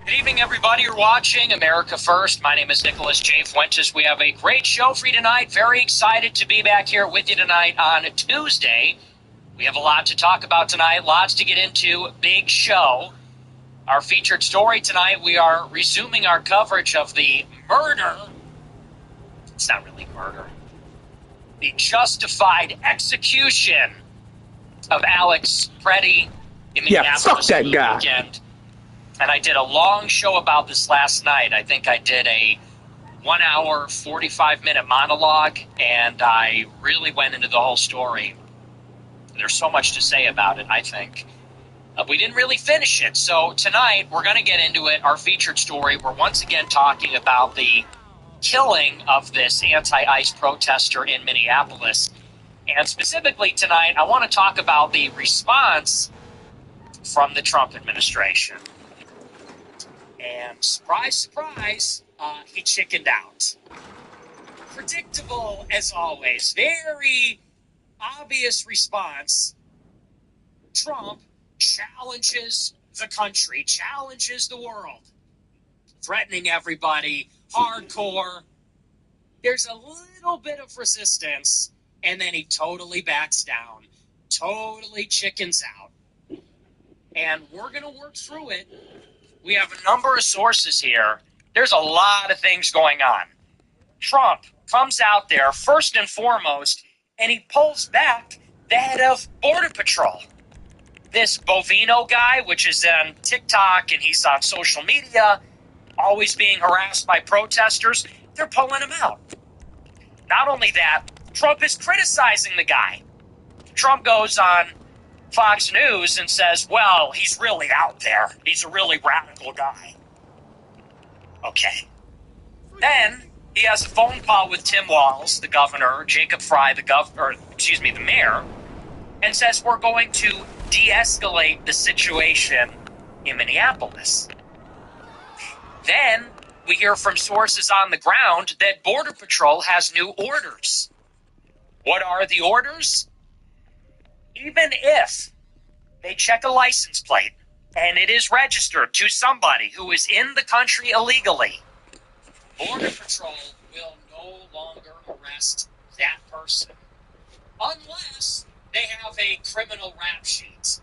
Good evening, everybody. You're watching America First. My name is Nicholas J. Fuentes. We have a great show for you tonight. Very excited to be back here with you tonight on Tuesday. We have a lot to talk about tonight, lots to get into. Big show. Our featured story tonight, we are resuming our coverage of the murder. It's not really murder. The justified execution of Alex Preddy in Minneapolis fuck that guy. weekend. And I did a long show about this last night. I think I did a 1 hour, 45-minute monologue, and I really went into the whole story. There's so much to say about it, I think. We didn't really finish it, so tonight we're going to get into it. Our featured story, we're once again talking about the killing of this anti-ICE protester in Minneapolis. And specifically tonight, I want to talk about the response from the Trump administration. And surprise, surprise, he chickened out. Predictable as always. Very obvious response. Trump challenges the country, challenges the world, threatening everybody, hardcore. There's a little bit of resistance, and then he totally backs down, totally chickens out. And we're going to work through it. We have a number of sources here. There's a lot of things going on. Trump comes out there, first and foremost, and he pulls back the head of Border Patrol. This Bovino guy, which is on TikTok, and he's on social media, always being harassed by protesters, they're pulling him out. Not only that, Trump is criticizing the guy. Trump goes on Fox News and says, well, he's really out there. He's a really radical guy. Okay. Then he has a phone call with Tim Walz, the governor, Jacob Frey, the mayor, and says we're going to de-escalate the situation in Minneapolis. Then we hear from sources on the ground that Border Patrol has new orders. What are the orders? Even if they check a license plate and it is registered to somebody who is in the country illegally, Border Patrol will no longer arrest that person unless they have a criminal rap sheet.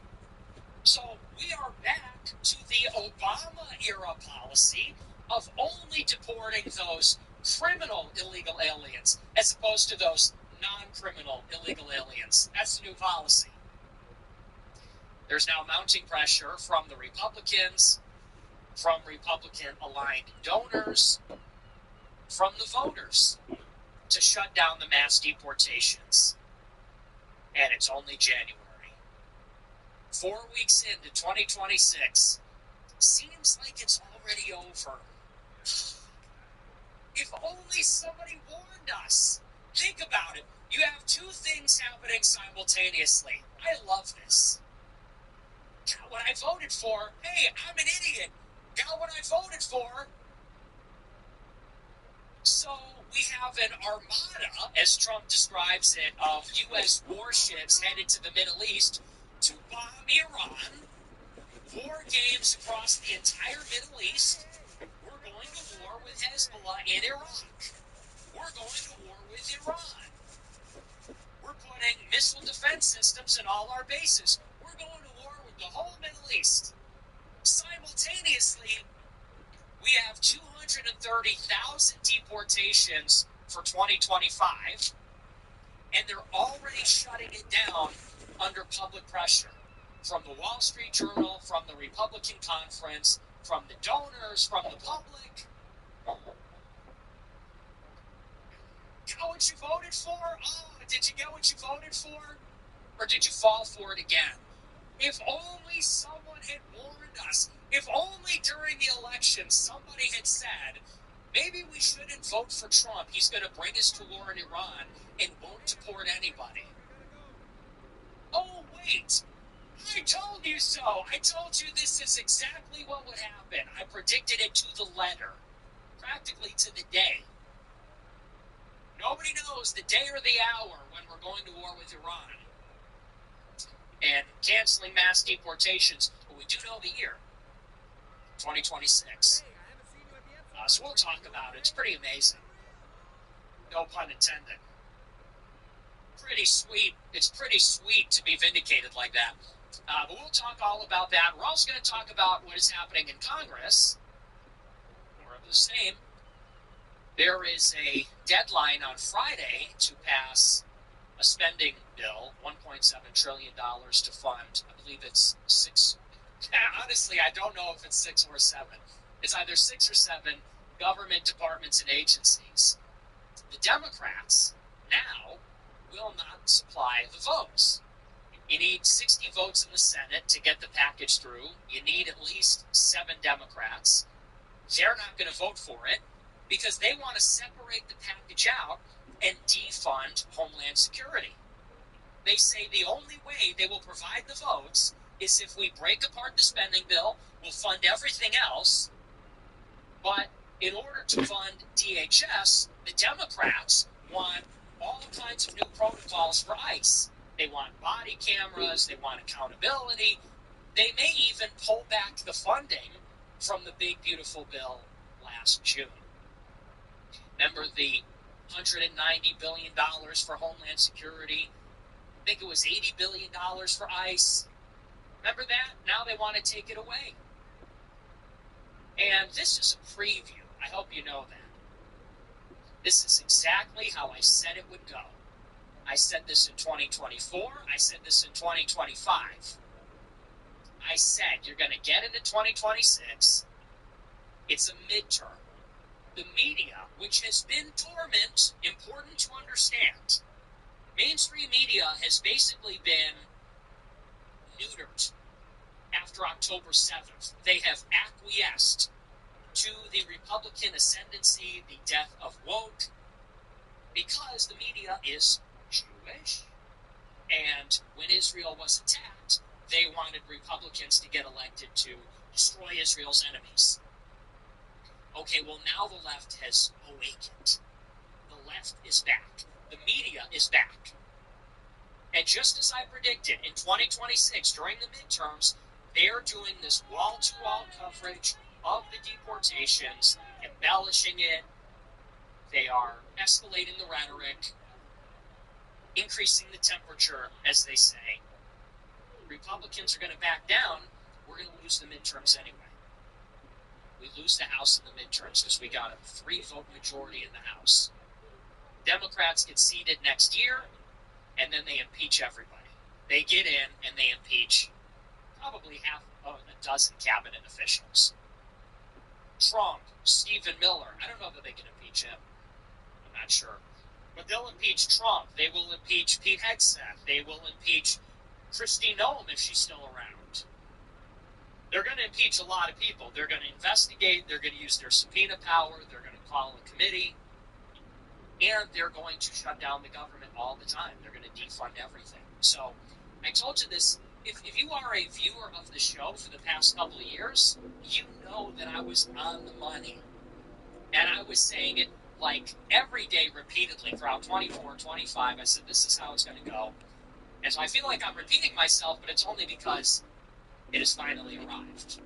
So we are back to the Obama-era policy of only deporting those criminal illegal aliens as opposed to those non-criminal illegal aliens. That's the new policy. There's now mounting pressure from the Republicans, from Republican-aligned donors, from the voters to shut down the mass deportations. And it's only January. 4 weeks into 2026, seems like it's already over. If only somebody warned us. Think about it. You have two things happening simultaneously. I love this. Got what I voted for. Hey, I'm an idiot. Got what I voted for. So we have an armada, as Trump describes it, of U.S. warships headed to the Middle East to bomb Iran. War games across the entire Middle East. We're going to war with Hezbollah in Iraq. We're going to war with Iran. We're putting missile defense systems in all our bases. We're going to war with the whole Middle East. Simultaneously, we have 230,000 deportations for 2025, and they're already shutting it down under public pressure from the Wall Street Journal, from the Republican conference, from the donors, from the public. Got what you voted for? Oh, did you get what you voted for? Or did you fall for it again? If only someone had warned us. If only during the election somebody had said, maybe we shouldn't vote for Trump. He's going to bring us to war in Iran and won't deport anybody. Oh, wait. I told you so. I told you this is exactly what would happen. I predicted it to the letter, practically to the day. Nobody knows the day or the hour when we're going to war with Iran and canceling mass deportations, but we do know the year. 2026. So we'll talk about it. It's pretty amazing. No pun intended. Pretty sweet. It's pretty sweet to be vindicated like that. But we'll talk all about that. We're also going to talk about what is happening in Congress. More of the same. There is a deadline on Friday to pass a spending bill, $1.7 trillion to fund, I believe it's six. Honestly, I don't know if it's 6 or 7. It's either 6 or 7 government departments and agencies. The Democrats now will not supply the votes. You need 60 votes in the Senate to get the package through. You need at least 7 Democrats. They're not going to vote for it because they want to separate the package out and defund Homeland Security. They say the only way they will provide the votes is if we break apart the spending bill, we'll fund everything else, but in order to fund DHS, the Democrats want all kinds of new protocols for ICE. They want body cameras, they want accountability. They may even pull back the funding from the big, beautiful bill last June. Remember the $190 billion for Homeland Security? I think it was $80 billion for ICE. Remember that? Now they want to take it away. And this is a preview. I hope you know that. This is exactly how I said it would go. I said this in 2024. I said this in 2025. I said you're going to get into 2026. It's a midterm. The media, which has been dormant, important to understand. Mainstream media has basically been neutered after October 7th. They have acquiesced to the Republican ascendancy, the death of woke, because the media is Jewish. And when Israel was attacked, they wanted Republicans to get elected to destroy Israel's enemies. Okay, well, now the left has awakened. The left is back. The media is back. And just as I predicted, in 2026, during the midterms, they're doing this wall-to-wall coverage of the deportations, embellishing it. They are escalating the rhetoric, increasing the temperature, as they say. Republicans are going to back down. We're going to lose the midterms anyway. We lose the House in the midterms because we got a 3-vote majority in the House. Democrats get seated next year, and then they impeach everybody. They get in and they impeach probably half of a dozen cabinet officials. Trump, Stephen Miller, I don't know that they can impeach him. I'm not sure. But they'll impeach Trump. They will impeach Pete Hegseth. They will impeach Kristi Noem if she's still around. They're going to impeach a lot of people. They're going to investigate. They're going to use their subpoena power. They're going to call a committee. And they're going to shut down the government all the time. They're going to defund everything. So I told you this. If you are a viewer of the show for the past couple of years, you know that I was on the money. And I was saying it like every day repeatedly throughout 24, 25. I said, this is how it's going to go. And so I feel like I'm repeating myself, but it's only because it has finally arrived.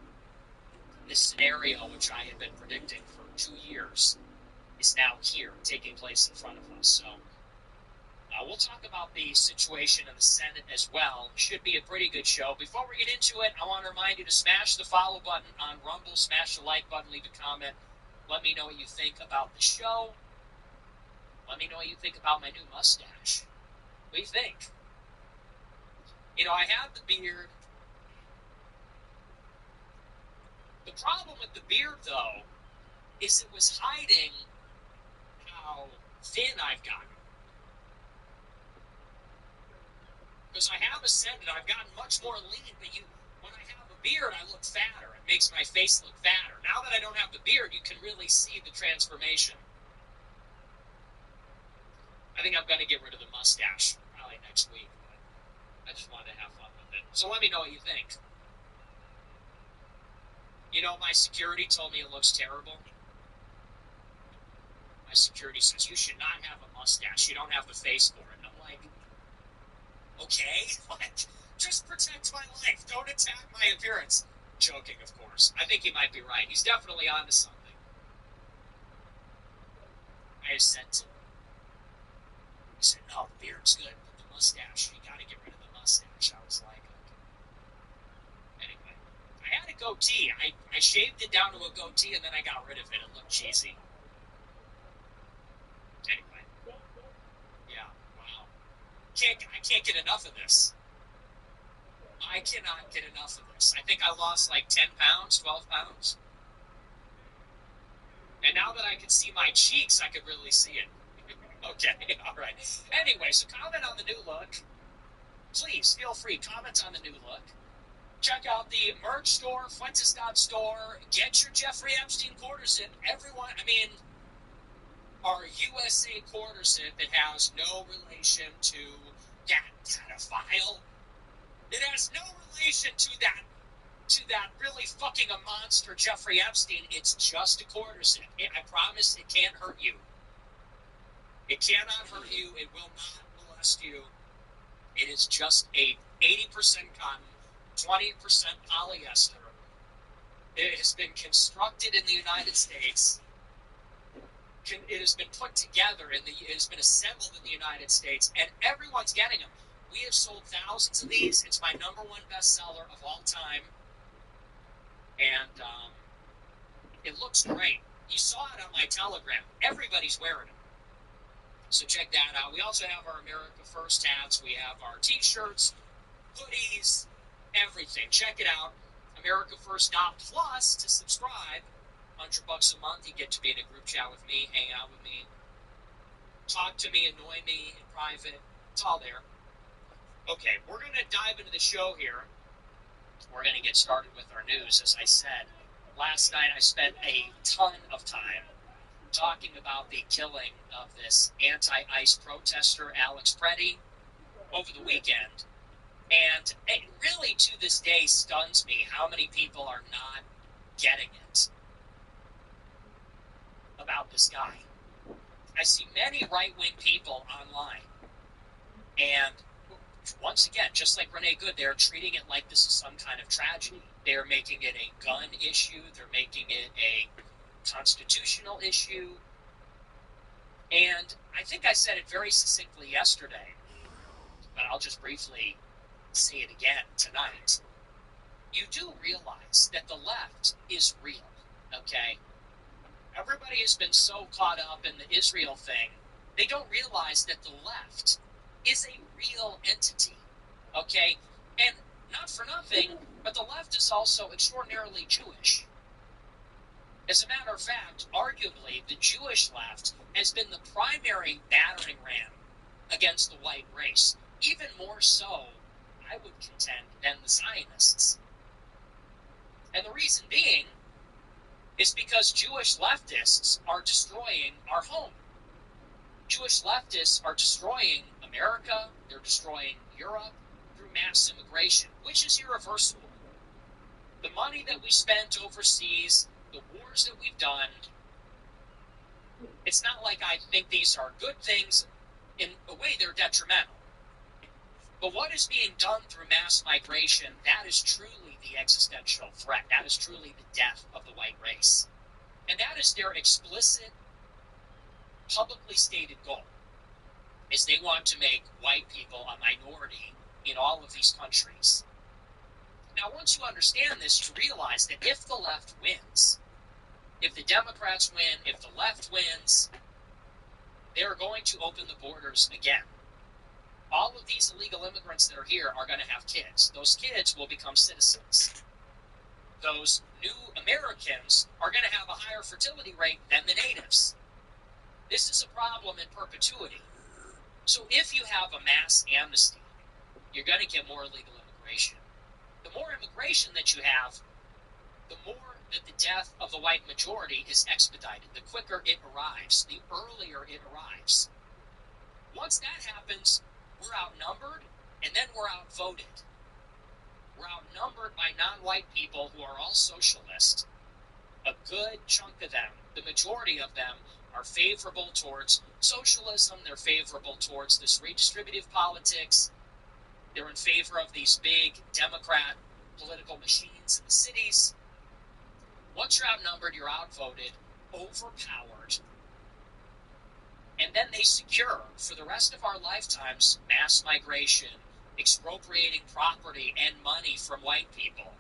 This scenario, which I had been predicting for 2 years, is now here, taking place in front of us. So we'll talk about the situation in the Senate as well. Should be a pretty good show. Before we get into it, I want to remind you to smash the follow button on Rumble, smash the like button, leave a comment. Let me know what you think about the show. Let me know what you think about my new mustache. What do you think? You know, I have the beard. The problem with the beard, though, is it was hiding how thin I've gotten. Because I have ascended, I've gotten much more lean, but when I have a beard, I look fatter. It makes my face look fatter. Now that I don't have the beard, you can really see the transformation. I think I'm going to get rid of the mustache probably next week, but I just wanted to have fun with it. So let me know what you think. You know, my security told me it looks terrible. My security says, you should not have a mustache. You don't have the face for it. And I'm like, okay, what? Just protect my life. Don't attack my appearance. Joking, of course. I think he might be right. He's definitely onto something. I said to him, he said, no, the beard's good, but the mustache, you got to get rid of the mustache. I was like, okay. Anyway, I had a goatee. I shaved it down to a goatee, and then I got rid of it. It looked cheesy. Anyway, yeah, wow. I can't get enough of this. I cannot get enough of this. I think I lost like 10 pounds, 12 pounds. And now that I can see my cheeks, I could really see it. Okay, all right. Anyway, so comment on the new look. Please, feel free, comment on the new look. Check out the merch store, Fuentes.store. Get your Jeffrey Epstein quarter zip. Everyone, I mean, our USA quarter zip, it has no relation to that pedophile. It has no relation to that really fucking a monster Jeffrey Epstein. It's just a quarter zip. I promise it can't hurt you. It cannot hurt you. It will not molest you. It is just a 80% cotton, 20% polyester. It has been constructed in the United States. It has been put together it has been assembled in the United States, and everyone's getting them. We have sold thousands of these. It's my #1 bestseller of all time. And it looks great. You saw it on my Telegram. Everybody's wearing them. So check that out. We also have our America First hats. We have our t-shirts, hoodies, everything. Check it out. AmericaFirst.plus to subscribe. $100 a month. You get to be in a group chat with me, hang out with me, talk to me, annoy me in private. It's all there. Okay, we're going to dive into the show here. We're going to get started with our news. As I said, last night I spent a ton of time talking about the killing of this anti-ICE protester, Alex Preddy, over the weekend. And it really, to this day, stuns me how many people are not getting it about this guy. I see many right-wing people online, and once again, just like Renee Good, they're treating it like this is some kind of tragedy. They're making it a gun issue. They're making it a constitutional issue. And I think I said it very succinctly yesterday, but I'll just briefly say it again tonight. You do realize that the left is real, okay? Everybody has been so caught up in the Israel thing, they don't realize that the left is a real entity, okay? And not for nothing, but the left is also extraordinarily Jewish. As a matter of fact, arguably, the Jewish left has been the primary battering ram against the white race, even more so, I would contend, than the Zionists. And the reason being is because Jewish leftists are destroying our home. Jewish leftists are destroying America, they're destroying Europe through mass immigration, which is irreversible. The money that we spent overseas, the wars that we've done, it's not like I think these are good things. In a way, they're detrimental. But what is being done through mass migration, that is truly the existential threat. That is truly the death of the white race. And that is their explicit, publicly stated goal, is they want to make white people a minority in all of these countries. Now, once you understand this, you realize that if the left wins, if the Democrats win, if the left wins, they're going to open the borders again. All of these illegal immigrants that are here are going to have kids. Those kids will become citizens. Those new Americans are going to have a higher fertility rate than the natives. This is a problem in perpetuity. So if you have a mass amnesty, you're going to get more illegal immigration. The more immigration that you have, the more that the death of the white majority is expedited. The quicker it arrives, the earlier it arrives. Once that happens, we're outnumbered, and then we're outvoted. We're outnumbered by non-white people who are all socialist. A good chunk of them, the majority of them, are favorable towards socialism. They're favorable towards this redistributive politics. They're in favor of these big Democrat political machines in the cities. Once you're outnumbered, you're outvoted, overpowered, and then they secure, for the rest of our lifetimes, mass migration, expropriating property and money from white people,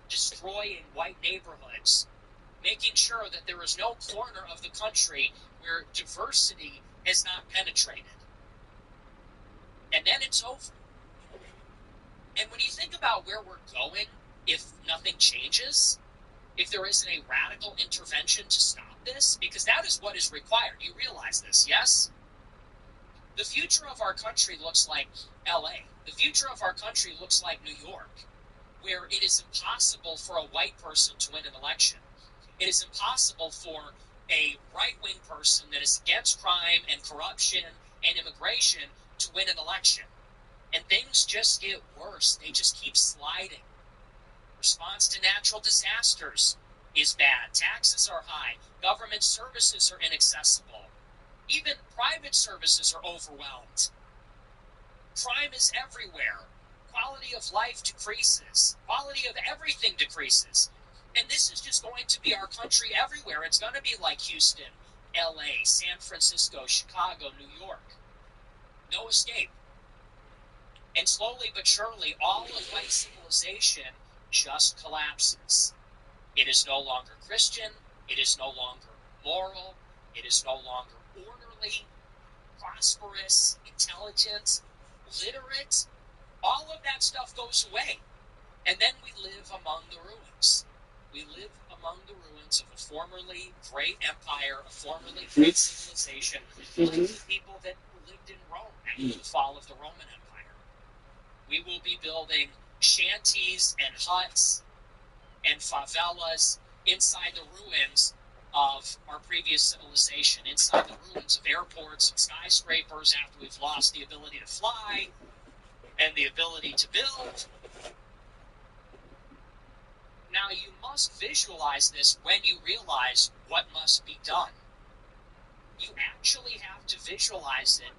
destroying white neighborhoods, making sure that there is no corner of the country where diversity has not penetrated. And then it's over. And when you think about where we're going, if nothing changes, if there isn't a radical intervention to stop this, because that is what is required. You realize this, yes? The future of our country looks like LA. The future of our country looks like New York, where it is impossible for a white person to win an election. It is impossible for a right-wing person that is against crime and corruption and immigration to win an election. And things just get worse. They just keep sliding. Response to natural disasters is bad. Taxes are high. Government services are inaccessible. Even private services are overwhelmed. Crime is everywhere. Quality of life decreases. Quality of everything decreases. And this is just going to be our country everywhere. It's going to be like Houston, LA, San Francisco, Chicago, New York. No escape. And slowly but surely, all of white civilization just collapses. It is no longer Christian. It is no longer moral. It is no longer orderly, prosperous, intelligent, literate. All of that stuff goes away. And then we live among the ruins. We live among the ruins of a formerly great empire, a formerly great civilization, like the people that lived in Rome after the fall of the Roman Empire. We will be building shanties and huts and favelas inside the ruins of our previous civilization, inside the ruins of airports and skyscrapers after we've lost the ability to fly and the ability to build. Now, you must visualize this when you realize what must be done. You actually have to visualize it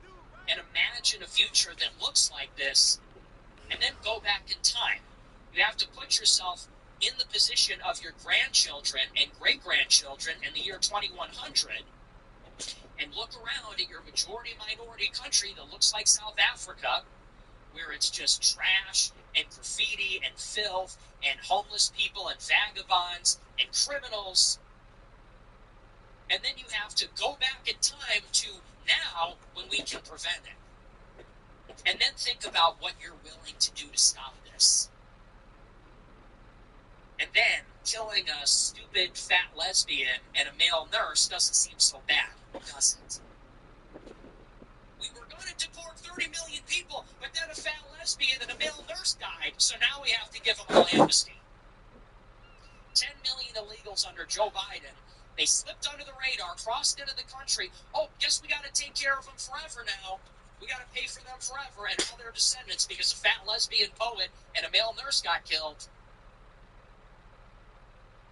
and imagine a future that looks like this, and then go back in time. You have to put yourself in the position of your grandchildren and great-grandchildren in the year 2100 and look around at your majority-minority country that looks like South Africa, where it's just trash and graffiti and filth and homeless people and vagabonds and criminals. And then you have to go back in time to now when we can prevent it. And then think about what you're willing to do to stop this. And then killing a stupid fat lesbian and a male nurse doesn't seem so bad, does it? We were going to deport 30 million people, but then a fat lesbian and a male nurse died, so now we have to give them all amnesty. 10 million illegals under Joe Biden. They slipped under the radar, crossed into the country. Oh, guess we got to take care of them forever now. We got to pay for them forever and all their descendants because a fat lesbian poet and a male nurse got killed.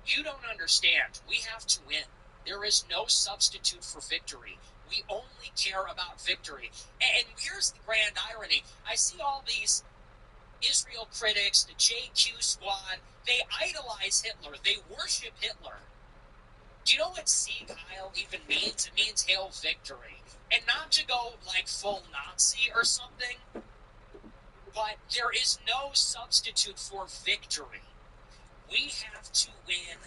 You don't understand. We have to win. There is no substitute for victory. We only care about victory. And here's the grand irony. I see all these Israel critics, the JQ squad, they idolize Hitler. They worship Hitler. Do you know what Sieg Heil even means? It means hail victory. And not to go like full Nazi or something, but there is no substitute for victory. We have to win.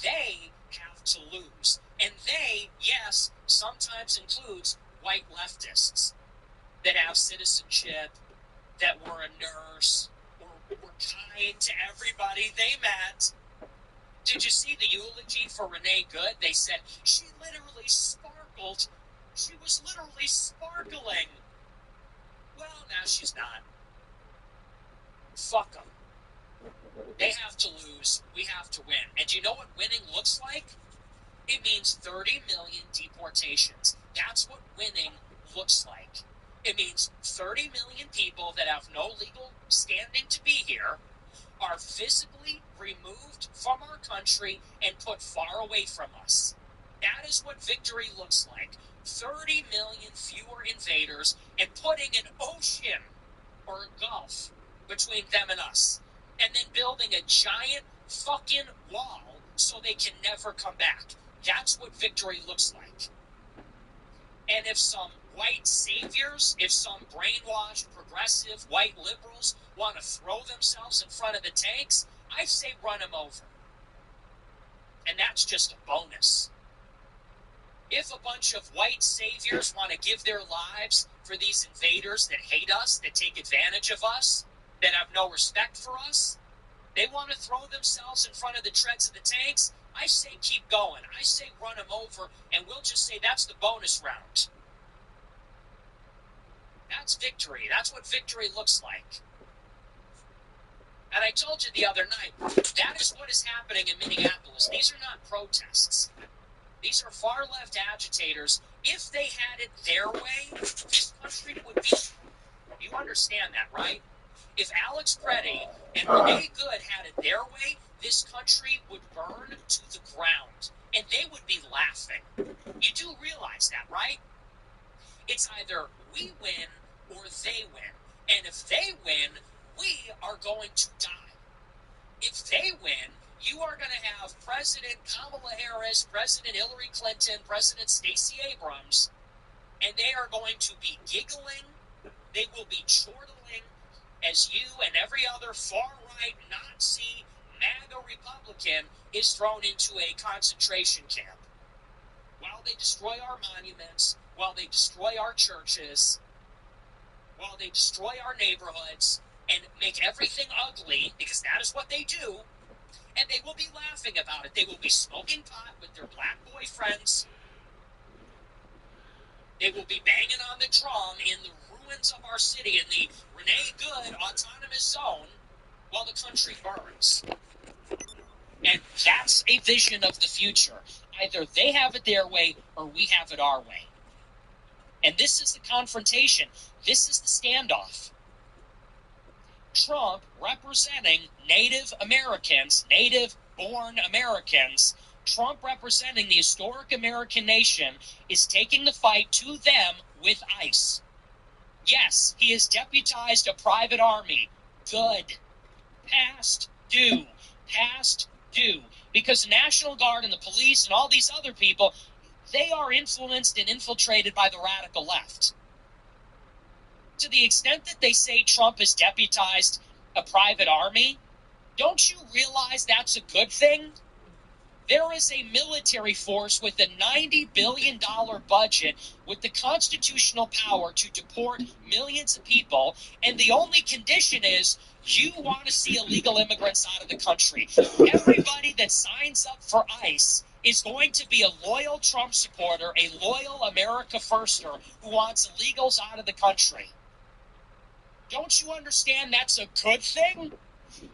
They have to lose. And they, yes, sometimes includes white leftists that have citizenship, that were a nurse, or were kind to everybody they met. Did you see the eulogy for Renee Good? They said, she literally sparkled. She was literally sparkling. Well, now she's not. Fuck them. They have to lose. We have to win. And do you know what winning looks like? It means 30 million deportations. That's what winning looks like. It means 30 million people that have no legal standing to be here are physically removed from our country and put far away from us. That is what victory looks like. 30 million fewer invaders and putting an ocean or a gulf between them and us. and then building a giant fucking wall so they can never come back. That's what victory looks like. And if some white saviors, if some brainwashed, progressive, white liberals want to throw themselves in front of the tanks, I say run them over. And that's just a bonus. If a bunch of white saviors want to give their lives for these invaders that hate us, that take advantage of us, that have no respect for us, they want to throw themselves in front of the treads of the tanks, I say keep going. I say run them over, and we'll just say that's the bonus round. That's victory. That's what victory looks like. And I told you the other night, that is what is happening in Minneapolis. These are not protests. These are far-left agitators. If they had it their way, this country would be... You understand that, right? If Alex Preddy and Renee Good had it their way, this country would burn to the ground. And they would be laughing. You do realize that, right? It's either we win or they win. And if they win, we are going to die. If they win, you are going to have President Kamala Harris, President Hillary Clinton, President Stacey Abrams, and they are going to be giggling. They will be chortling as you and every other far-right Nazi MAGA Republican is thrown into a concentration camp. While they destroy our monuments, while they destroy our churches, while they destroy our neighborhoods, and make everything ugly, because that is what they do, and they will be laughing about it. They will be smoking pot with their black boyfriends. They will be banging on the drum in the ruins of our city, in the Renee Good autonomous zone, while the country burns. And that's a vision of the future. Either they have it their way, or we have it our way. And this is the confrontation. This is the standoff. Trump, representing Native Americans, native-born Americans, Trump representing the historic American nation, is taking the fight to them with ICE. Yes, he has deputized a private army. Good. Past due. Past due. Because the National Guard and the police and all these other people, they are influenced and infiltrated by the radical left. To the extent that they say Trump has deputized a private army, don't you realize that's a good thing? There is a military force with a $90 billion budget with the constitutional power to deport millions of people, and the only condition is you want to see illegal immigrants out of the country. Everybody that signs up for ICE is going to be a loyal Trump supporter, a loyal America Firster who wants illegals out of the country. Don't you understand that's a good thing?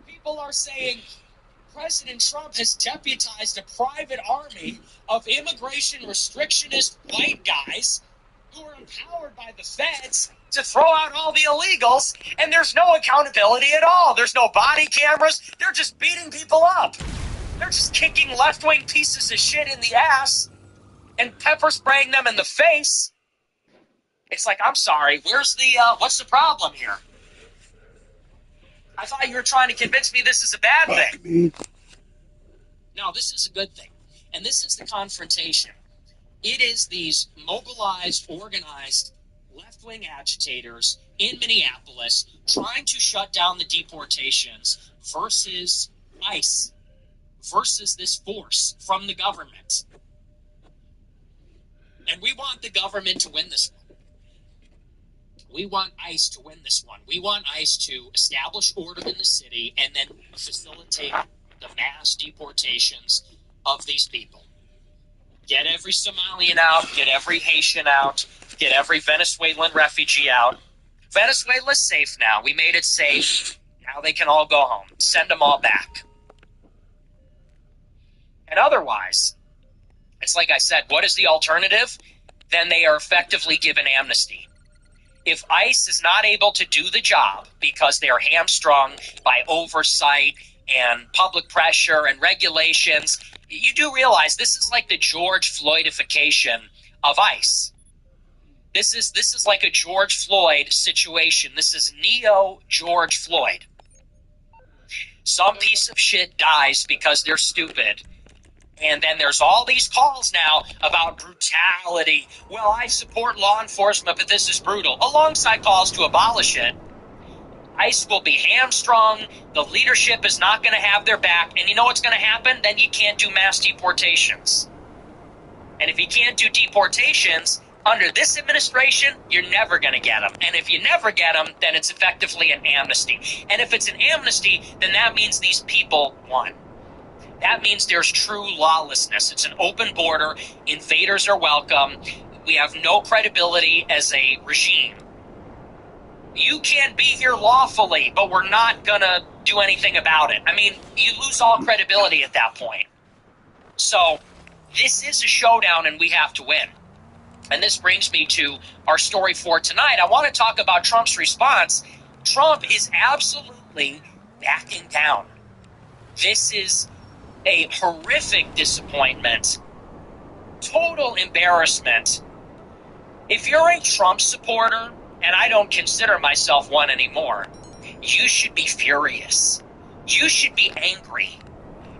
People are saying President Trump has deputized a private army of immigration restrictionist white guys who are empowered by the feds to throw out all the illegals, and there's no accountability at all. There's no body cameras. They're just beating people up. They're just kicking left-wing pieces of shit in the ass and pepper spraying them in the face. It's like, I'm sorry, where's the, what's the problem here? I thought you were trying to convince me this is a bad thing. No, this is a good thing. And this is the confrontation. It is these mobilized, organized, left-wing agitators in Minneapolis trying to shut down the deportations versus ICE, versus this force from the government. And we want the government to win this one. We want ICE to win this one. We want ICE to establish order in the city and then facilitate the mass deportations of these people. Get every Somalian out, get every Haitian out, get every Venezuelan refugee out. Venezuela's safe now. We made it safe. Now they can all go home. Send them all back. And otherwise, it's like I said, what is the alternative? Then they are effectively given amnesty. If ICE is not able to do the job because they are hamstrung by oversight and public pressure and regulations, you do realize this is like the George Floydification of ICE. This is like a George Floyd situation. This is neo-George Floyd. Some piece of shit dies because they're stupid. And then there's all these calls now about brutality. Well, I support law enforcement, but this is brutal. Alongside calls to abolish it, ICE will be hamstrung. The leadership is not going to have their back. And you know what's going to happen? Then you can't do mass deportations. And if you can't do deportations under this administration, you're never going to get them. And if you never get them, then it's effectively an amnesty. And if it's an amnesty, then that means these people won. That means there's true lawlessness. It's an open border. Invaders are welcome. We have no credibility as a regime. You can't be here lawfully, but we're not going to do anything about it. I mean, you lose all credibility at that point. So this is a showdown, and we have to win. And this brings me to our story for tonight. I want to talk about Trump's response. Trump is absolutely backing down. This is a horrific disappointment, total embarrassment. If you're a Trump supporter, and I don't consider myself one anymore, you should be furious. You should be angry.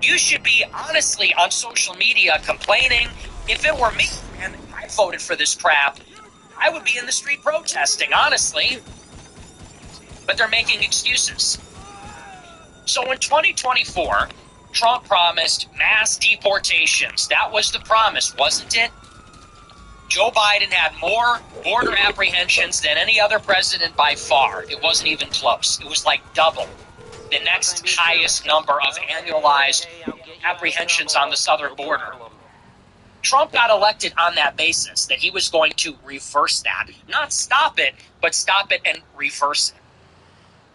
You should be honestly on social media complaining. If it were me and I voted for this crap, I would be in the street protesting, honestly. But they're making excuses. So in 2024, Trump promised mass deportations. That was the promise, wasn't it? Joe Biden had more border apprehensions than any other president by far. It wasn't even close. It was like double the next highest number of annualized apprehensions on the southern border. Trump got elected on that basis, that he was going to reverse that. Not stop it, but stop it and reverse it.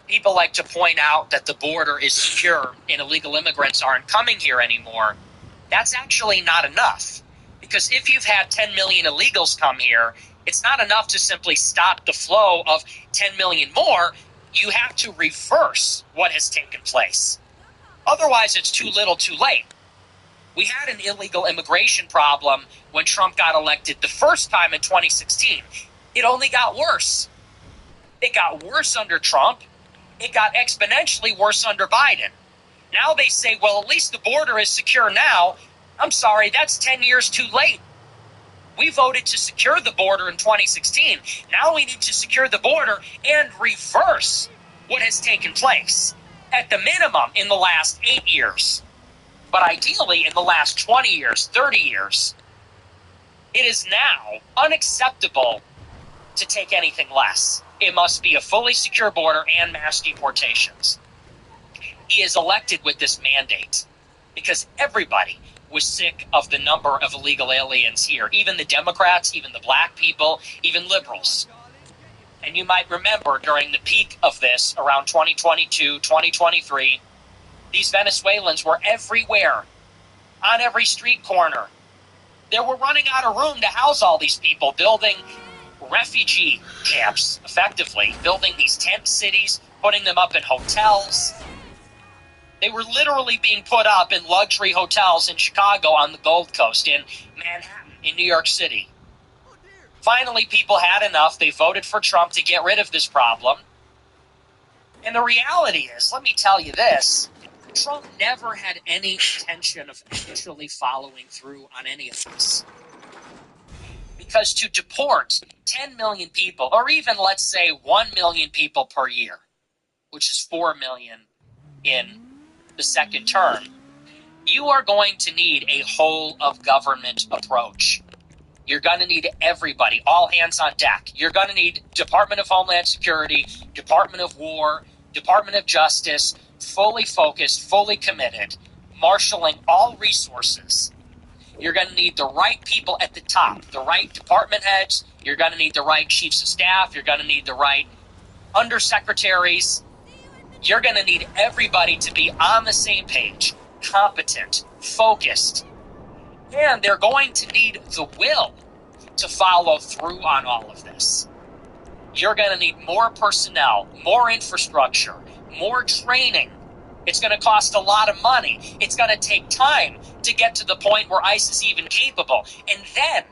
People like to point out that the border is secure and illegal immigrants aren't coming here anymore. That's actually not enough. Because if you've had 10 million illegals come here, it's not enough to simply stop the flow of 10 million more. You have to reverse what has taken place. Otherwise, it's too little too late. We had an illegal immigration problem when Trump got elected the first time in 2016. It only got worse. It got worse under Trump. It got exponentially worse under Biden. Now they say, well, at least the border is secure now. I'm sorry, that's 10 years too late. We voted to secure the border in 2016. Now we need to secure the border and reverse what has taken place. At the minimum in the last 8 years. But ideally in the last 20 years, 30 years. It is now unacceptable to take anything less. It must be a fully secure border and mass deportations. He is elected with this mandate because everybody was sick of the number of illegal aliens here. Even the Democrats, even the black people, even liberals. And you might remember during the peak of this, around 2022, 2023, these Venezuelans were everywhere, on every street corner. They were running out of room to house all these people, building refugee camps, effectively, building these tent cities, putting them up in hotels. They were literally being put up in luxury hotels in Chicago, on the Gold Coast, in Manhattan, in New York City. Finally, people had enough. They voted for Trump to get rid of this problem. And the reality is, let me tell you this, Trump never had any intention of actually following through on any of this. Because to deport 10 million people, or even let's say 1 million people per year, which is 4 million in the second term, you are going to need a whole of government approach. You're going to need everybody, all hands on deck. You're going to need Department of Homeland Security, Department of War, Department of Justice, fully focused, fully committed, marshaling all resources. You're going to need the right people at the top, the right department heads. You're going to need the right chiefs of staff. You're going to need the right undersecretaries. You're going to need everybody to be on the same page, competent, focused. And they're going to need the will to follow through on all of this. You're going to need more personnel, more infrastructure, more training. It's going to cost a lot of money. It's going to take time to get to the point where ICE is even capable. And then,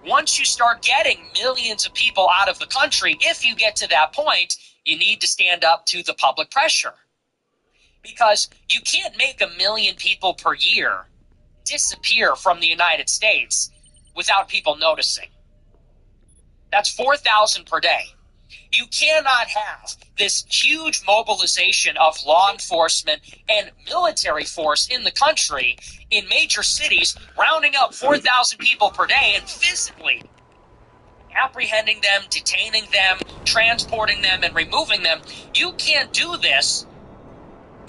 once you start getting millions of people out of the country, if you get to that point, you need to stand up to the public pressure. because you can't make 1 million people per year disappear from the United States without people noticing. That's 4,000 per day. You cannot have this huge mobilization of law enforcement and military force in the country in major cities, rounding up 4,000 people per day and physically apprehending them, detaining them, transporting them, and removing them. You can't do this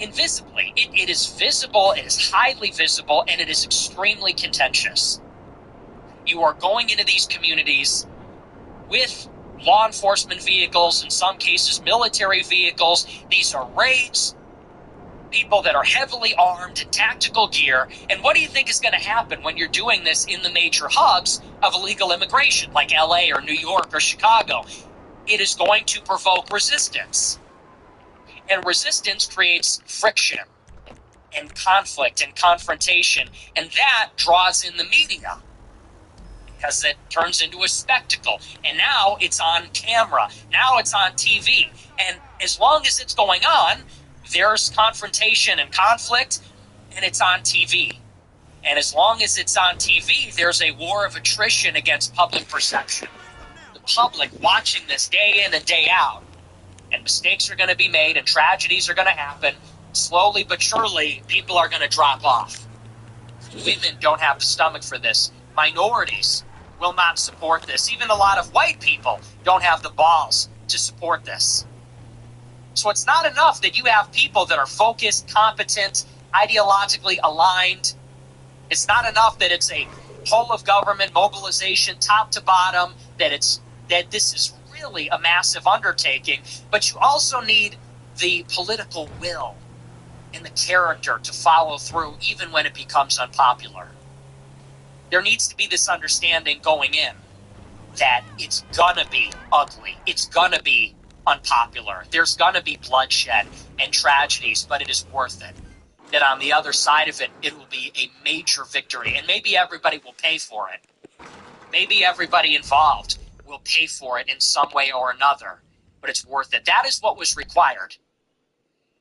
invisibly. It is visible, it is highly visible, and it is extremely contentious. You are going into these communities with law enforcement vehicles, in some cases military vehicles. These are raids, people that are heavily armed in tactical gear. And what do you think is going to happen when you're doing this in the major hubs of illegal immigration, like LA or New York or Chicago? It is going to provoke resistance. And resistance creates friction and conflict and confrontation. And that draws in the media, because it turns into a spectacle. And now it's on camera. Now it's on TV. And as long as it's going on, there's confrontation and conflict, and it's on TV. And as long as it's on TV, there's a war of attrition against public perception. The public watching this day in and day out, and mistakes are going to be made and tragedies are going to happen. Slowly but surely, people are going to drop off. Women don't have the stomach for this. Minorities will not support this. Even a lot of white people don't have the balls to support this. So it's not enough that you have people that are focused, competent, ideologically aligned. It's not enough that it's a whole of government mobilization, top to bottom, that this is really a massive undertaking, but you also need the political will and the character to follow through even when it becomes unpopular. There needs to be this understanding going in that it's gonna be ugly, it's gonna be unpopular, there's gonna be bloodshed and tragedies, but it is worth it. That on the other side of it, it will be a major victory, and maybe everybody will pay for it. Maybe everybody involved will pay for it in some way or another, but it's worth it. That is what was required.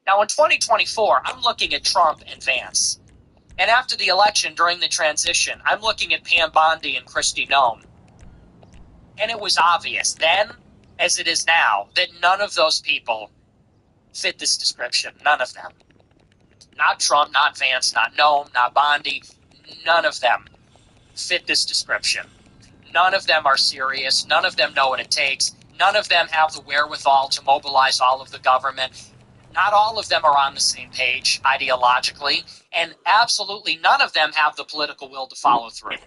Now in 2024, I'm looking at Trump and Vance. And after the election, during the transition, I'm looking at Pam Bondi and Kristi Noem. And it was obvious then, as it is now, that none of those people fit this description. None of them. Not Trump, not Vance, not Noem, not Bondi. None of them fit this description. None of them are serious. None of them know what it takes. None of them have the wherewithal to mobilize all of the government. Not all of them are on the same page ideologically, and absolutely none of them have the political will to follow through.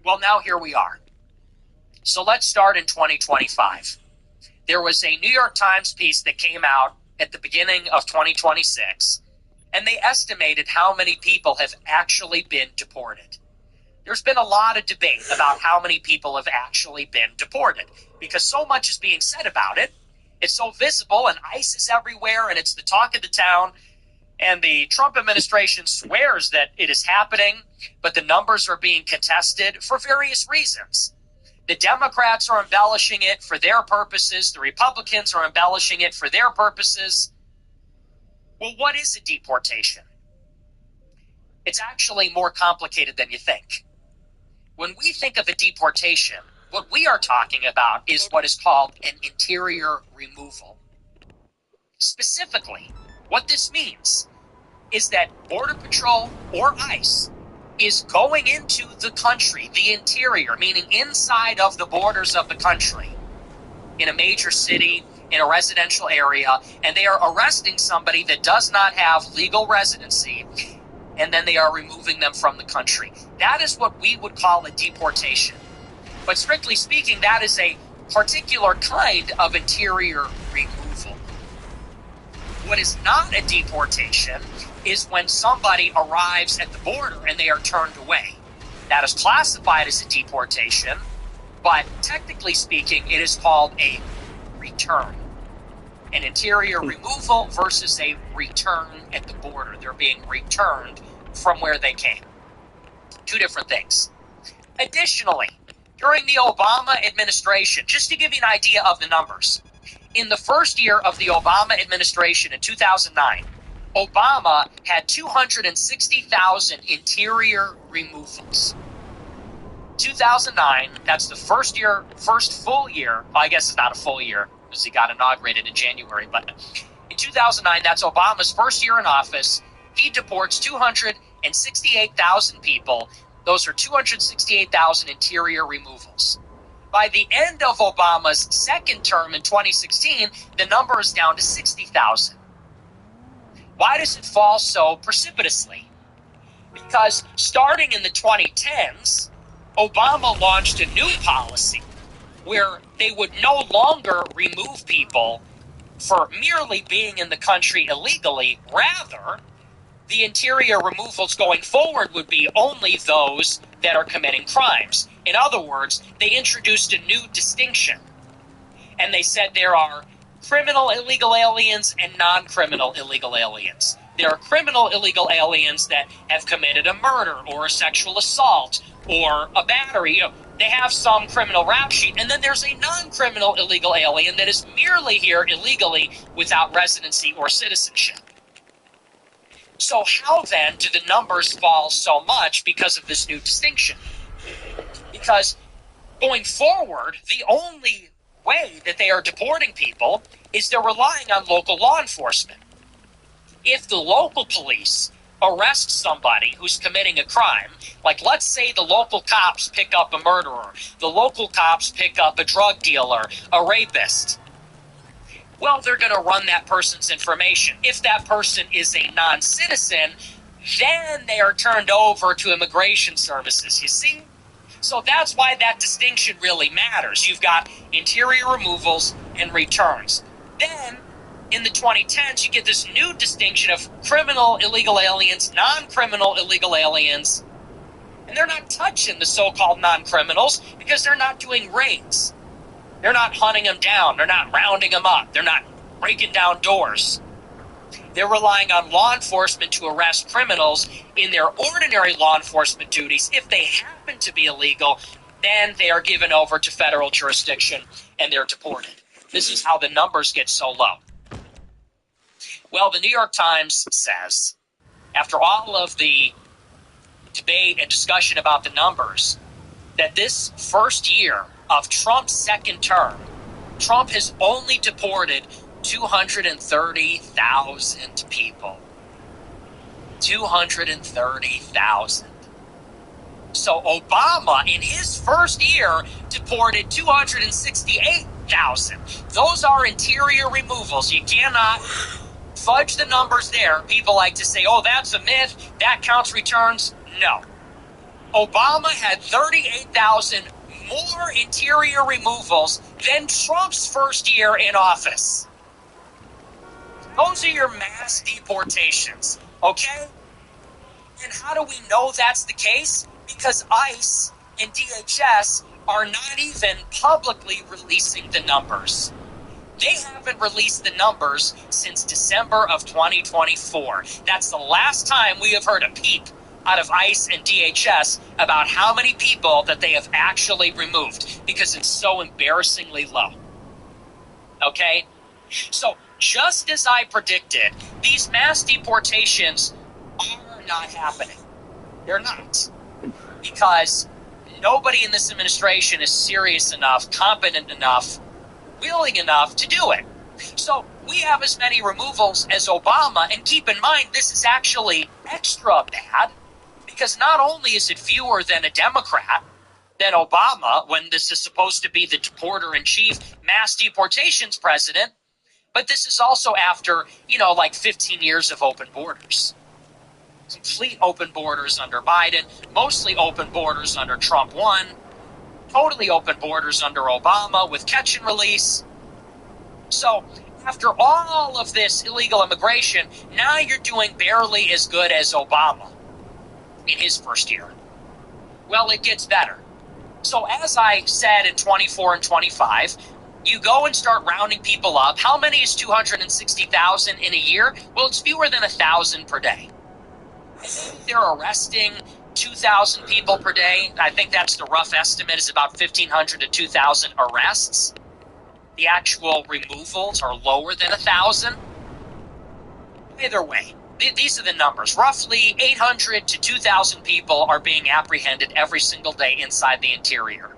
Well, now here we are. So let's start in 2025. There was a New York Times piece that came out at the beginning of 2026, and they estimated how many people have actually been deported. There's been a lot of debate about how many people have actually been deported, because so much is being said about it. It's so visible, and ICE is everywhere, and it's the talk of the town. And the Trump administration swears that it is happening, but the numbers are being contested for various reasons. The Democrats are embellishing it for their purposes. The Republicans are embellishing it for their purposes. Well, what is a deportation? It's actually more complicated than you think. When we think of a deportation, what we are talking about is what is called an interior removal. Specifically, what this means is that Border Patrol or ICE is going into the country, the interior, meaning inside of the borders of the country, in a major city, in a residential area, and they are arresting somebody that does not have legal residency, and then they are removing them from the country. That is what we would call a deportation. But strictly speaking, that is a particular kind of interior removal. What is not a deportation is when somebody arrives at the border and they are turned away. That is classified as a deportation, but technically speaking, it is called a return. An interior removal versus a return at the border. They're being returned from where they came. Two different things. Additionally, during the Obama administration, just to give you an idea of the numbers, In the first year of the Obama administration in 2009, Obama had 260,000 interior removals. 2009, that's the first full year. Well, I guess it's not a full year because he got inaugurated in January, but in 2009, that's Obama's first year in office. He deports 268,000 people. Those are 268,000 interior removals. By the end of Obama's second term in 2016, the number is down to 60,000. Why does it fall so precipitously? Because starting in the 2010s, Obama launched a new policy where they would no longer remove people for merely being in the country illegally. Rather, the interior removals going forward would be only those that are committing crimes. In other words, they introduced a new distinction. And they said there are criminal illegal aliens and non-criminal illegal aliens. There are criminal illegal aliens that have committed a murder or a sexual assault or a battery. They have some criminal rap sheet. And then there's a non-criminal illegal alien that is merely here illegally without residency or citizenship. So how then do the numbers fall so much because of this new distinction? Because going forward, the only way that they are deporting people is they're relying on local law enforcement. If the local police arrest somebody who's committing a crime, like let's say the local cops pick up a murderer, the local cops pick up a drug dealer, a rapist, well, they're going to run that person's information. If that person is a non-citizen, then they are turned over to immigration services, you see? So that's why that distinction really matters. You've got interior removals and returns. Then, in the 2010s, you get this new distinction of criminal illegal aliens, non-criminal illegal aliens. And they're not touching the so-called non-criminals because they're not doing raids. They're not hunting them down. They're not rounding them up. They're not breaking down doors. They're relying on law enforcement to arrest criminals in their ordinary law enforcement duties. If they happen to be illegal, then they are given over to federal jurisdiction and they're deported. This is how the numbers get so low. Well, the New York Times says, after all of the debate and discussion about the numbers, that this first year of Trump's second term, Trump has only deported 230,000 people. 230,000. So Obama, in his first year, deported 268,000. Those are interior removals. You cannot fudge the numbers there. People like to say, oh, that's a myth. That counts returns. No. Obama had 38,000 more interior removals than Trump's first year in office. Those are your mass deportations, okay? And how do we know that's the case? Because ICE and DHS are not even publicly releasing the numbers. They haven't released the numbers since December of 2024. That's the last time we have heard a peep out of ICE and DHS about how many people that they have actually removed, because it's so embarrassingly low. Okay? So, just as I predicted, these mass deportations are not happening. They're not. Because nobody in this administration is serious enough, competent enough, willing enough to do it. So, we have as many removals as Obama, and keep in mind, this is actually extra bad, because not only is it fewer than a Democrat, than Obama, when this is supposed to be the deporter-in-chief, mass deportations president, but this is also after, like 15 years of open borders. Complete open borders under Biden, mostly open borders under Trump 1, totally open borders under Obama with catch and release. So, after all of this illegal immigration, now you're doing barely as good as Obama in his first year. Well, it gets better. So as I said in 24 and 25, you go and start rounding people up. How many is 260,000 in a year? Well, it's fewer than 1,000 per day. They're arresting 2,000 people per day. I think that's the rough estimate, is about 1,500 to 2,000 arrests. The actual removals are lower than 1,000. Either way, these are the numbers. Roughly 800 to 2,000 people are being apprehended every single day inside the interior.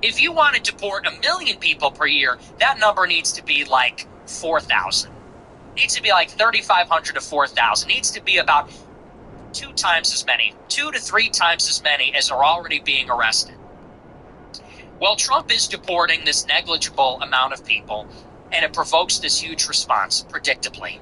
If you want to deport 1 million people per year, that number needs to be like 4,000. Needs to be like 3,500 to 4,000. Needs to be about 2 to 3 times as many as are already being arrested. Well, Trump is deporting this negligible amount of people, and it provokes this huge response, predictably.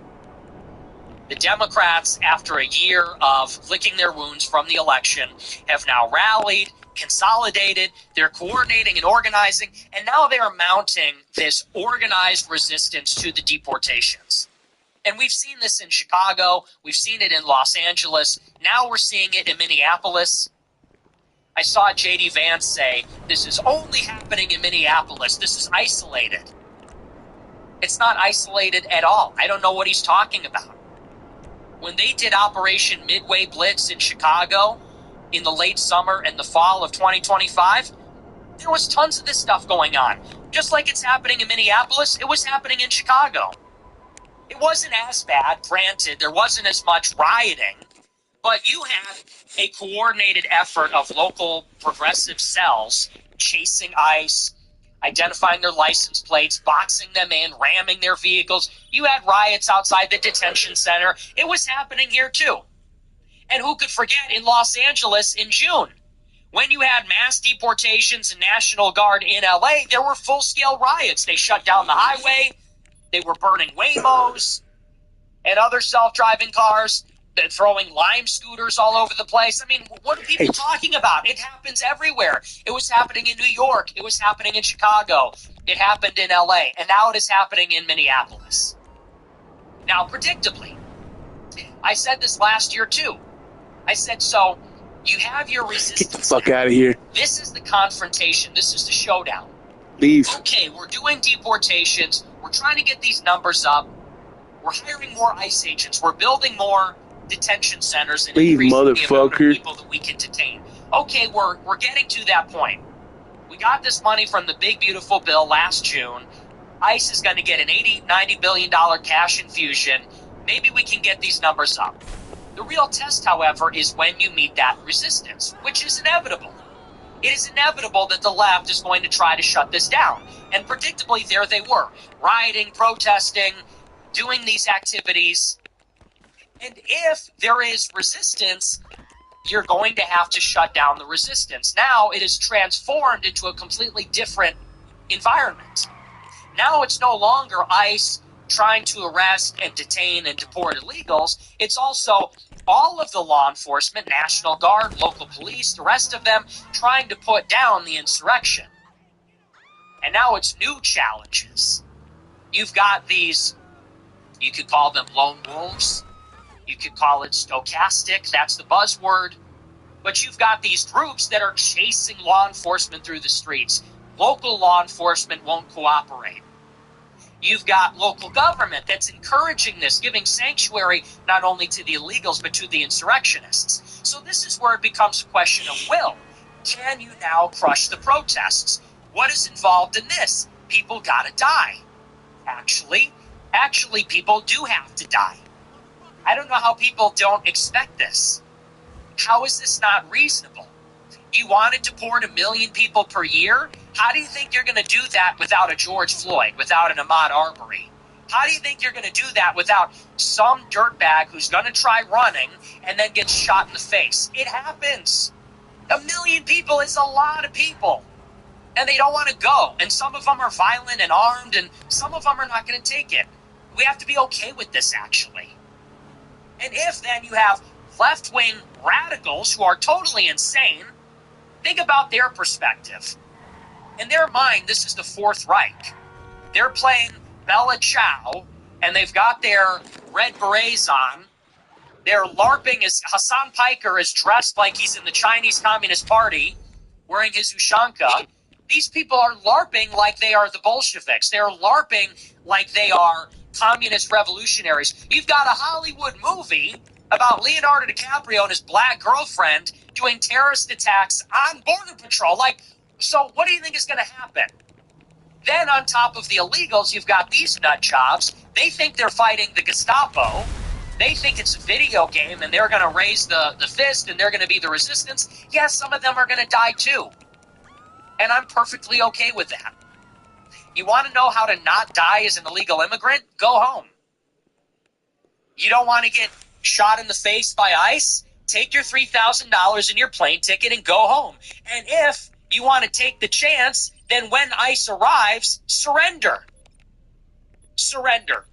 The Democrats, after a year of licking their wounds from the election, have now rallied, consolidated, they're coordinating and organizing, and now they are mounting this organized resistance to the deportations. And we've seen this in Chicago, we've seen it in Los Angeles, now we're seeing it in Minneapolis. I saw J.D. Vance say, this is only happening in Minneapolis, this is isolated. It's not isolated at all. I don't know what he's talking about. When they did Operation Midway Blitz in Chicago in the late summer and the fall of 2025, there was tons of this stuff going on. Just like it's happening in Minneapolis, it was happening in Chicago. It wasn't as bad, granted, there wasn't as much rioting, but you had a coordinated effort of local progressive cells chasing ICE, identifying their license plates, boxing them in, ramming their vehicles. You had riots outside the detention center. It was happening here too. And who could forget in Los Angeles in June, when you had mass deportations and National Guard in LA, there were full-scale riots. They shut down the highway. They were burning Waymos and other self-driving cars. They're throwing Lime scooters all over the place. I mean, what are people talking about? It happens everywhere. It was happening in New York. It was happening in Chicago. It happened in LA. And now it is happening in Minneapolis. Now, predictably, I said this last year too. I said, so you have your resistance. Get the fuck out of here. This is the confrontation. This is the showdown. Leave. Okay, we're doing deportations. We're trying to get these numbers up. We're hiring more ICE agents. We're building more detention centers and leave, increasing motherfucker. the amount of people that we can detain. Okay, we're getting to that point. We got this money from the big beautiful bill last June. ICE is going to get an $80-90 billion cash infusion. Maybe we can get these numbers up. The real test, however, is when you meet that resistance, which is inevitable. It is inevitable that the left is going to try to shut this down. And predictably, there they were, rioting, protesting, doing these activities. And if there is resistance, you're going to have to shut down the resistance. Now it is transformed into a completely different environment. Now it's no longer ICE trying to arrest and detain and deport illegals. It's also all of the law enforcement, National Guard, local police, the rest of them trying to put down the insurrection. And now it's new challenges. You've got these, you could call them lone wolves. You could call it stochastic. That's the buzzword. But you've got these groups that are chasing law enforcement through the streets. Local law enforcement won't cooperate. You've got local government that's encouraging this, giving sanctuary not only to the illegals, but to the insurrectionists. So this is where it becomes a question of will. Can you now crush the protests? What is involved in this? People gotta die. Actually, people do have to die. I don't know how people don't expect this. How is this not reasonable? You want to deport 1 million people per year? How do you think you're going to do that without a George Floyd, without an Ahmaud Arbery? How do you think you're going to do that without some dirtbag who's going to try running and then gets shot in the face? It happens. 1 million people is a lot of people. And they don't want to go. And some of them are violent and armed, and some of them are not going to take it. We have to be okay with this, actually. And if then you have left-wing radicals who are totally insane, think about their perspective. In their mind, this is the Fourth Reich. They're playing Bella Ciao, and they've got their red berets on. They're LARPing as Hassan Piker is dressed like he's in the Chinese Communist Party, wearing his Ushanka. These people are LARPing like they are the Bolsheviks. They're LARPing like they are communist revolutionaries. You've got a Hollywood movie about Leonardo DiCaprio and his black girlfriend doing terrorist attacks on Border Patrol. So what do you think is going to happen? Then on top of the illegals, you've got these nut jobs. They think they're fighting the Gestapo. They think it's a video game and they're going to raise the fist and they're going to be the resistance. Yes, some of them are going to die too. And I'm perfectly okay with that. You want to know how to not die as an illegal immigrant? Go home. You don't want to get shot in the face by ICE? Take your $3,000 and your plane ticket and go home. And if you want to take the chance, then when ICE arrives, surrender. Surrender.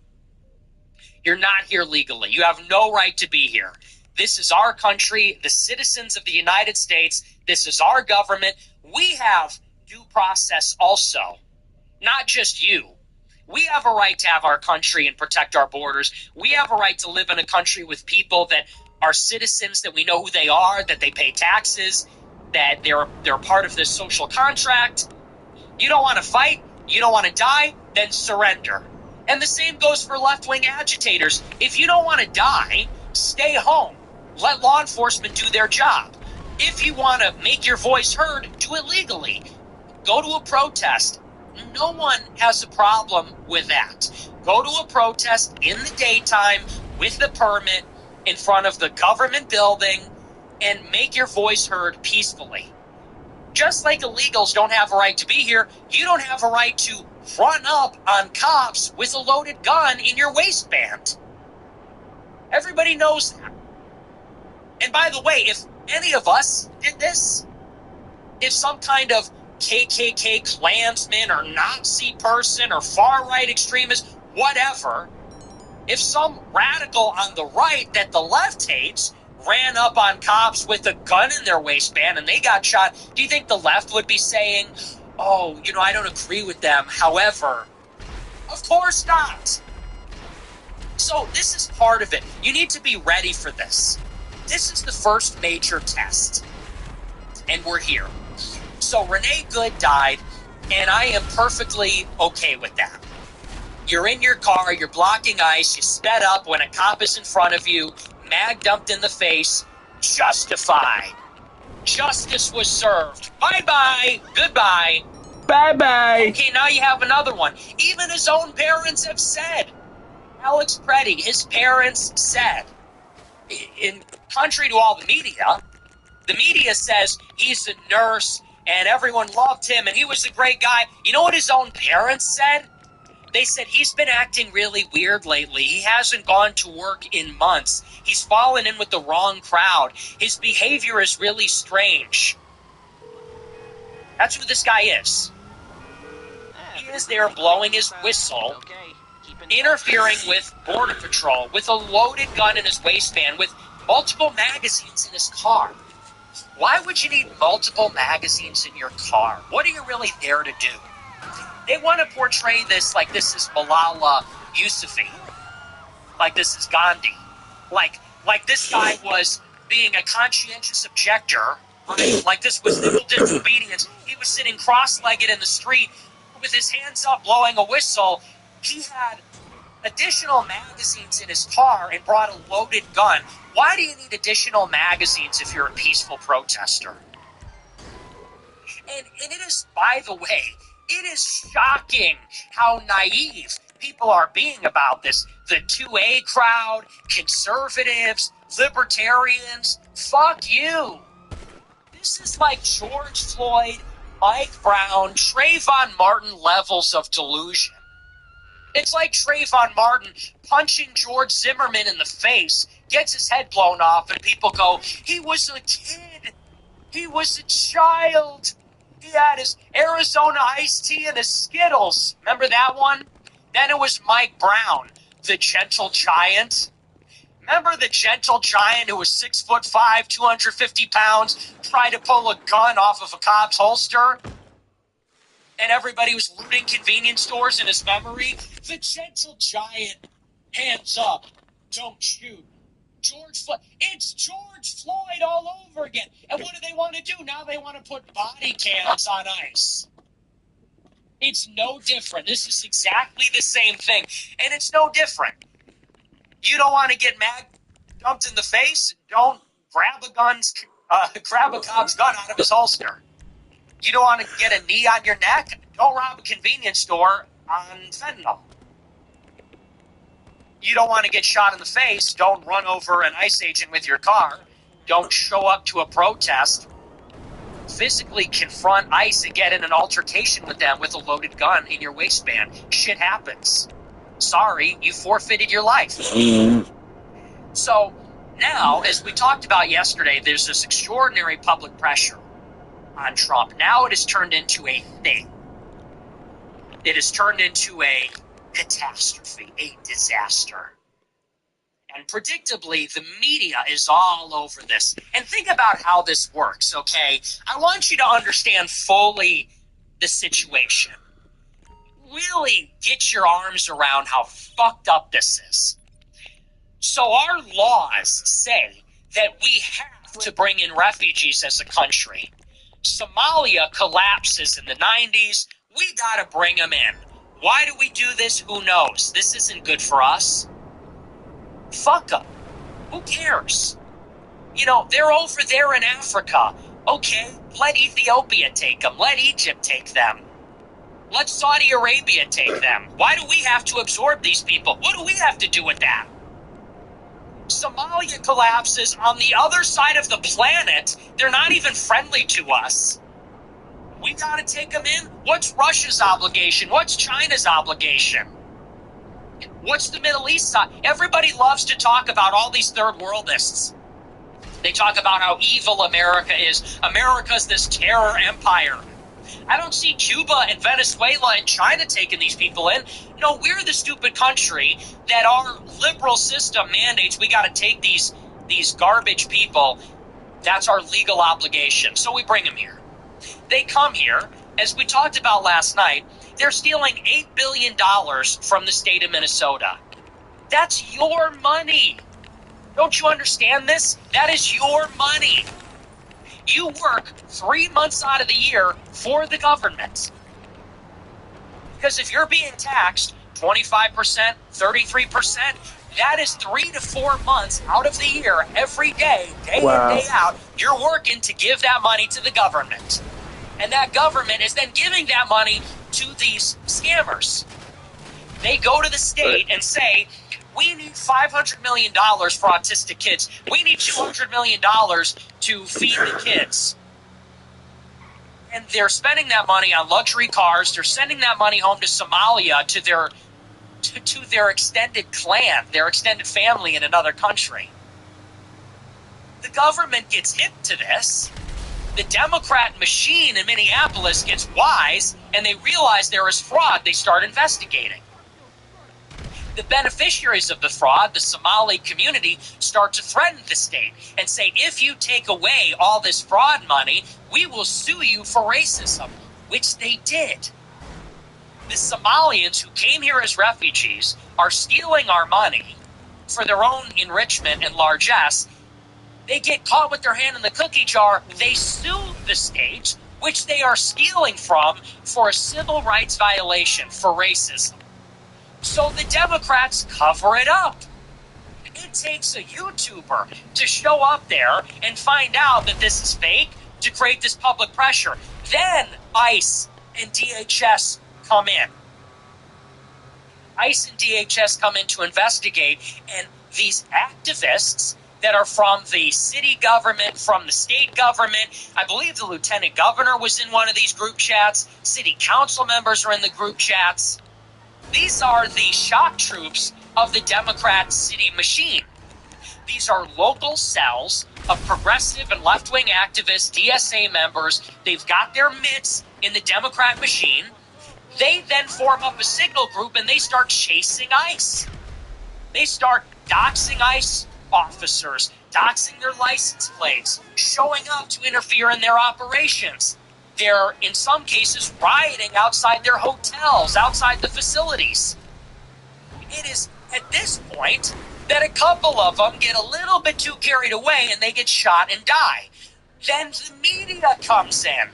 You're not here legally. You have no right to be here. This is our country, the citizens of the United States. This is our government. We have due process also, not just you. We have a right to have our country and protect our borders. We have a right to live in a country with people that are citizens, that we know who they are, that they pay taxes, that they're part of this social contract. You don't want to fight, you don't want to die, then surrender. And the same goes for left-wing agitators. If you don't want to die, stay home. Let law enforcement do their job. If you want to make your voice heard, do it legally. Go to a protest. No one has a problem with that. Go to a protest in the daytime with the permit in front of the government building and make your voice heard peacefully. Just like illegals don't have a right to be here, you don't have a right to run up on cops with a loaded gun in your waistband. Everybody knows that. And by the way, if any of us did this, if some kind of KKK Klansman or Nazi person or far-right extremist, whatever, if some radical on the right that the left hates ran up on cops with a gun in their waistband and they got shot, do you think the left would be saying, oh, I don't agree with them, however? Of course not. So this is part of it. You need to be ready for this. This is the first major test. And we're here. So Renee Good died, and I am perfectly okay with that. You're in your car, you're blocking ICE, you sped up when a cop is in front of you, mag dumped in the face, justified. Justice was served. Bye-bye. Goodbye. Bye-bye. Okay, now you have another one. Even his own parents have said. Alex Preddy, his parents said, in contrary to all the media says he's a nurse and everyone loved him and he was a great guy. You know what his own parents said? They said he's been acting really weird lately. He hasn't gone to work in months. He's fallen in with the wrong crowd. His behavior is really strange. That's who this guy is. He is there blowing his whistle, interfering with Border Patrol, with a loaded gun in his waistband, with multiple magazines in his car. Why would you need multiple magazines in your car? What are you really there to do? They want to portray this like this is Malala Yousafzai, like this is Gandhi, like this guy was being a conscientious objector, right? Like this was civil disobedience. He was sitting cross-legged in the street with his hands up blowing a whistle. He had additional magazines in his car and brought a loaded gun. Why do you need additional magazines if you're a peaceful protester? And it is, by the way, it is shocking how naive people are being about this. The 2A crowd, conservatives, libertarians, fuck you. This is like George Floyd, Mike Brown, Trayvon Martin levels of delusion. It's like Trayvon Martin punching George Zimmerman in the face, gets his head blown off, and people go, he was a kid. He was a child. He had his Arizona iced tea and his Skittles. Remember that one? Then it was Mike Brown, the gentle giant. Remember the gentle giant who was 6'5", 250 pounds, tried to pull a gun off of a cop's holster? And everybody was looting convenience stores in his memory? The gentle giant, hands up, don't shoot. George Floyd. It's George Floyd all over again. And what do they want to do? Now they want to put body cams on ICE. It's no different. This is exactly the same thing. And it's no different. You don't want to get mag dumped in the face? Don't grab a cop's gun out of his holster. You don't want to get a knee on your neck? Don't rob a convenience store on fentanyl. You don't want to get shot in the face? Don't run over an ICE agent with your car. Don't show up to a protest. Physically confront ICE and get in an altercation with them with a loaded gun in your waistband. Shit happens. Sorry, you forfeited your life. So now, as we talked about yesterday, there's this extraordinary public pressure on Trump. Now it has turned into a thing. It has turned into a catastrophe, a disaster. And predictably, the media is all over this. And think about how this works, okay? I want you to understand fully the situation. Really get your arms around how fucked up this is. So our laws say that we have to bring in refugees as a country. Somalia collapses in the 90s. We gotta bring them in. Why do we do this? Who knows? This isn't good for us. Fuck them. Who cares? You know, they're over there in Africa. Okay, let Ethiopia take them. Let Egypt take them. Let Saudi Arabia take them. Why do we have to absorb these people? What do we have to do with that? Somalia collapses on the other side of the planet. They're not even friendly to us. We gotta take them in? What's Russia's obligation? What's China's obligation? What's the Middle East side? Everybody loves to talk about all these third worldists. They talk about how evil America is. America's this terror empire. I don't see Cuba and Venezuela and China taking these people in. No, we're the stupid country that our liberal system mandates we got to take these garbage people. That's our legal obligation. So we bring them here. They come here, as we talked about last night, they're stealing $8 billion from the state of Minnesota. That's your money. Don't you understand this? That is your money. You work 3 months out of the year for the government. Because if you're being taxed 25%, 33%, that is 3 to 4 months out of the year, every day, day in, day out, you're working to give that money to the government. And that government is then giving that money to these scammers. They go to the state and say, we need $500 million for autistic kids. We need $200 million to feed the kids. And they're spending that money on luxury cars. They're sending that money home to Somalia to their extended clan, their extended family in another country. The government gets hip to this. The Democrat machine in Minneapolis gets wise, and they realize there is fraud. They start investigating. The beneficiaries of the fraud, the Somali community, start to threaten the state and say, if you take away all this fraud money, we will sue you for racism, which they did. The Somalians who came here as refugees are stealing our money for their own enrichment and largesse. They get caught with their hand in the cookie jar. They sue the state, which they are stealing from, for a civil rights violation for racism. So the Democrats cover it up. It takes a YouTuber to show up there and find out that this is fake to create this public pressure. Then ICE and DHS come in. ICE and DHS come in to investigate, and these activists that are from the city government, from the state government, I believe the lieutenant governor was in one of these group chats, city council members are in the group chats. These are the shock troops of the Democrat city machine. These are local cells of progressive and left-wing activists, DSA members. They've got their mitts in the Democrat machine. They then form up a signal group and they start chasing ICE. They start doxing ICE officers, doxing their license plates, showing up to interfere in their operations. They're, in some cases, rioting outside their hotels, outside the facilities. It is at this point that a couple of them get a little bit too carried away and they get shot and die. Then the media comes in.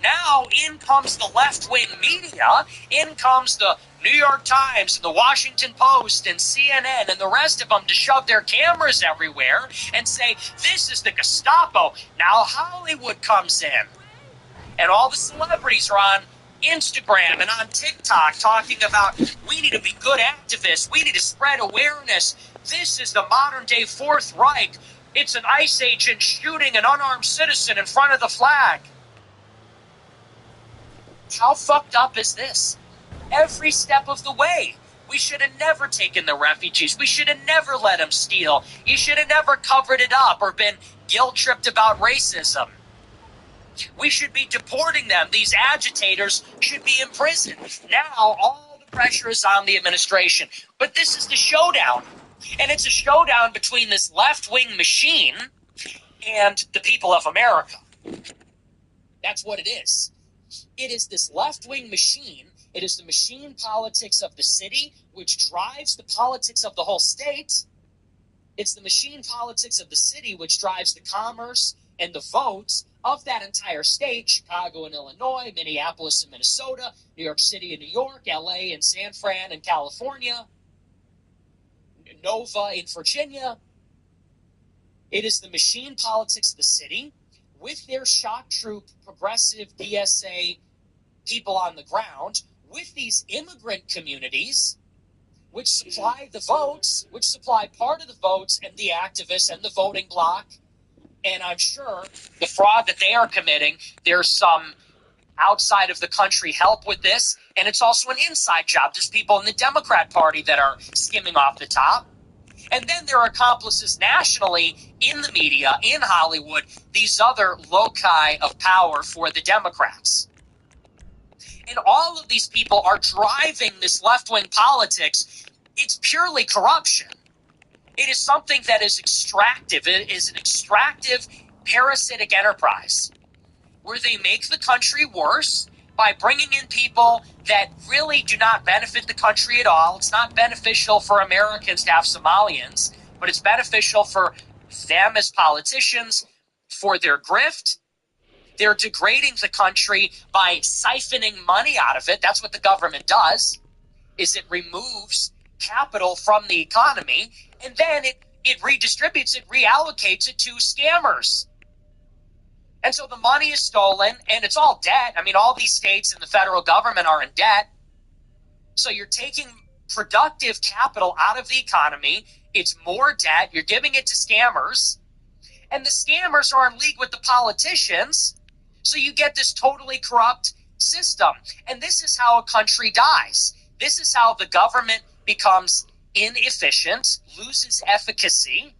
Now in comes the left-wing media, in comes the New York Times, and the Washington Post, and CNN, and the rest of them to shove their cameras everywhere and say, this is the Gestapo. Now Hollywood comes in. And all the celebrities are on Instagram and on TikTok talking about we need to be good activists. We need to spread awareness. This is the modern day Fourth Reich. It's an ICE agent shooting an unarmed citizen in front of the flag. How fucked up is this? Every step of the way. We should have never taken the refugees. We should have never let them steal. You should have never covered it up or been guilt-tripped about racism. We should be deporting them. These agitators should be imprisoned. Now, all the pressure is on the administration. But this is the showdown. And it's a showdown between this left-wing machine and the people of America. That's what it is. It is this left-wing machine. It is the machine politics of the city, which drives the politics of the whole state. It's the machine politics of the city, which drives the commerce and the votes of that entire state, Chicago and Illinois, Minneapolis and Minnesota, New York City and New York, LA and San Fran and California, Nova in Virginia. It is the machine politics of the city with their shock troop, progressive DSA people on the ground, with these immigrant communities, which supply the votes, which supply part of the votes and the activists and the voting bloc. And I'm sure the fraud that they are committing, there's some outside of the country help with this. And it's also an inside job. There's people in the Democrat Party that are skimming off the top. And then there are accomplices nationally in the media, in Hollywood, these other loci of power for the Democrats. And all of these people are driving this left-wing politics. It's purely corruption. It is something that is extractive. It is an extractive, parasitic enterprise where they make the country worse by bringing in people that really do not benefit the country at all. It's not beneficial for Americans to have Somalians, but it's beneficial for them as politicians, for their grift. They're degrading the country by siphoning money out of it. That's what the government does, is it removes capital from the economy, and then it redistributes it, reallocates it to scammers. And so the money is stolen, and it's all debt. I mean, all these states and the federal government are in debt. So you're taking productive capital out of the economy. It's more debt. You're giving it to scammers. And the scammers are in league with the politicians. So you get this totally corrupt system. And this is how a country dies. This is how the government becomes inefficient, loses efficacy.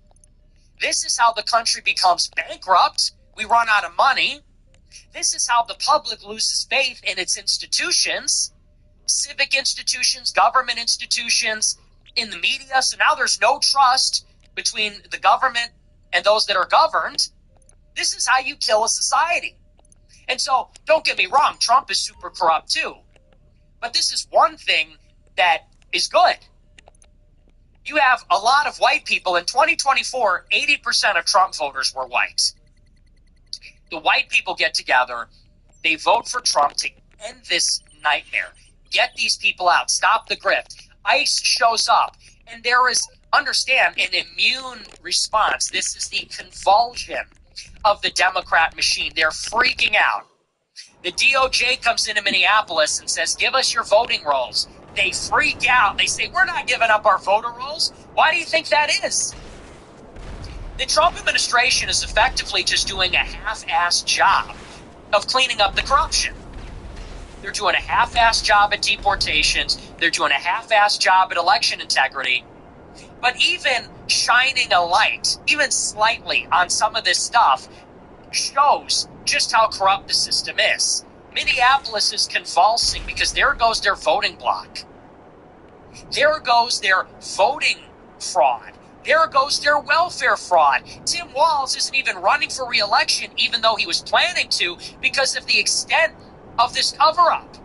This is how the country becomes bankrupt. We run out of money. This is how the public loses faith in its institutions, civic institutions, government institutions, in the media. So now there's no trust between the government and those that are governed. This is how you kill a society. And so, don't get me wrong, Trump is super corrupt too. But this is one thing that is good. You have a lot of white people. In 2024, 80% of Trump voters were white. The white people get together. They vote for Trump to end this nightmare. Get these people out. Stop the grift. ICE shows up. And there is, understand, an immune response. This is the convulsion of the Democrat machine. They're freaking out. The DOJ comes into Minneapolis and says, give us your voting rolls. They freak out. They say, we're not giving up our voter rolls. Why do you think that is? The Trump administration is effectively just doing a half-assed job of cleaning up the corruption. They're doing a half-assed job at deportations. They're doing a half-assed job at election integrity. But even shining a light, even slightly, on some of this stuff shows just how corrupt the system is. Minneapolis is convulsing because there goes their voting bloc. There goes their voting fraud. There goes their welfare fraud. Tim Walz isn't even running for re-election, even though he was planning to, because of the extent of this cover-up.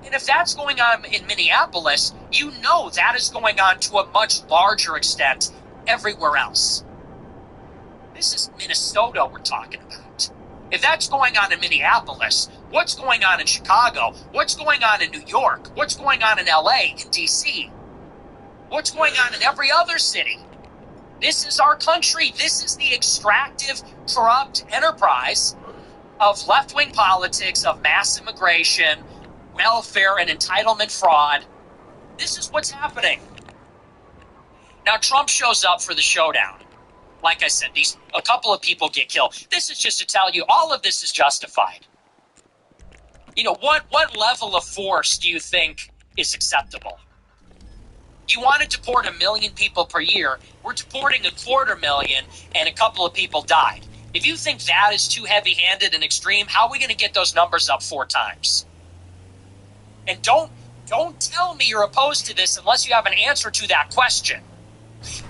And if that's going on in Minneapolis, you know that is going on to a much larger extent everywhere else. This is Minnesota we're talking about. If that's going on in Minneapolis, what's going on in Chicago? What's going on in New York? What's going on in LA, in DC? What's going on in every other city? This is our country. This is the extractive, corrupt enterprise of left-wing politics, of mass immigration, welfare, and entitlement fraud. This is what's happening. Now, Trump shows up for the showdown. Like I said, a couple of people get killed. This is just to tell you all of this is justified. You know, what level of force do you think is acceptable? You want to deport 1 million people per year. We're deporting 250,000 and a couple of people died. If you think that is too heavy-handed and extreme, how are we going to get those numbers up 4 times? And don't tell me you're opposed to this unless you have an answer to that question.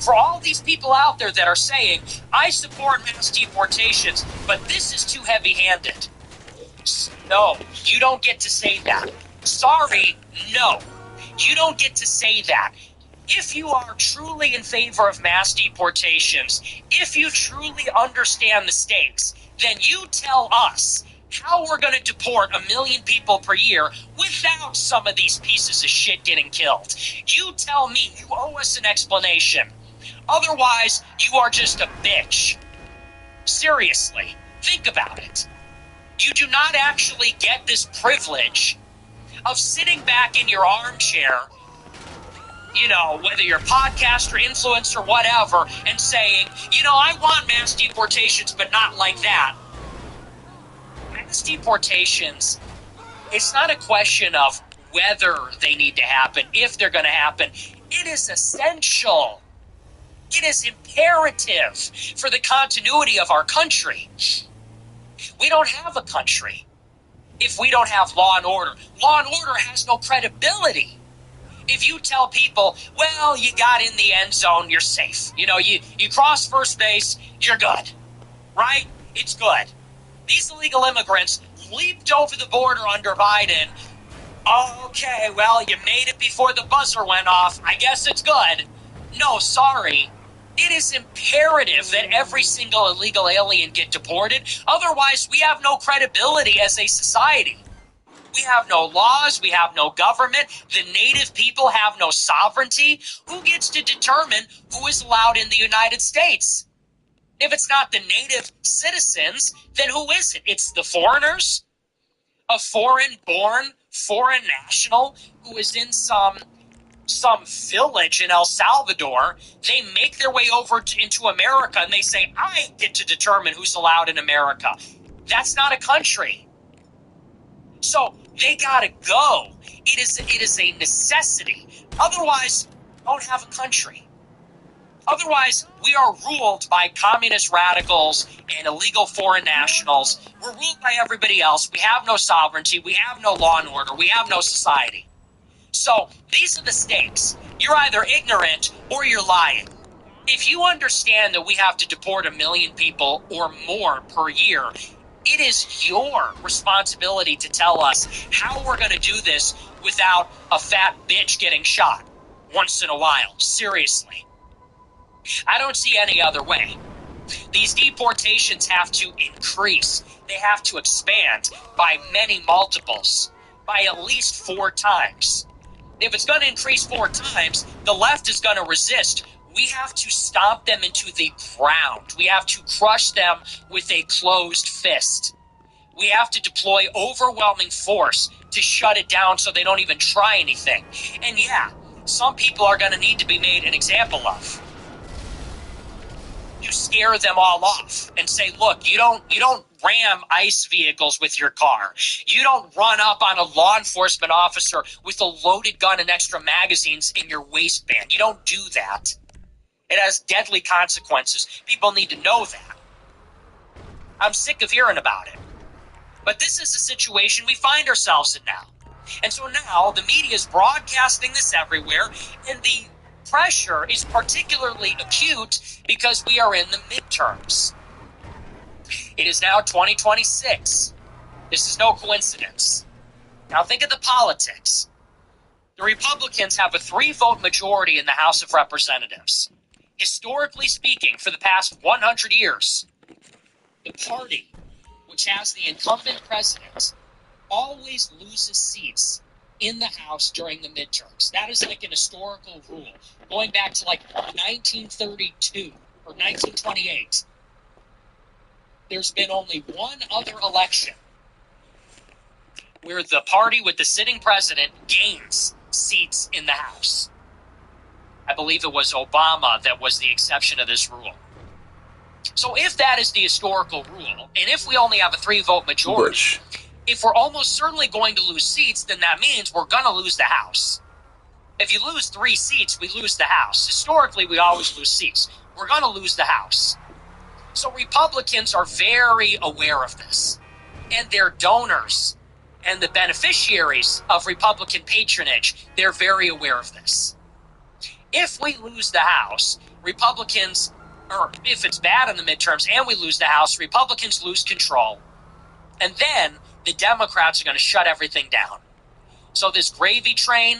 For all these people out there that are saying, I support mass deportations, but this is too heavy-handed. No, you don't get to say that. Sorry, no. You don't get to say that. If you are truly in favor of mass deportations, if you truly understand the stakes, then you tell us how we're going to deport 1 million people per year without some of these pieces of shit getting killed. You tell me. You owe us an explanation. Otherwise, you are just a bitch. Seriously, think about it. You do not actually get this privilege of sitting back in your armchair, you know, whether you're a podcast or influencer or whatever, and saying, you know, I want mass deportations, but not like that. Mass deportations, it's not a question of whether they need to happen, if they're going to happen. It is essential. It is imperative for the continuity of our country. We don't have a country if we don't have law and order. Law and order has no credibility. If you tell people, well, you got in the end zone, you're safe. You know, you cross first base, you're good. Right? It's good. These illegal immigrants leaped over the border under Biden. Okay, well, you made it before the buzzer went off. I guess it's good. No, sorry. It is imperative that every single illegal alien get deported. Otherwise, we have no credibility as a society. We have no laws. We have no government. The native people have no sovereignty. Who gets to determine who is allowed in the United States? If it's not the native citizens, then who is it? It's the foreigners? A foreign-born, foreign national who is in some village in El Salvador, they make their way over into America and they say, I get to determine who's allowed in America. That's not a country. So they gotta go. It is a necessity. Otherwise, we don't have a country. Otherwise, we are ruled by communist radicals and illegal foreign nationals. We're ruled by everybody else. We have no sovereignty. We have no law and order. We have no society. So these are the stakes. You're either ignorant or you're lying. If you understand that we have to deport 1 million people or more per year, it is your responsibility to tell us how we're going to do this without a fat bitch getting shot once in a while. Seriously. I don't see any other way. These deportations have to increase. They have to expand by many multiples, by at least 4 times. If it's going to increase 4 times, the left is going to resist. We have to stomp them into the ground. We have to crush them with a closed fist. We have to deploy overwhelming force to shut it down so they don't even try anything. And yeah, some people are going to need to be made an example of. You scare them all off and say, look, you don't ram ICE vehicles with your car. You don't run up on a law enforcement officer with a loaded gun and extra magazines in your waistband. You don't do that. It has deadly consequences. People need to know that. I'm sick of hearing about it. But this is the situation we find ourselves in now. And so now the media is broadcasting this everywhere, and the pressure is particularly acute because we are in the midterms. It is now 2026. This is no coincidence. Now think of the politics. The Republicans have a 3-vote majority in the House of Representatives. Historically speaking, for the past 100 years, the party which has the incumbent president always loses seats in the House during the midterms. That is like an historical rule, going back to like 1932 or 1928. there's been only one other election where the party with the sitting president gains seats in the House. I believe it was Obama that was the exception to this rule. So if that is the historical rule, and if we only have a 3-vote majority, if we're almost certainly going to lose seats, then that means we're going to lose the House. If you lose 3 seats, we lose the House. Historically, we always lose seats. We're going to lose the House. So Republicans are very aware of this. And their donors and the beneficiaries of Republican patronage, they're very aware of this. If we lose the House, Republicans, or if it's bad in the midterms and we lose the House, Republicans lose control. And then the Democrats are going to shut everything down. So this gravy train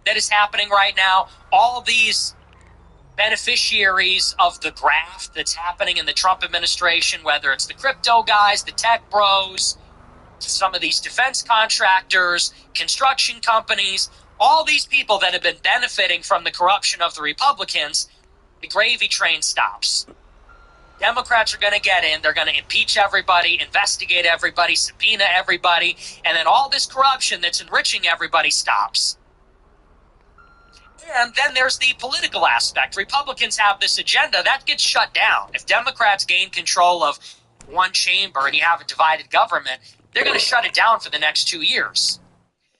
that is happening right now, all these beneficiaries of the graft that's happening in the Trump administration, whether it's the crypto guys, the tech bros, some of these defense contractors, construction companies, all these people that have been benefiting from the corruption of the Republicans, the gravy train stops. Democrats are going to get in. They're going to impeach everybody, investigate everybody, subpoena everybody, and then all this corruption that's enriching everybody stops. And then there's the political aspect. Republicans have this agenda. That gets shut down. If Democrats gain control of one chamber and you have a divided government, they're going to shut it down for the next 2 years.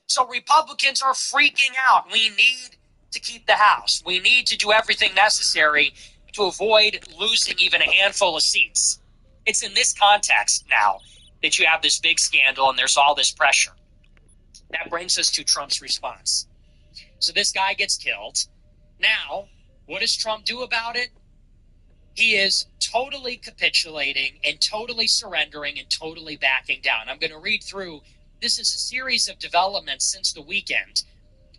So Republicans are freaking out. We need to keep the House. We need to do everything necessary to avoid losing even a handful of seats. It's in this context now that you have this big scandal and there's all this pressure. That brings us to Trump's response. So this guy gets killed. Now, what does Trump do about it? He is totally capitulating and totally surrendering and totally backing down. I'm going to read through. This is a series of developments since the weekend.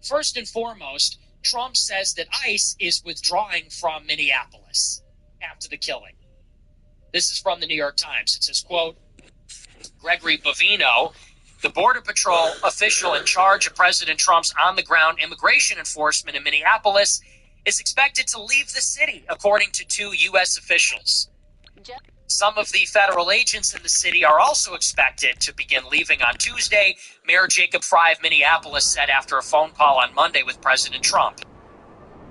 First and foremost, Trump says that ICE is withdrawing from Minneapolis after the killing. This is from the New York Times. It says, quote, Gregory Bovino, the Border Patrol official in charge of President Trump's on-the-ground immigration enforcement in Minneapolis, is expected to leave the city, according to 2 U.S. officials. Some of the federal agents in the city are also expected to begin leaving on Tuesday, Mayor Jacob Frey of Minneapolis said after a phone call on Monday with President Trump.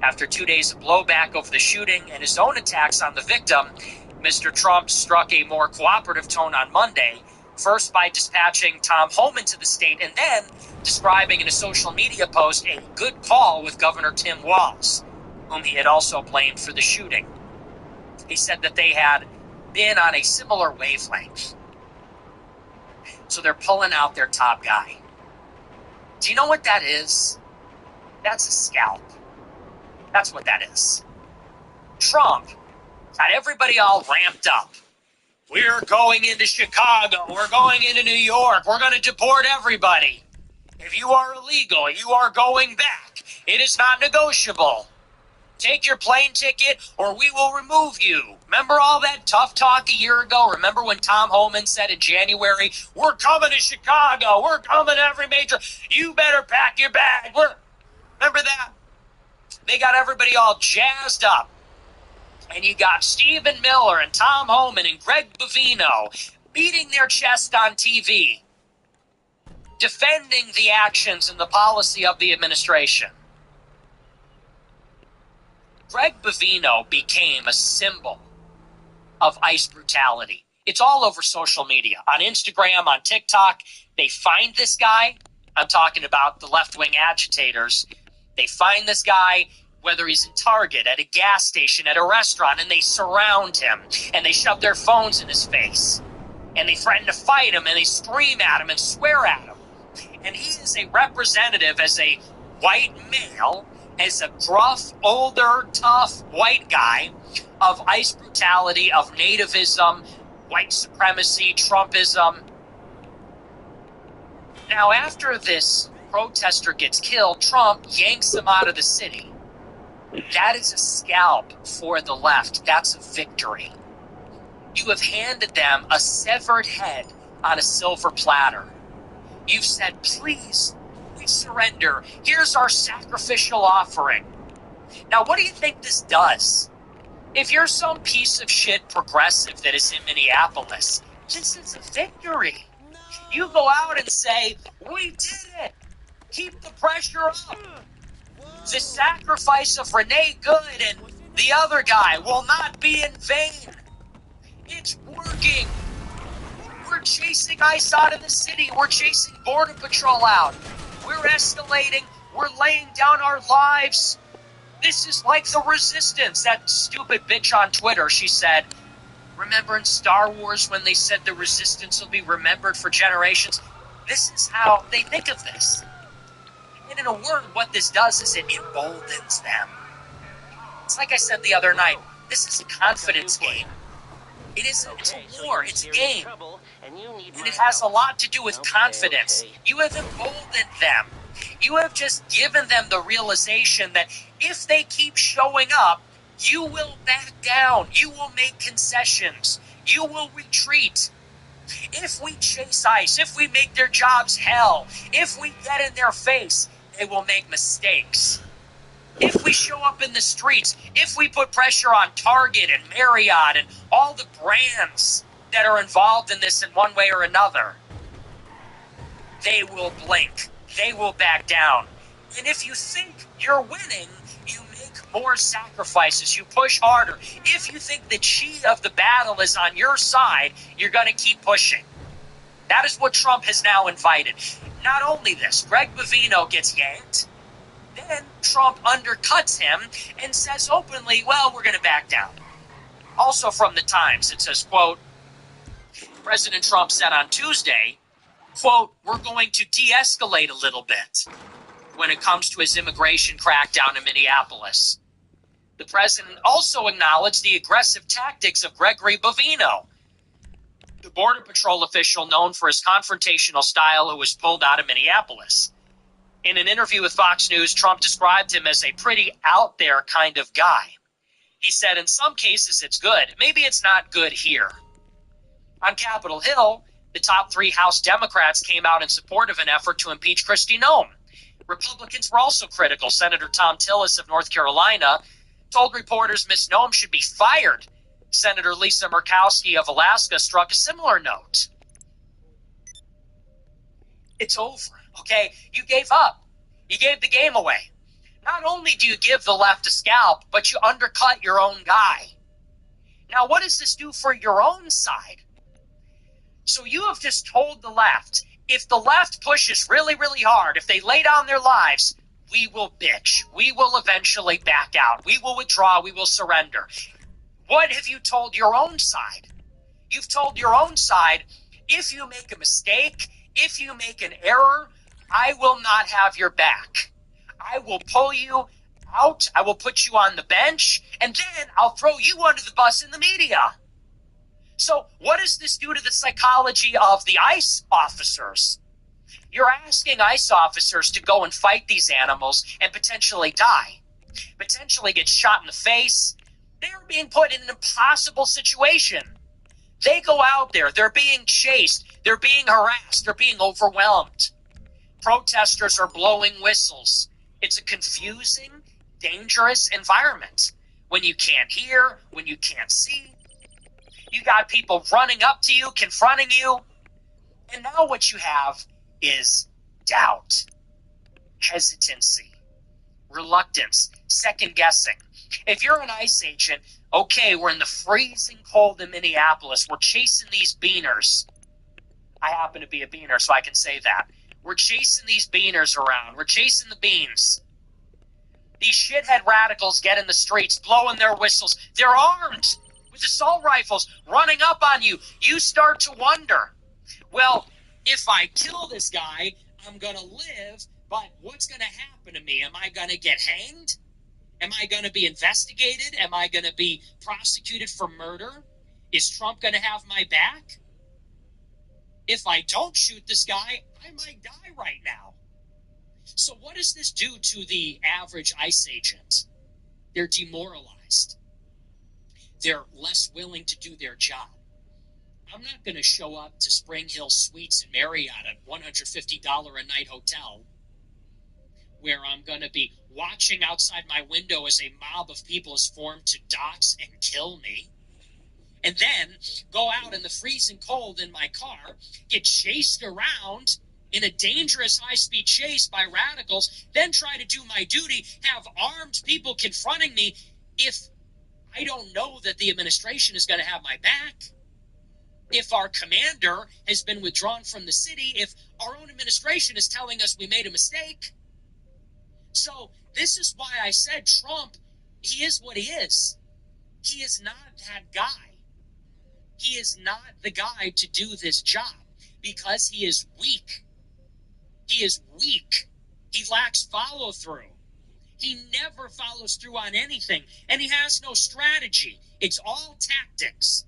After 2 days of blowback over the shooting and his own attacks on the victim, Mr. Trump struck a more cooperative tone on Monday, first by dispatching Tom Homan to the state and then describing in a social media post a good call with Governor Tim Walz, whom he had also blamed for the shooting. He said that they had been on a similar wavelength. So they're pulling out their top guy. Do you know what that is? That's a scalp. That's what that is. Trump got everybody all ramped up. We're going into Chicago. We're going into New York. We're going to deport everybody. If you are illegal, you are going back. It is not negotiable. Take your plane ticket or we will remove you. Remember all that tough talk a year ago? Remember when Tom Homan said in January, we're coming to Chicago. We're coming to every major. You better pack your bag. Remember that? They got everybody all jazzed up. And you got Stephen Miller and Tom Homan and Greg Bovino beating their chest on TV, defending the actions and the policy of the administration. Greg Bovino became a symbol of ICE brutality. It's all over social media. On Instagram, on TikTok, they find this guy. I'm talking about the left-wing agitators. They find this guy, whether he's in Target, at a gas station, at a restaurant, and they surround him, and they shove their phones in his face, and they threaten to fight him, and they scream at him and swear at him. And he is a representative as a white male, as a gruff, older, tough white guy of ICE brutality, of nativism, white supremacy, Trumpism. Now, after this protester gets killed, Trump yanks him out of the city. That is a scalp for the left. That's a victory. You have handed them a severed head on a silver platter. You've said, please, we surrender. Here's our sacrificial offering. Now, what do you think this does? If you're some piece of shit progressive that is in Minneapolis, this is a victory. You go out and say, we did it. Keep the pressure up. The sacrifice of Renee Good and the other guy will not be in vain. It's working. We're chasing ICE out of the city. We're chasing Border Patrol out. We're escalating. We're laying down our lives. This is like the Resistance. That stupid bitch on Twitter, she said, remember in Star Wars when they said the Resistance will be remembered for generations? This is how they think of this. And in a word, what this does is it emboldens them. It's like I said the other night, this is a confidence game. It's a war, it's a game. And it has a lot to do with confidence. You have emboldened them. You have just given them the realization that if they keep showing up, you will back down. You will make concessions. You will retreat. If we chase ICE, if we make their jobs hell, if we get in their face, they will make mistakes. If we show up in the streets, if we put pressure on Target and Marriott and all the brands that are involved in this in one way or another, they will blink. They will back down. And if you think you're winning, you make more sacrifices. You push harder. If you think the chi of the battle is on your side, you're going to keep pushing. That is what Trump has now invited. Not only this, Greg Bovino gets yanked. Then Trump undercuts him and says openly, well, we're going to back down. Also from the Times, it says, quote, President Trump said on Tuesday, quote, we're going to de-escalate a little bit when it comes to his immigration crackdown in Minneapolis. The president also acknowledged the aggressive tactics of Gregory Bovino, the Border Patrol official known for his confrontational style who was pulled out of Minneapolis. In an interview with Fox News, Trump described him as a pretty out there kind of guy. He said, in some cases it's good. Maybe it's not good here. On Capitol Hill, the top 3 House Democrats came out in support of an effort to impeach Kristi Noem. Republicans were also critical. Senator Tom Tillis of North Carolina told reporters Ms. Noem should be fired. Senator Lisa Murkowski of Alaska struck a similar note. It's over, okay? You gave up. You gave the game away. Not only do you give the left a scalp, but you undercut your own guy. Now, what does this do for your own side? So you have just told the left, if the left pushes really, really hard, if they lay down their lives, we will bitch. We will eventually back out. We will withdraw. We will surrender. What have you told your own side? You've told your own side, if you make a mistake, if you make an error, I will not have your back. I will pull you out. I will put you on the bench, and then I'll throw you under the bus in the media. So what does this do to the psychology of the ICE officers? You're asking ICE officers to go and fight these animals and potentially die, potentially get shot in the face. They're being put in an impossible situation. They go out there, they're being chased, they're being harassed, they're being overwhelmed. Protesters are blowing whistles. It's a confusing, dangerous environment when you can't hear, when you can't see. You got people running up to you, confronting you. And now what you have is doubt, hesitancy, reluctance, second guessing. If you're an ICE agent, okay, we're in the freezing cold in Minneapolis. We're chasing these beaners. I happen to be a beaner, so I can say that. We're chasing these beaners around. We're chasing the beans. These shithead radicals get in the streets, blowing their whistles. They're armed with assault rifles, running up on you. You start to wonder, well, if I kill this guy, I'm going to live, but what's going to happen to me? Am I going to get hanged? Am I going to be investigated? Am I going to be prosecuted for murder? Is Trump going to have my back? If I don't shoot this guy, I might die right now. So what does this do to the average ICE agent? They're demoralized. They're less willing to do their job. I'm not going to show up to Spring Hill Suites in Marriott at $150 a night hotel where I'm going to be watching outside my window as a mob of people is formed to dox and kill me, and then go out in the freezing cold in my car, get chased around in a dangerous high-speed chase by radicals, then try to do my duty, have armed people confronting me if I don't know that the administration is going to have my back, if our commander has been withdrawn from the city, if our own administration is telling us we made a mistake. So this is why I said Trump, he is what he is. He is not that guy. He is not the guy to do this job because he is weak. He is weak. He lacks follow through. He never follows through on anything, and he has no strategy. It's all tactics.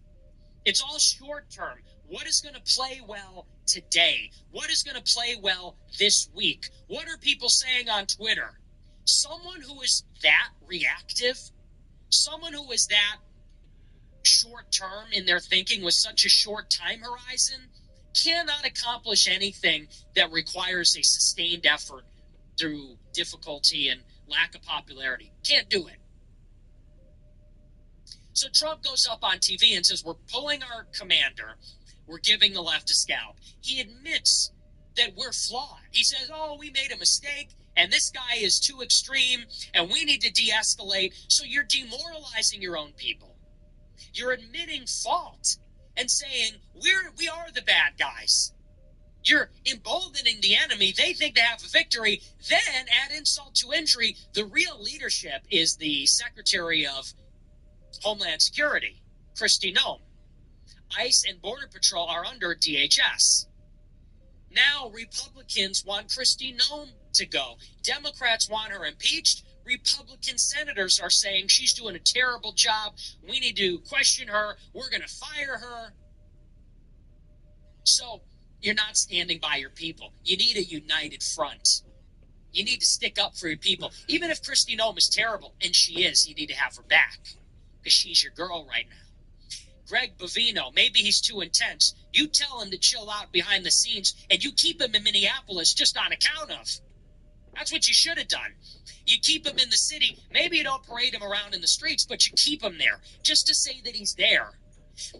It's all short term. What is going to play well today? What is going to play well this week? What are people saying on Twitter? Someone who is that reactive, someone who is that short term in their thinking with such a short time horizon cannot accomplish anything that requires a sustained effort through difficulty and lack of popularity. Can't do it. So Trump goes up on TV and says, we're pulling our commander. We're giving the left a scalp. He admits that we're flawed. He says, oh, we made a mistake, and this guy is too extreme, and we need to de-escalate. So you're demoralizing your own people. You're admitting fault and saying, we are the bad guys. You're emboldening the enemy. They think they have a victory. Then, add insult to injury, the real leadership is the Secretary of Homeland Security, Kristi Noem. ICE and Border Patrol are under DHS. Now, Republicans want Kristi Noem to go. Democrats want her impeached. Republican senators are saying she's doing a terrible job. We need to question her. We're going to fire her. So, you're not standing by your people. You need a united front. You need to stick up for your people. Even if Kristi Noem is terrible, and she is, you need to have her back. Because she's your girl right now. Greg Bovino, maybe he's too intense. You tell him to chill out behind the scenes, and you keep him in Minneapolis just on account of. That's what you should have done. You keep him in the city. Maybe you don't parade him around in the streets, but you keep him there just to say that he's there.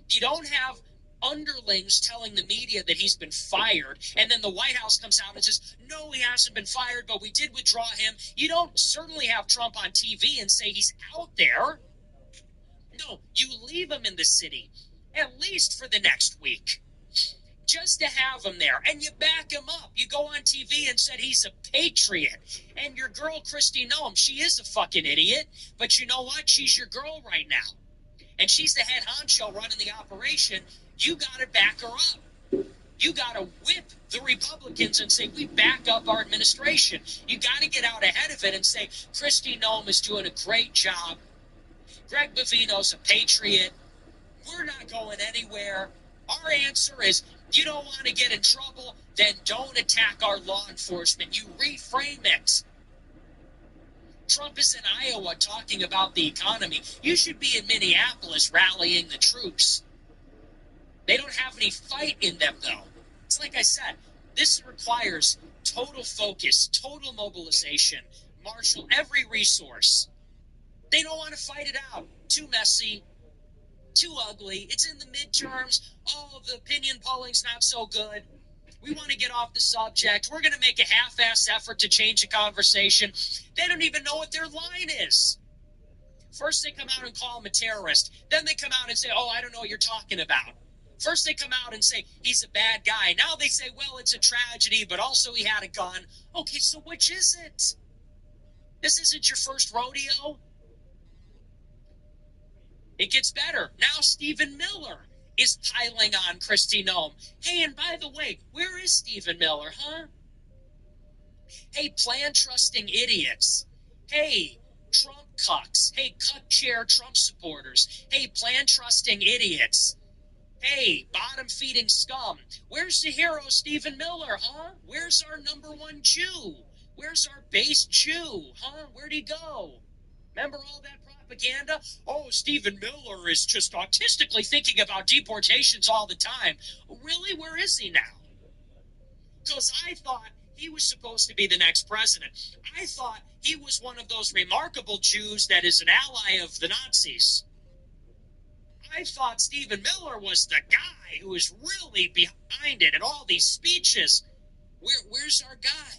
You don't have underlings telling the media that he's been fired, and then the White House comes out and says, no, he hasn't been fired, but we did withdraw him. You don't certainly have Trump on TV and say he's out there. No, you leave him in the city, at least for the next week, just to have him there, and you back him up. You go on TV and said he's a patriot, and your girl Kristi Noem, she is a fucking idiot, but you know what? She's your girl right now, and she's the head honcho running the operation. You got to back her up. You got to whip the Republicans and say, we back up our administration. You got to get out ahead of it and say, Kristi Noem is doing a great job. Greg Bovino's a patriot. We're not going anywhere. Our answer is, you don't want to get in trouble, then don't attack our law enforcement. You reframe it. Trump is in Iowa talking about the economy. You should be in Minneapolis rallying the troops. They don't have any fight in them, though. It's like I said, this requires total focus, total mobilization, marshal every resource. They don't want to fight it out. Too messy, too ugly. It's in the midterms. Oh, the opinion polling's not so good. We want to get off the subject. We're going to make a half-ass effort to change the conversation. They don't even know what their line is. First they come out and call him a terrorist. Then they come out and say, oh, I don't know what you're talking about. First they come out and say he's a bad guy. Now they say, well, it's a tragedy, but also he had a gun. Okay, so which is it? This isn't your first rodeo. It gets better. Now Stephen Miller is piling on Kristi Noem. Hey, and by the way, where is Stephen Miller, huh? Hey, plan-trusting idiots. Hey, Trump cucks. Hey, cuck chair Trump supporters. Hey, plan-trusting idiots. Hey, bottom-feeding scum. Where's the hero Stephen Miller, huh? Where's our number one Jew? Where's our base Jew, huh? Where'd he go? Remember all that propaganda? Oh, Stephen Miller is just autistically thinking about deportations all the time. Really? Where is he now? Because I thought he was supposed to be the next president. I thought he was one of those remarkable Jews that is an ally of the Nazis. I thought Stephen Miller was the guy who was really behind it and all these speeches. Where's our guy?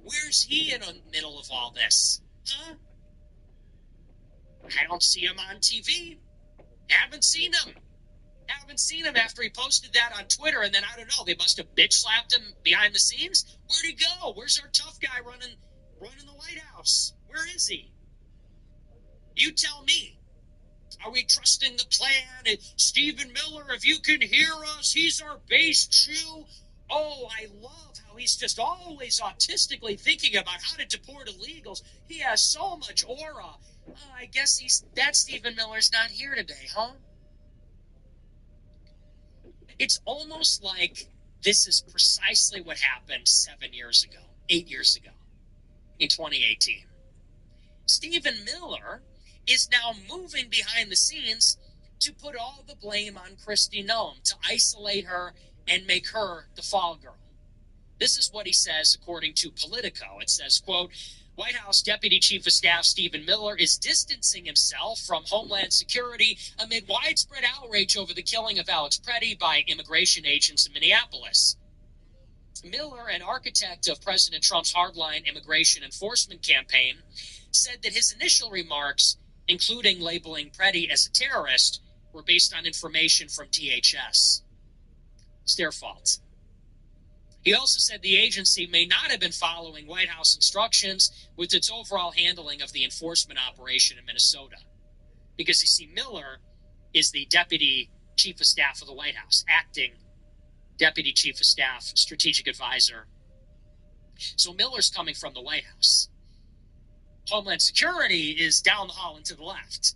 Where's he in the middle of all this? Huh? I don't see him on TV. Haven't seen him. Haven't seen him after he posted that on Twitter, and then I don't know, they must have bitch slapped him behind the scenes. Where'd he go? Where's our tough guy running the White House? Where is he? You tell me. Are we trusting the plan? And Stephen Miller, if you can hear us, he's our base Jew. Oh, I love how he's just always autistically thinking about how to deport illegals. He has so much aura. I guess that Stephen Miller's not here today, huh? It's almost like this is precisely what happened 8 years ago, in 2018. Stephen Miller is now moving behind the scenes to put all the blame on Kristi Noem, to isolate her and make her the fall girl. This is what he says, according to Politico. It says, quote, White House Deputy Chief of Staff Stephen Miller is distancing himself from Homeland Security amid widespread outrage over the killing of Alex Preddy by immigration agents in Minneapolis. Miller, an architect of President Trump's hardline immigration enforcement campaign, said that his initial remarks, including labeling Preddy as a terrorist, were based on information from DHS. It's their fault. He also said the agency may not have been following White House instructions with its overall handling of the enforcement operation in Minnesota. Because, you see, Miller is the Deputy Chief of Staff of the White House, acting Deputy Chief of Staff, Strategic Advisor. So Miller's coming from the White House. Homeland Security is down the hall and to the left.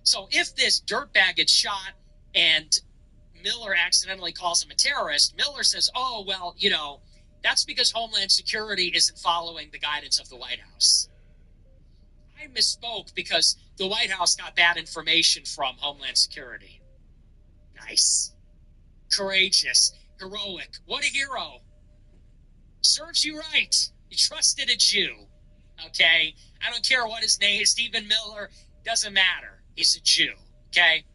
So if this dirtbag gets shot and Miller accidentally calls him a terrorist, Miller says, oh, well, that's because Homeland Security isn't following the guidance of the White House. I misspoke because the White House got bad information from Homeland Security. Nice. Courageous. Heroic. What a hero. Serves you right. You trusted a Jew. Okay? I don't care what his name is. Stephen Miller. Doesn't matter. He's a Jew. Okay?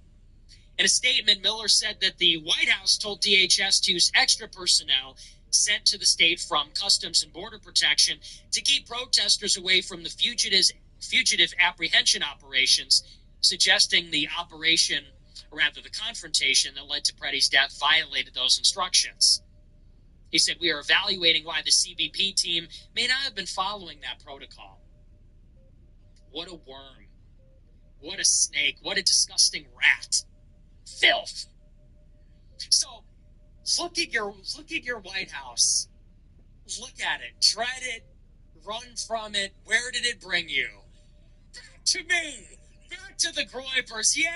In a statement, Miller said that the White House told DHS to use extra personnel sent to the state from Customs and Border Protection to keep protesters away from the fugitive apprehension operations, suggesting the confrontation that led to Preddy's death violated those instructions. He said, we are evaluating why the CBP team may not have been following that protocol. What a worm. What a snake. What a disgusting rat. Filth. So, look at your White House. Look at it. Dread it. Run from it. Where did it bring you? Back to me. Back to the Groypers. Yeah,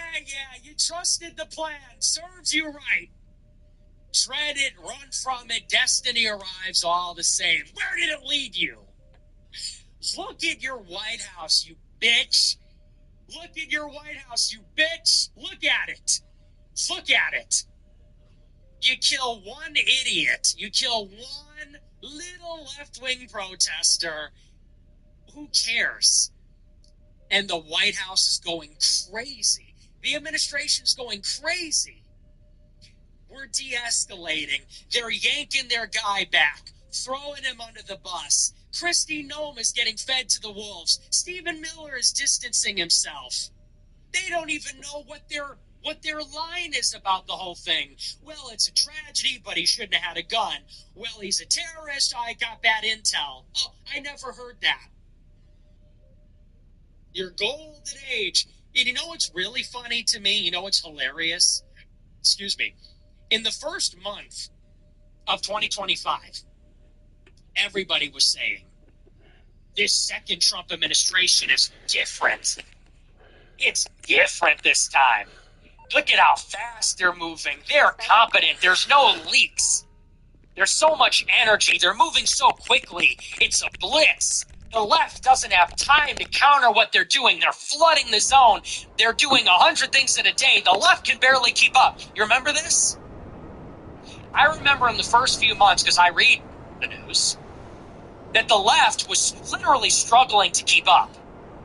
you trusted the plan. Serves you right. Dread it. Run from it. Destiny arrives all the same. Where did it lead you? Look at your White House, you bitch. Look at your White House, you bitch. Look at it. Look at it. You kill one idiot. You kill one little left-wing protester. Who cares? And the White House is going crazy. The administration's going crazy. We're de-escalating. They're yanking their guy back, throwing him under the bus. Kristi Noem is getting fed to the wolves. Stephen Miller is distancing himself. They don't even know what their line is about the whole thing. Well, it's a tragedy, but he shouldn't have had a gun. Well, he's a terrorist. I got bad intel. Oh, I never heard that. Your golden age. And you know what's really funny to me? You know what's hilarious? Excuse me. In the first month of 2025, everybody was saying, this second Trump administration is different. It's different this time. Look at how fast they're moving. They're competent. There's no leaks. There's so much energy. They're moving so quickly. It's a blitz. The left doesn't have time to counter what they're doing. They're flooding the zone. They're doing 100 things in a day. The left can barely keep up. You remember this? I remember in the first few months, because I read the news that the left was literally struggling to keep up.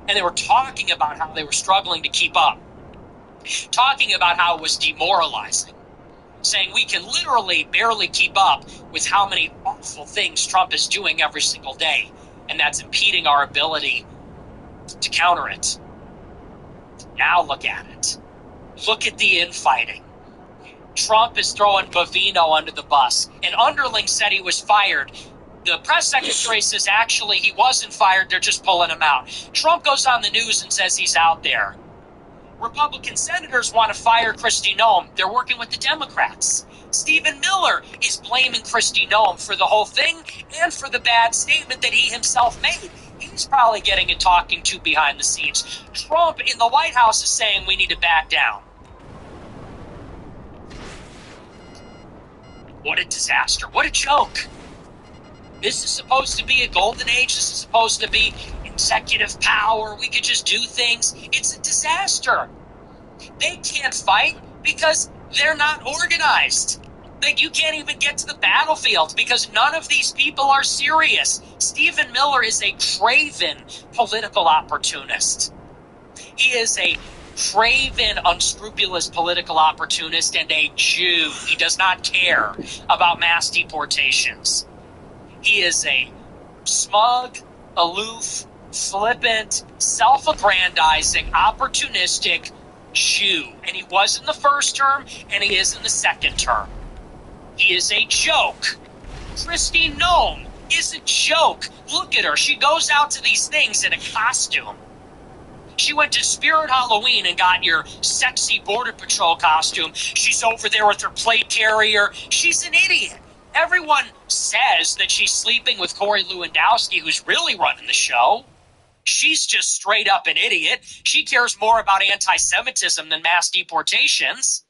And they were talking about how they were struggling to keep up, talking about how it was demoralizing, saying we can literally barely keep up with how many awful things Trump is doing every single day, and that's impeding our ability to counter it. Now look at it. Look at the infighting. Trump is throwing Bovino under the bus. An underling said he was fired. The press secretary says actually he wasn't fired, they're just pulling him out. Trump goes on the news and says he's out there. Republican senators want to fire Kristi Noem. They're working with the Democrats. Stephen Miller is blaming Kristi Noem for the whole thing and for the bad statement that he himself made. He's probably getting a talking to behind the scenes. Trump in the White House is saying we need to back down. What a disaster. What a joke. This is supposed to be a golden age. This is supposed to be executive power. We could just do things. It's a disaster. They can't fight because they're not organized. Like, you can't even get to the battlefield because none of these people are serious. Stephen Miller is a craven political opportunist. He is a craven, unscrupulous political opportunist and a Jew. He does not care about mass deportations. He is a smug, aloof, flippant, self-aggrandizing, opportunistic Jew. And he was in the first term, and he is in the second term. He is a joke. Kristi Noem is a joke. Look at her. She goes out to these things in a costume. She went to Spirit Halloween and got your sexy Border Patrol costume. She's over there with her plate carrier. She's an idiot. Everyone says that she's sleeping with Corey Lewandowski, who's really running the show. She's just straight up an idiot. She cares more about anti-Semitism than mass deportations.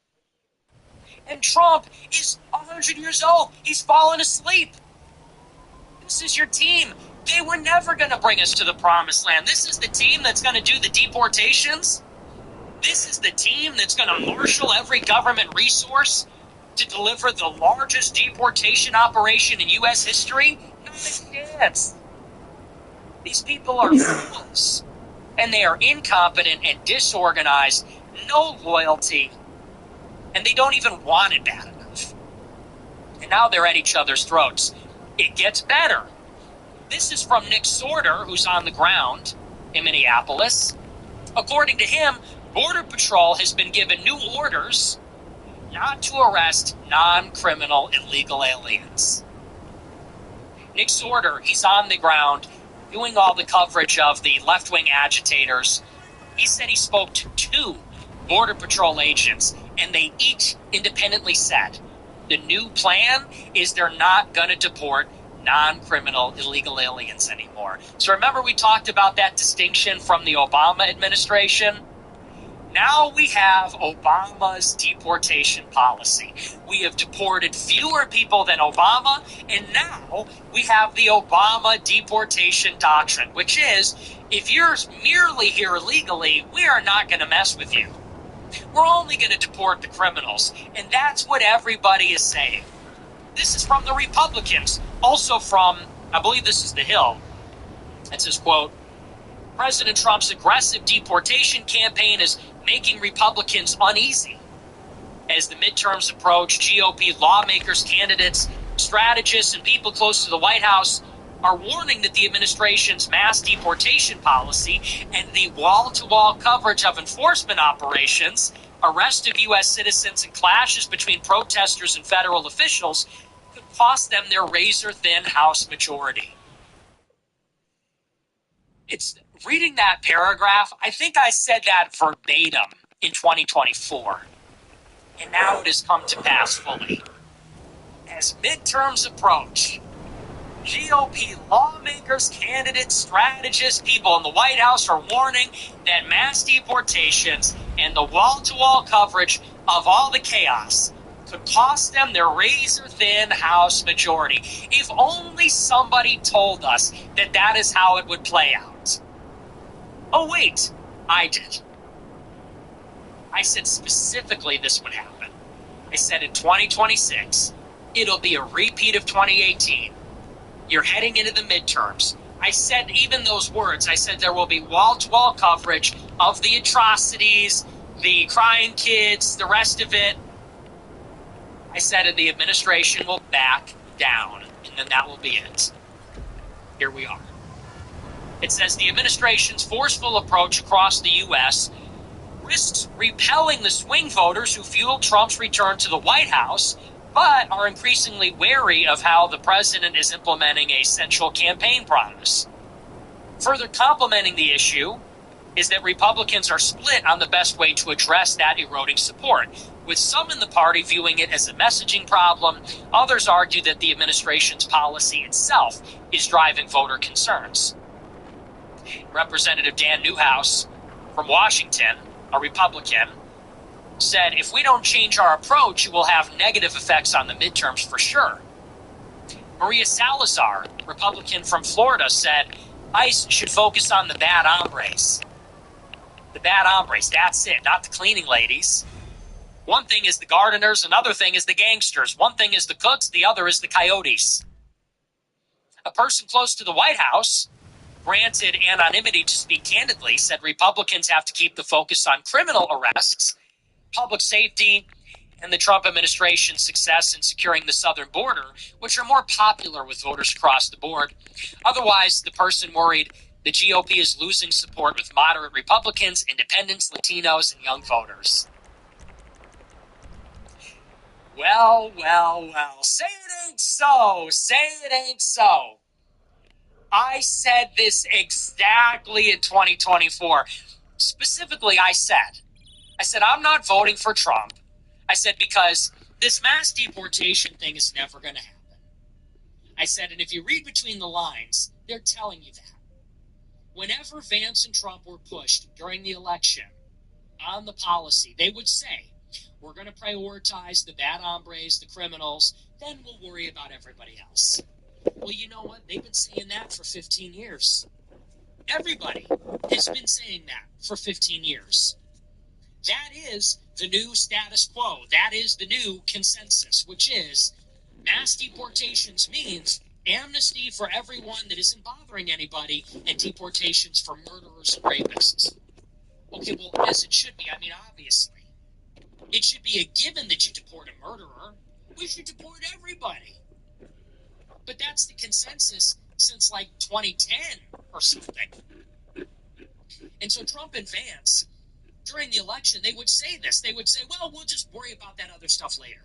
And Trump is 100 years old. He's fallen asleep. This is your team. They were never going to bring us to the promised land. This is the team that's going to do the deportations. This is the team that's going to marshal every government resource to deliver the largest deportation operation in U.S. history? Not a chance. These people are fools. And they are incompetent and disorganized, no loyalty, and they don't even want it bad enough. And now they're at each other's throats. It gets better. This is from Nick Sorter, who's on the ground in Minneapolis. According to him, Border Patrol has been given new orders not to arrest non-criminal illegal aliens. Nick Sorter, he's on the ground doing all the coverage of the left-wing agitators. He said he spoke to 2 Border Patrol agents, and they each independently said the new plan is they're not going to deport non-criminal illegal aliens anymore. So remember we talked about that distinction from the Obama administration? Now we have Obama's deportation policy. We have deported fewer people than Obama, and now we have the Obama deportation doctrine, which is, if you're merely here illegally, we are not going to mess with you. We're only going to deport the criminals, and that's what everybody is saying. This is from the Republicans, also from, I believe this is The Hill. It says, quote, President Trump's aggressive deportation campaign is making Republicans uneasy. As the midterms approach, GOP lawmakers, candidates, strategists, and people close to the White House are warning that the administration's mass deportation policy and the wall-to-wall coverage of enforcement operations, arrest of U.S. citizens, and clashes between protesters and federal officials could cost them their razor-thin House majority. It's reading that paragraph, I think I said that verbatim in 2024. And now it has come to pass fully. As midterms approach, GOP lawmakers, candidates, strategists, people in the White House are warning that mass deportations and the wall-to-wall coverage of all the chaos could cost them their razor-thin House majority. If only somebody told us that that is how it would play out. Oh, wait, I did. I said specifically this would happen. I said in 2026, it'll be a repeat of 2018. You're heading into the midterms. I said even those words. I said there will be wall-to-wall coverage of the atrocities, the crying kids, the rest of it. I said the administration will back down, and then that will be it. Here we are. It says the administration's forceful approach across the U.S. risks repelling the swing voters who fueled Trump's return to the White House, but are increasingly wary of how the president is implementing a central campaign promise. Further complementing the issue is that Republicans are split on the best way to address that eroding support, with some in the party viewing it as a messaging problem. Others argue that the administration's policy itself is driving voter concerns. Representative Dan Newhouse from Washington, a Republican, said, if we don't change our approach, it will have negative effects on the midterms for sure. Maria Salazar, Republican from Florida, said, ICE should focus on the bad hombres. The bad hombres, that's it, not the cleaning ladies. One thing is the gardeners, another thing is the gangsters. One thing is the cooks, the other is the coyotes. A person close to the White House, granted anonymity to speak candidly, said Republicans have to keep the focus on criminal arrests, public safety, and the Trump administration's success in securing the southern border, which are more popular with voters across the board. Otherwise, the person worried the GOP is losing support with moderate Republicans, independents, Latinos, and young voters. Well. Say it ain't so. Say it ain't so. I said this exactly in 2024. Specifically, I said, I'm not voting for Trump. I said, because this mass deportation thing is never going to happen. I said, and if you read between the lines, they're telling you that. Whenever Vance and Trump were pushed during the election on the policy, they would say, we're going to prioritize the bad hombres, the criminals, then we'll worry about everybody else. Well, you know what? They've been saying that for 15 years. Everybody has been saying that for 15 years. That is the new status quo. That is the new consensus, which is mass deportations means amnesty for everyone that isn't bothering anybody and deportations for murderers and rapists. Okay, well, as it should be. I mean, obviously. It should be a given that you deport a murderer. We should deport everybody. But that's the consensus since like 2010 or something. And so Trump and Vance, during the election, they would say this. They would say, well, we'll just worry about that other stuff later.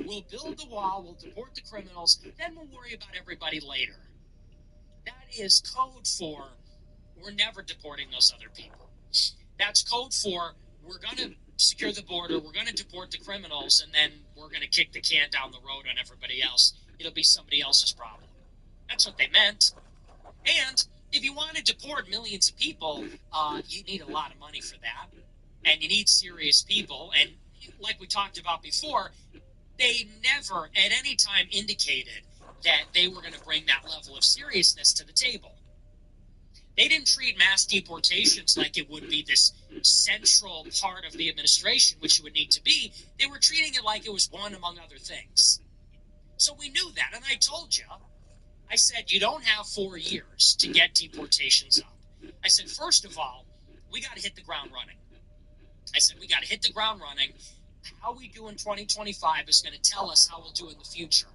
We'll build the wall, we'll deport the criminals, then we'll worry about everybody later. That is code for we're never deporting those other people. That's code for we're going to secure the border, we're going to deport the criminals, and then we're going to kick the can down the road on everybody else. It'll be somebody else's problem. That's what they meant. And if you want to deport millions of people, you need a lot of money for that. And you need serious people. And like we talked about before, they never at any time indicated that they were going to bring that level of seriousness to the table. They didn't treat mass deportations like it would be this central part of the administration, which it would need to be. They were treating it like it was one among other things. So we knew that, and I told you, I said, you don't have 4 years to get deportations up. I said, first of all, we got to hit the ground running. I said, we got to hit the ground running. How we do in 2025 is going to tell us how we'll do in the future.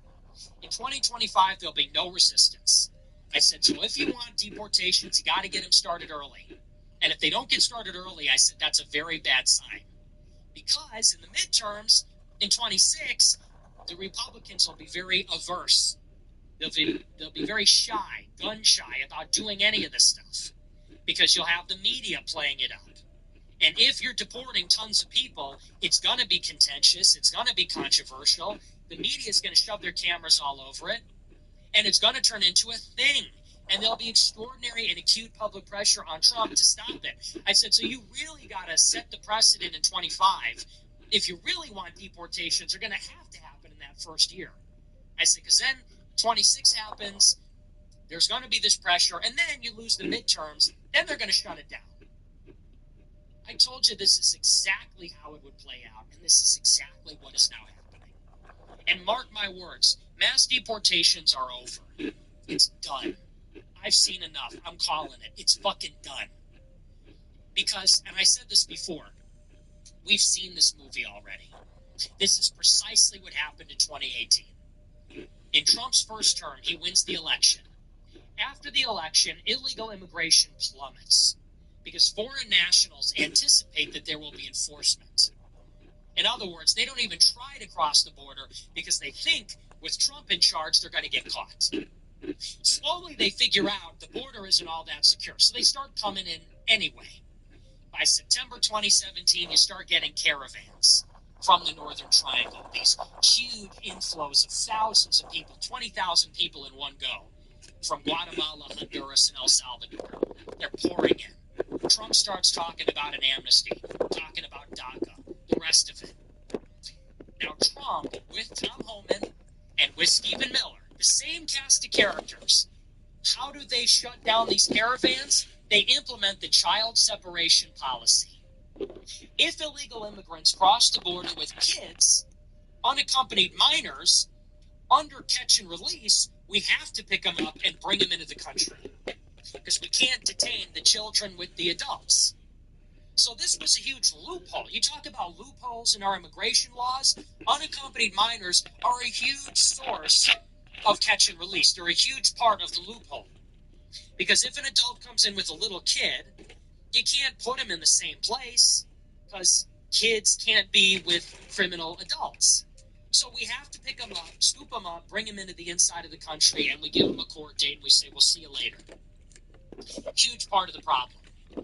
In 2025, there'll be no resistance. I said, so if you want deportations, you got to get them started early. And if they don't get started early, I said, that's a very bad sign. Because in the midterms, in 26, the Republicans will be very averse. They'll be very shy, gun shy about doing any of this stuff. Because you'll have the media playing it up. And if you're deporting tons of people, it's going to be contentious. It's going to be controversial. The media is going to shove their cameras all over it. And it's going to turn into a thing. And there'll be extraordinary and acute public pressure on Trump to stop it. I said, so you really got to set the precedent in 25. If you really want deportations, they're going to happen in that first year. I said, because then 26 happens, there's going to be this pressure, and then you lose the midterms, then they're going to shut it down. I told you this is exactly how it would play out, and this is exactly what is now happening. And mark my words, mass deportations are over. It's done. I've seen enough. I'm calling it. It's fucking done. Because, and I said this before, we've seen this movie already. This is precisely what happened in 2018. In Trump's first term, he wins the election. After the election, illegal immigration plummets because foreign nationals anticipate that there will be enforcement. In other words, they don't even try to cross the border because they think with Trump in charge, they're going to get caught. Slowly, they figure out the border isn't all that secure, so they start coming in anyway. By September 2017, you start getting caravans from the Northern Triangle, these huge inflows of thousands of people, 20,000 people in one go, from Guatemala, Honduras, and El Salvador. They're pouring in. Trump starts talking about an amnesty, talking about DACA, the rest of it. Now, Trump, with Tom Homan and with Stephen Miller, the same cast of characters, how do they shut down these caravans? They implement the child separation policy. If illegal immigrants cross the border with kids, unaccompanied minors, under catch and release, we have to pick them up and bring them into the country because we can't detain the children with the adults. So this was a huge loophole. You talk about loopholes in our immigration laws. Unaccompanied minors are a huge source of catch and release. They're a huge part of the loophole. Because if an adult comes in with a little kid, you can't put him in the same place because kids can't be with criminal adults. So we have to pick them up, scoop them up, bring them into the inside of the country, and we give them a court date and we say, we'll see you later. Huge part of the problem.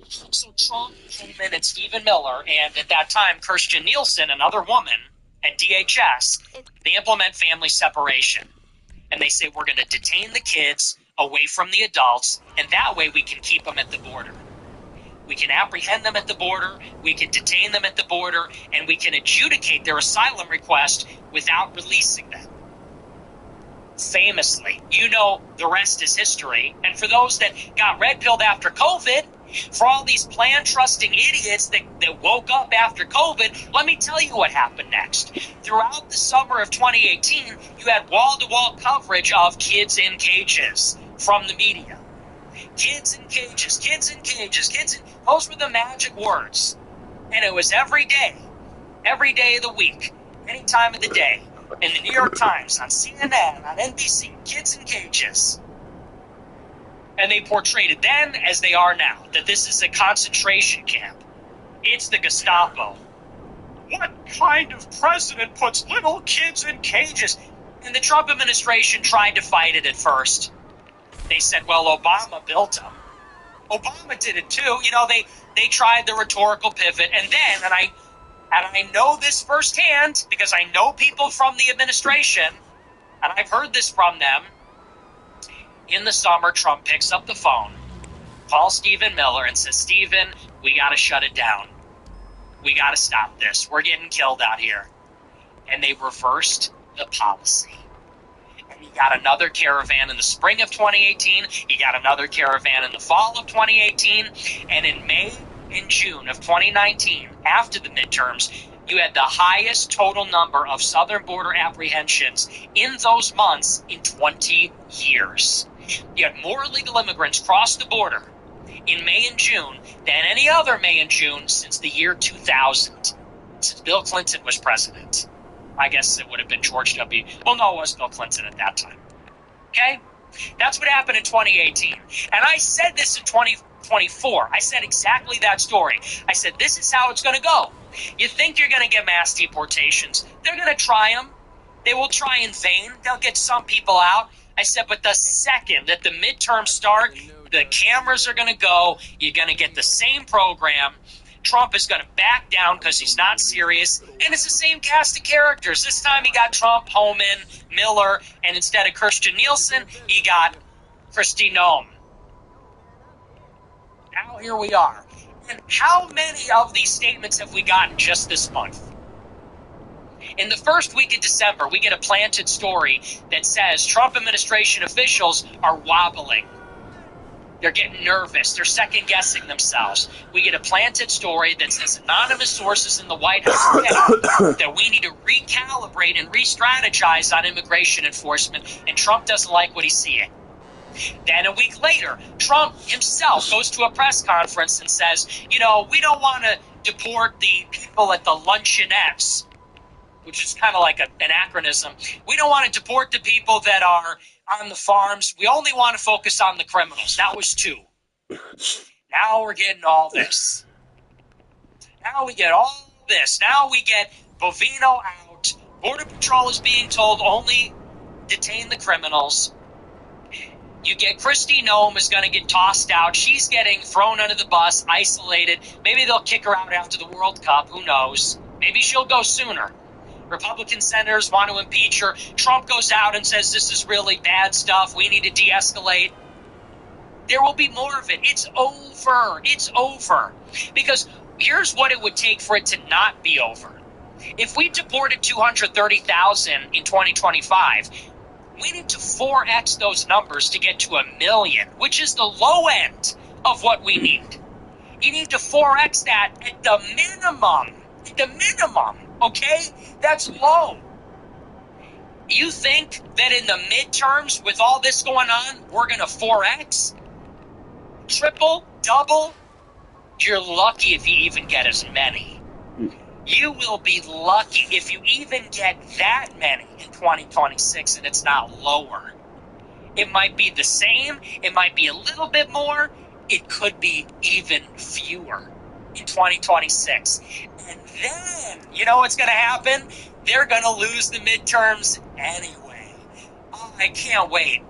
So Trump, Homan, and Stephen Miller, and at that time, Kirstjen Nielsen, another woman at DHS, they implement family separation. And they say, we're going to detain the kids away from the adults, and that way we can keep them at the border. We can apprehend them at the border, we can detain them at the border, and we can adjudicate their asylum request without releasing them. Famously, you know the rest is history. And for those that got red-pilled after COVID, for all these plan-trusting idiots that woke up after COVID, let me tell you what happened next. Throughout the summer of 2018, you had wall-to-wall coverage of kids in cages from the media. Kids in cages, kids in cages, those were the magic words. And it was every day of the week, any time of the day, in the New York Times, on CNN, on NBC, kids in cages. And they portrayed it then as they are now, that this is a concentration camp. It's the Gestapo. What kind of president puts little kids in cages? And the Trump administration tried to fight it at first. They said, well, Obama built them. Obama did it too. You know, they tried the rhetorical pivot. And then, and I know this firsthand because I know people from the administration, and I've heard this from them. In the summer, Trump picks up the phone, calls Stephen Miller, and says, Stephen, we got to shut it down. We got to stop this. We're getting killed out here. And they reversed the policy. And he got another caravan in the spring of 2018. He got another caravan in the fall of 2018. And in May and June of 2019, after the midterms, you had the highest total number of southern border apprehensions in those months in 20 years. You had more illegal immigrants cross the border in May and June than any other May and June since the year 2000, since Bill Clinton was president. I guess it would have been George W. Well, no, it was Bill Clinton at that time. Okay? That's what happened in 2018. And I said this in 2024. I said exactly that story. I said, this is how it's going to go. You think you're going to get mass deportations. They're going to try them. They will try in vain. They'll get some people out. I said, but the second that the midterms start, the cameras are going to go. You're going to get the same program. Trump is going to back down because he's not serious. And it's the same cast of characters. This time he got Trump, Homan, Miller, and instead of Kirstjen Nielsen, he got Kristi Noem. Now here we are. And how many of these statements have we gotten just this month? In the first week of December, we get a planted story that says Trump administration officials are wobbling. They're getting nervous. They're second-guessing themselves. We get a planted story that says anonymous sources in the White House say that we need to recalibrate and re-strategize on immigration enforcement, and Trump doesn't like what he's seeing. Then a week later, Trump himself goes to a press conference and says, we don't want to deport the people at the luncheonettes, which is kind of like an anachronism. We don't want to deport the people that are on the farms. We only want to focus on the criminals. That was 2. Now we're getting all this. Now we get all this. Now we get Bovino out. Border Patrol is being told only detain the criminals. You get Kristi Noem is going to get tossed out. She's getting thrown under the bus, isolated. Maybe they'll kick her out after the World Cup. Who knows? Maybe she'll go sooner. Republican senators want to impeach her. Trump goes out and says this is really bad stuff. We need to de-escalate. There will be more of it. It's over. It's over. Because here's what it would take for it to not be over. If we deported 230,000 in 2025, we need to 4x those numbers to get to 1 million, which is the low end of what we need. You need to 4x that at the minimum. At the minimum, okay? That's low. You think that in the midterms, with all this going on, we're going to 4x? Triple? Double? You're lucky if you even get as many. You will be lucky if you even get that many in 2026 and it's not lower. It might be the same. It might be a little bit more. It could be even fewer in 2026. And then, you know what's going to happen? They're going to lose the midterms anyway. Oh, I can't wait.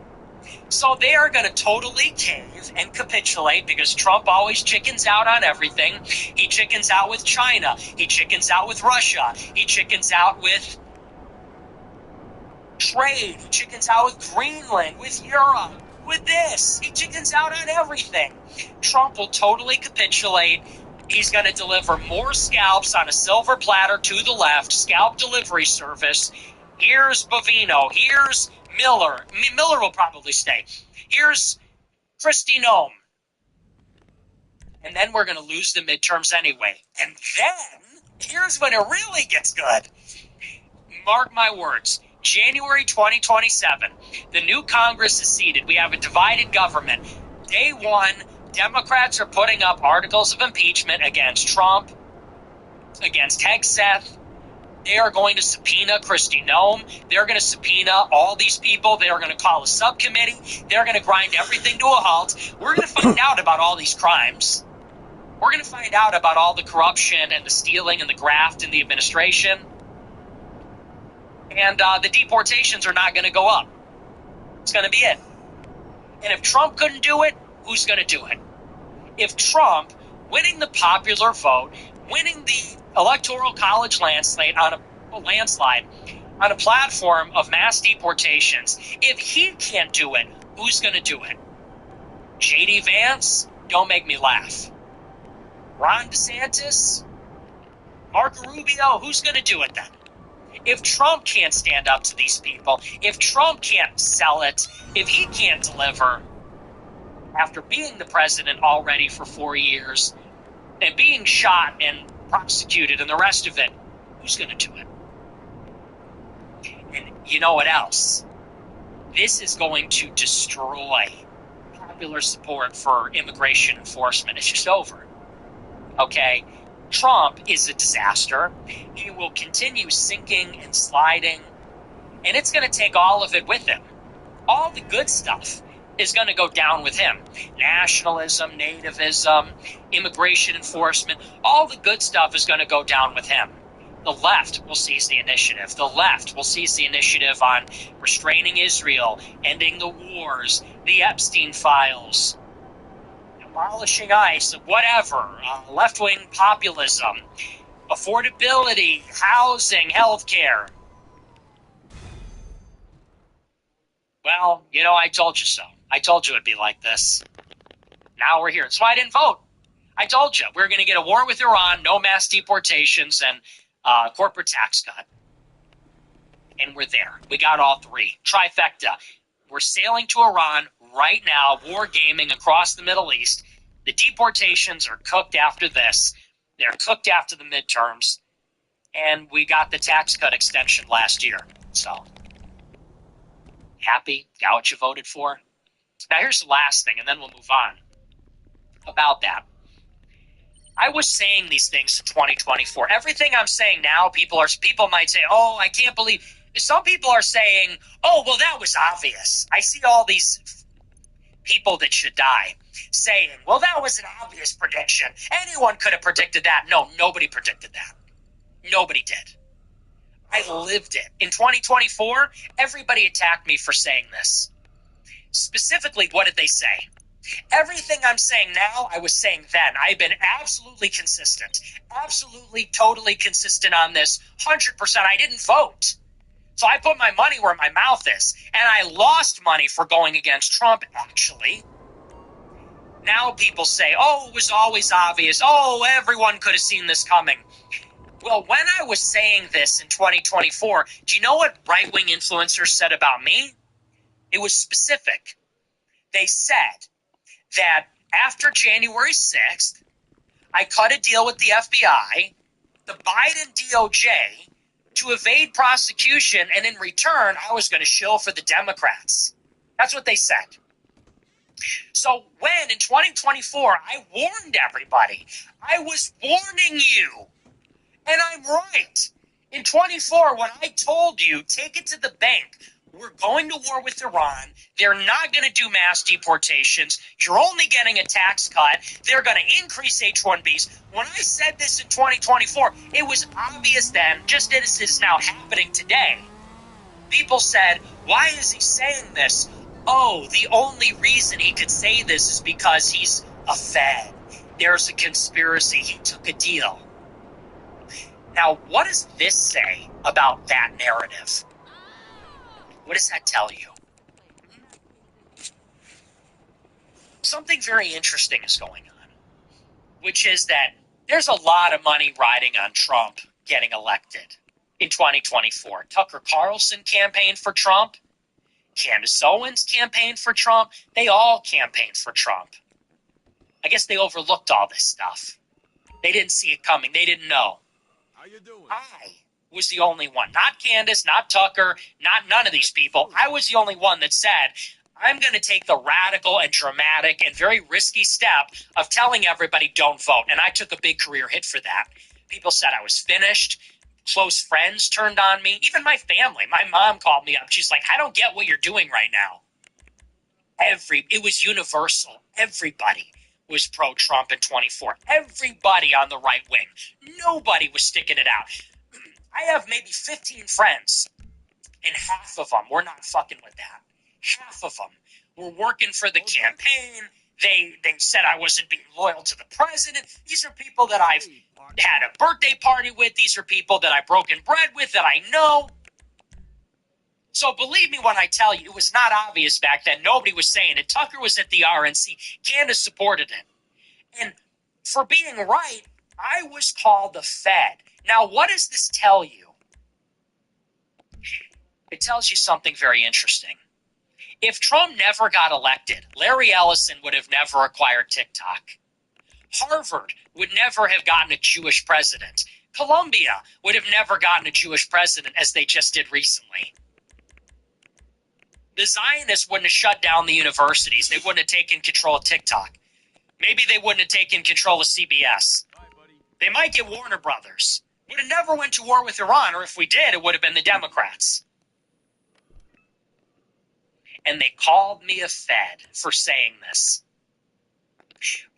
So they are going to totally cave and capitulate because Trump always chickens out on everything. He chickens out with China. He chickens out with Russia. He chickens out with trade. He chickens out with Greenland, with Europe, with this. He chickens out on everything. Trump will totally capitulate. He's going to deliver more scalps on a silver platter to the left, scalp delivery service. Here's Bovino. Here's Miller. Miller will probably stay. Here's Kristi Noem. And then we're going to lose the midterms anyway. And then, here's when it really gets good. Mark my words. January 2027, the new Congress is seated. We have a divided government. Day one, Democrats are putting up articles of impeachment against Trump, against Hegseth. They are going to subpoena Kristi Noem. They're going to subpoena all these people. They are going to call a subcommittee. They're going to grind everything to a halt. We're going to find out about all these crimes. We're going to find out about all the corruption and the stealing and the graft in the administration. And the deportations are not going to go up. It's going to be it. And if Trump couldn't do it, who's going to do it? If Trump, winning the popular vote, winning the Electoral College landslide on a platform of mass deportations, if he can't do it, who's going to do it? J.D. Vance? Don't make me laugh. Ron DeSantis? Marco Rubio? Who's going to do it then? If Trump can't stand up to these people, if Trump can't sell it, if he can't deliver, after being the president already for 4 years and being shot and prosecuted and the rest of it, who's going to do it? And you know what else? This is going to destroy popular support for immigration enforcement. It's just over. Okay? Trump is a disaster. He will continue sinking and sliding, and it's going to take all of it with him. All the good stuff is going to go down with him. Nationalism, nativism, immigration enforcement, all the good stuff is going to go down with him. The left will seize the initiative. The left will seize the initiative on restraining Israel, ending the wars, the Epstein files, abolishing ICE, whatever, left-wing populism, affordability, housing, healthcare. Well, I told you so. I told you it'd be like this. Now we're here. That's why I didn't vote. I told you. We're going to get a war with Iran, no mass deportations, and corporate tax cut. And we're there. We got all three. Trifecta. We're sailing to Iran right now, war gaming across the Middle East. The deportations are cooked after this. They're cooked after the midterms. And we got the tax cut extension last year. So, happy? Got what you voted for? Now, here's the last thing, and then we'll move on about that. I was saying these things in 2024. Everything I'm saying now, people might say, oh, I can't believe. Some people are saying, oh, well, that was obvious. I see all these people that should die saying, well, that was an obvious prediction. Anyone could have predicted that. No, nobody predicted that. Nobody did. I lived it. In 2024, everybody attacked me for saying this. Specifically, what did they say? Everything I'm saying now, I was saying then. I've been absolutely consistent. Absolutely, totally consistent on this. 100%. I didn't vote. So I put my money where my mouth is. And I lost money for going against Trump, actually. Now people say, oh, it was always obvious. Oh, everyone could have seen this coming. Well, when I was saying this in 2024, do you know what right-wing influencers said about me? It was specific. They said that after January 6th, I cut a deal with the FBI, the Biden DOJ, to evade prosecution, and in return, I was going to shill for the Democrats. That's what they said. So when, in 2024, I warned everybody, I was warning you, and I'm right. In 24, when I told you, take it to the bank, we're going to war with Iran. They're not going to do mass deportations. You're only getting a tax cut. They're going to increase H-1Bs. When I said this in 2024, it was obvious then, just as it is now happening today. People said, why is he saying this? Oh, the only reason he could say this is because he's a Fed. There's a conspiracy. He took a deal. Now, what does this say about that narrative? What does that tell you? Something very interesting is going on, which is that there's a lot of money riding on Trump getting elected in 2024. Tucker Carlson campaigned for Trump. Candace Owens campaigned for Trump. They all campaigned for Trump. I guess they overlooked all this stuff. They didn't see it coming. They didn't know. How you doing? I was the only one. Not Candace, not Tucker, not none of these people. I was the only one that said, I'm going to take the radical and dramatic and very risky step of telling everybody don't vote. And I took a big career hit for that. People said I was finished. Close friends turned on me. Even my family. My mom called me up. She's like, I don't get what you're doing right now. It was universal. Everybody was pro-Trump in 24. Everybody on the right wing. Nobody was sticking it out. I have maybe 15 friends, and half of them were not fucking with that. Half of them were working for the campaign. They said I wasn't being loyal to the president. These are people that I've had a birthday party with. These are people that I've broken bread with that I know. So believe me when I tell you, it was not obvious back then. Nobody was saying it. Tucker was at the RNC. Candace supported it. And for being right, I was called the Fed. Now, what does this tell you? It tells you something very interesting. If Trump never got elected, Larry Ellison would have never acquired TikTok. Harvard would never have gotten a Jewish president. Columbia would have never gotten a Jewish president, as they just did recently. The Zionists wouldn't have shut down the universities. They wouldn't have taken control of TikTok. Maybe they wouldn't have taken control of CBS. They might get Warner Brothers. Would have never went to war with Iran, or if we did, it would have been the Democrats. And they called me a Fed for saying this.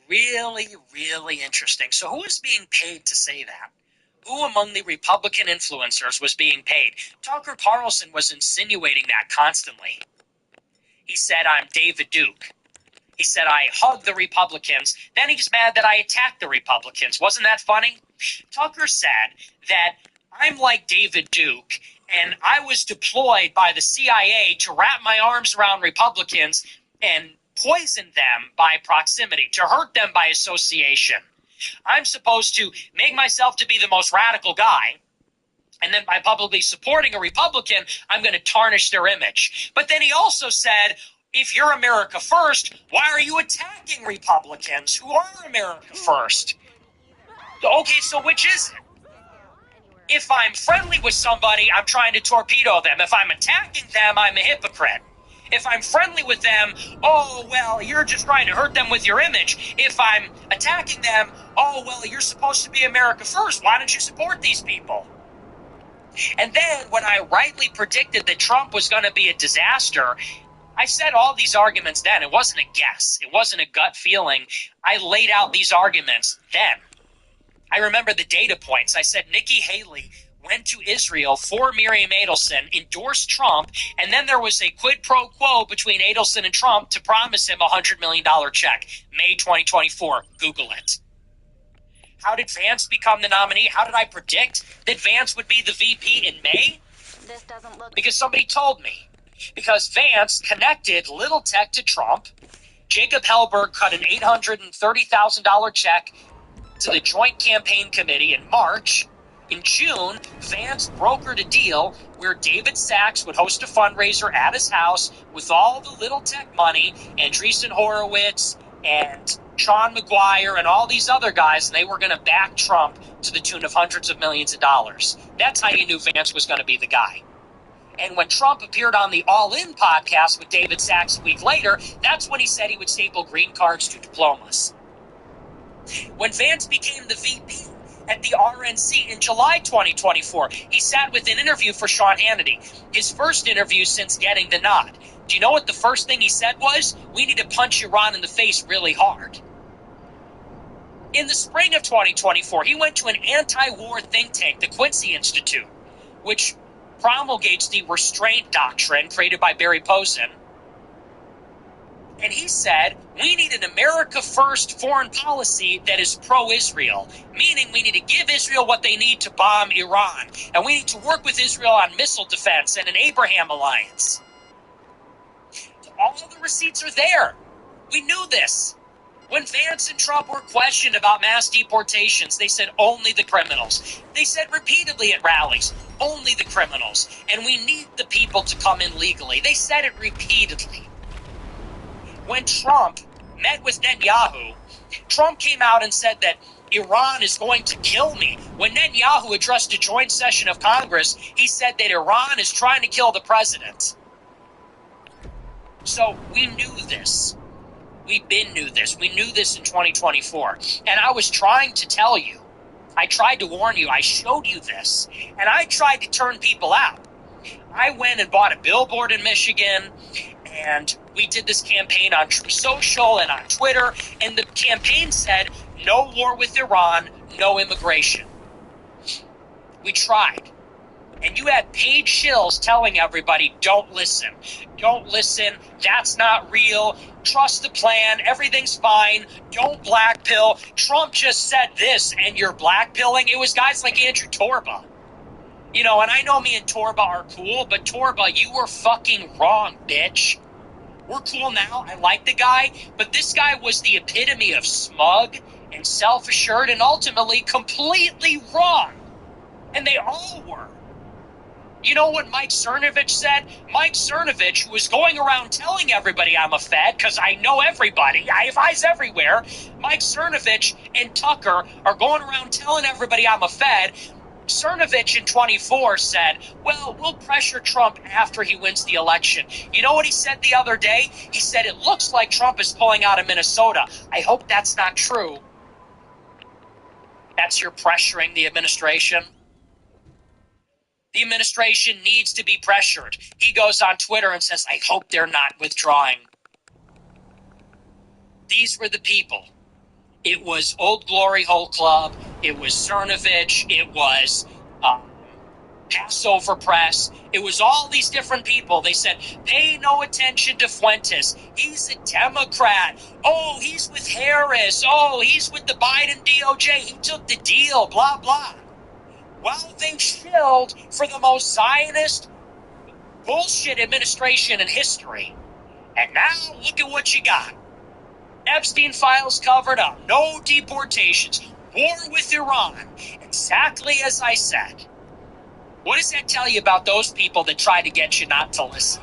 Really, really interesting. So who is being paid to say that? Who among the Republican influencers was being paid? Tucker Carlson was insinuating that constantly. He said, I'm David Duke. He said, I hug the Republicans. Then he's mad that I attacked the Republicans. Wasn't that funny? Tucker said that I'm like David Duke, and I was deployed by the CIA to wrap my arms around Republicans and poison them by proximity, to hurt them by association. I'm supposed to make myself to be the most radical guy, and then by publicly supporting a Republican, I'm going to tarnish their image. But then he also said, if you're America first, why are you attacking Republicans who are America first? Okay, so which is it? If I'm friendly with somebody, I'm trying to torpedo them. If I'm attacking them, I'm a hypocrite. If I'm friendly with them, oh, well, you're just trying to hurt them with your image. If I'm attacking them, oh, well, you're supposed to be America first. Why don't you support these people? And then when I rightly predicted that Trump was going to be a disaster, I said all these arguments then. It wasn't a guess. It wasn't a gut feeling. I laid out these arguments then. I remember the data points. I said Nikki Haley went to Israel for Miriam Adelson, endorsed Trump, and then there was a quid pro quo between Adelson and Trump to promise him a $100 million check. May 2024. Google it. How did Vance become the nominee? How did I predict that Vance would be the VP in May? This doesn't look... Because somebody told me. Because Vance connected Little Tech to Trump. Jacob Hellberg cut an $830,000 check to the Joint Campaign Committee in March. In June, Vance brokered a deal where David Sachs would host a fundraiser at his house with all the Little Tech money, Andreessen Horowitz and Sean McGuire and all these other guys, and they were going to back Trump to the tune of hundreds of millions of dollars. That's how you knew Vance was going to be the guy. And when Trump appeared on the All In podcast with David Sachs a week later, that's when he said he would staple green cards to diplomas. When Vance became the VP at the RNC in July 2024, he sat with an interview for Sean Hannity, his first interview since getting the nod. Do you know what the first thing he said was? We need to punch Iran in the face really hard. In the spring of 2024, he went to an anti-war think tank, the Quincy Institute, which promulgates the restraint doctrine created by Barry Posen. And he said, we need an America First foreign policy that is pro-Israel, meaning we need to give Israel what they need to bomb Iran. And we need to work with Israel on missile defense and an Abraham alliance. All the receipts are there. We knew this. When Vance and Trump were questioned about mass deportations, they said only the criminals. They said repeatedly at rallies, only the criminals. And we need the people to come in legally. They said it repeatedly. When Trump met with Netanyahu, Trump came out and said that Iran is going to kill me. When Netanyahu addressed a joint session of Congress, he said that Iran is trying to kill the president. So we knew this. We knew this. We knew this in 2024. And I was trying to tell you. I tried to warn you. I showed you this. And I tried to turn people out. I went and bought a billboard in Michigan, and we did this campaign on Truth Social and on Twitter, and the campaign said, no war with Iran, no immigration. We tried. And you had paid shills telling everybody, don't listen. Don't listen. That's not real. Trust the plan. Everything's fine. Don't black pill. Trump just said this, and you're black pilling. It was guys like Andrew Torba. You know, and I know me and Torba are cool, but Torba, you were fucking wrong, bitch. We're cool now. I like the guy, but this guy was the epitome of smug and self-assured and ultimately completely wrong. And they all were. You know what Mike Cernovich said? Mike Cernovich, who was going around telling everybody I'm a Fed, because I know everybody, I have eyes everywhere. Mike Cernovich and Tucker are going around telling everybody I'm a Fed. Cernovich in 24 said, well, we'll pressure Trump after he wins the election. You know what he said the other day? He said, it looks like Trump is pulling out of Minnesota. I hope that's not true. That's your pressuring the administration. The administration needs to be pressured. He goes on Twitter and says, I hope they're not withdrawing. These were the people. It was Old Glory Hole Club. It was Cernovich. It was Passover Press. It was all these different people. They said, pay no attention to Fuentes. He's a Democrat. Oh, he's with Harris. Oh, he's with the Biden DOJ. He took the deal, blah, blah. Well, they shilled for the most Zionist bullshit administration in history. And now look at what you got. Epstein files covered up. No deportations. War with Iran. Exactly as I said. What does that tell you about those people that try to get you not to listen?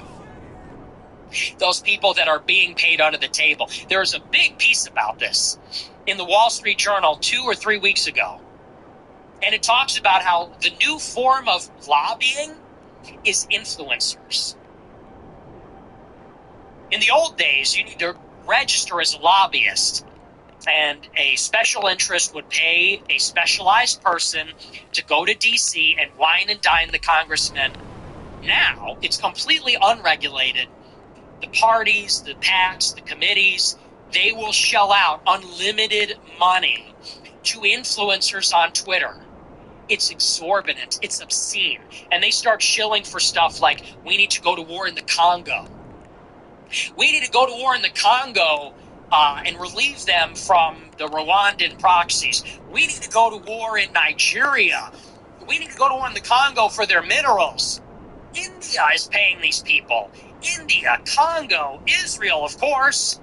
Those people that are being paid under the table. There's a big piece about this in the Wall Street Journal 2 or 3 weeks ago. And it talks about how the new form of lobbying is influencers. In the old days, you need to register as a lobbyist, and a special interest would pay a specialized person to go to D.C. and wine and dine the congressman. Now, it's completely unregulated. The parties, the PACs, the committees, they will shell out unlimited money to influencers on Twitter. It's exorbitant. It's obscene. And they start shilling for stuff like, we need to go to war in the Congo. We need to go to war in the Congo and relieve them from the Rwandan proxies. We need to go to war in Nigeria. We need to go to war in the Congo for their minerals. India is paying these people. India, Congo, Israel, of course.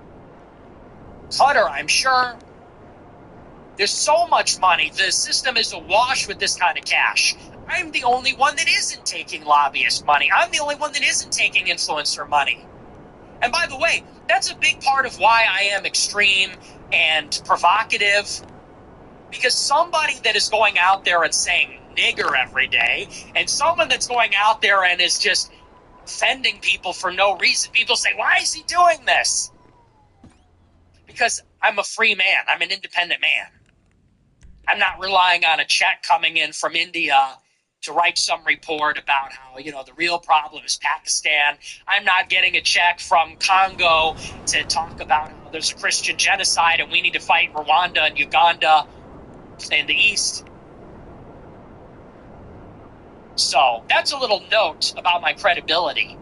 Qatar, I'm sure. There's so much money. The system is awash with this kind of cash. I'm the only one that isn't taking lobbyist money. I'm the only one that isn't taking influencer money. And by the way, that's a big part of why I am extreme and provocative. Because somebody that is going out there and saying nigger every day, and someone that's going out there and is just offending people for no reason, people say, why is he doing this? Because I'm a free man. I'm an independent man. I'm not relying on a check coming in from India to write some report about how, the real problem is Pakistan. I'm not getting a check from Congo to talk about how there's a Christian genocide and we need to fight Rwanda and Uganda in the East. So that's a little note about my credibility.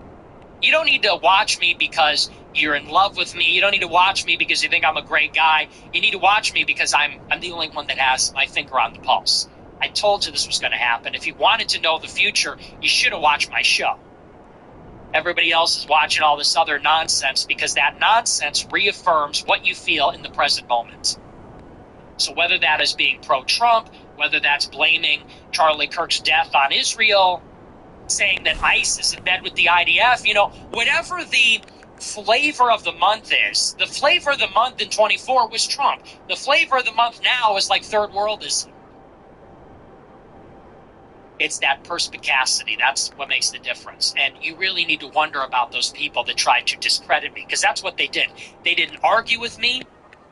You don't need to watch me because you're in love with me. You don't need to watch me because you think I'm a great guy. You need to watch me because I'm the only one that has my finger on the pulse. I told you this was going to happen. If you wanted to know the future, you should have watched my show. Everybody else is watching all this other nonsense because that nonsense reaffirms what you feel in the present moment. So whether that is being pro-Trump, whether that's blaming Charlie Kirk's death on Israel, saying that ICE is in bed with the IDF, whatever the flavor of the month is, the flavor of the month in 24 was Trump. The flavor of the month now is like third worldism. It's that perspicacity. That's what makes the difference. And you really need to wonder about those people that tried to discredit me, because that's what they did. They didn't argue with me.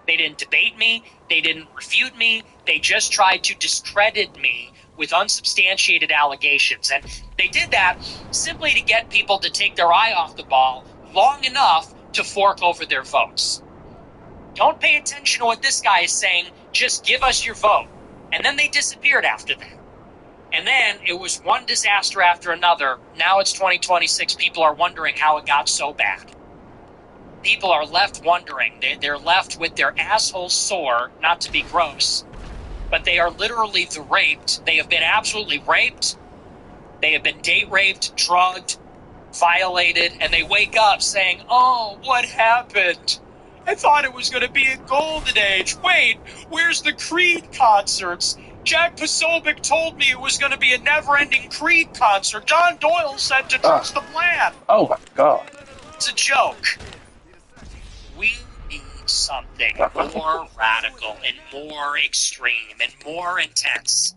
They didn't debate me. They didn't refute me. They just tried to discredit me with unsubstantiated allegations. And they did that simply to get people to take their eye off the ball long enough to fork over their votes. Don't pay attention to what this guy is saying. Just give us your vote. And then they disappeared after that. And then it was one disaster after another. Now it's 2026. People are wondering how it got so bad. People are left wondering. They're left with their assholes sore, not to be gross, but they are literally the raped. They have been absolutely raped. They have been date raped, drugged, violated, and they wake up saying, oh, what happened? I thought it was going to be a golden age. Wait, where's the Creed concerts? Jack Posobiec told me it was going to be a never-ending Creed concert. John Doyle said to trust the plan. Oh, my God. It's a joke. We need something more radical and more extreme and more intense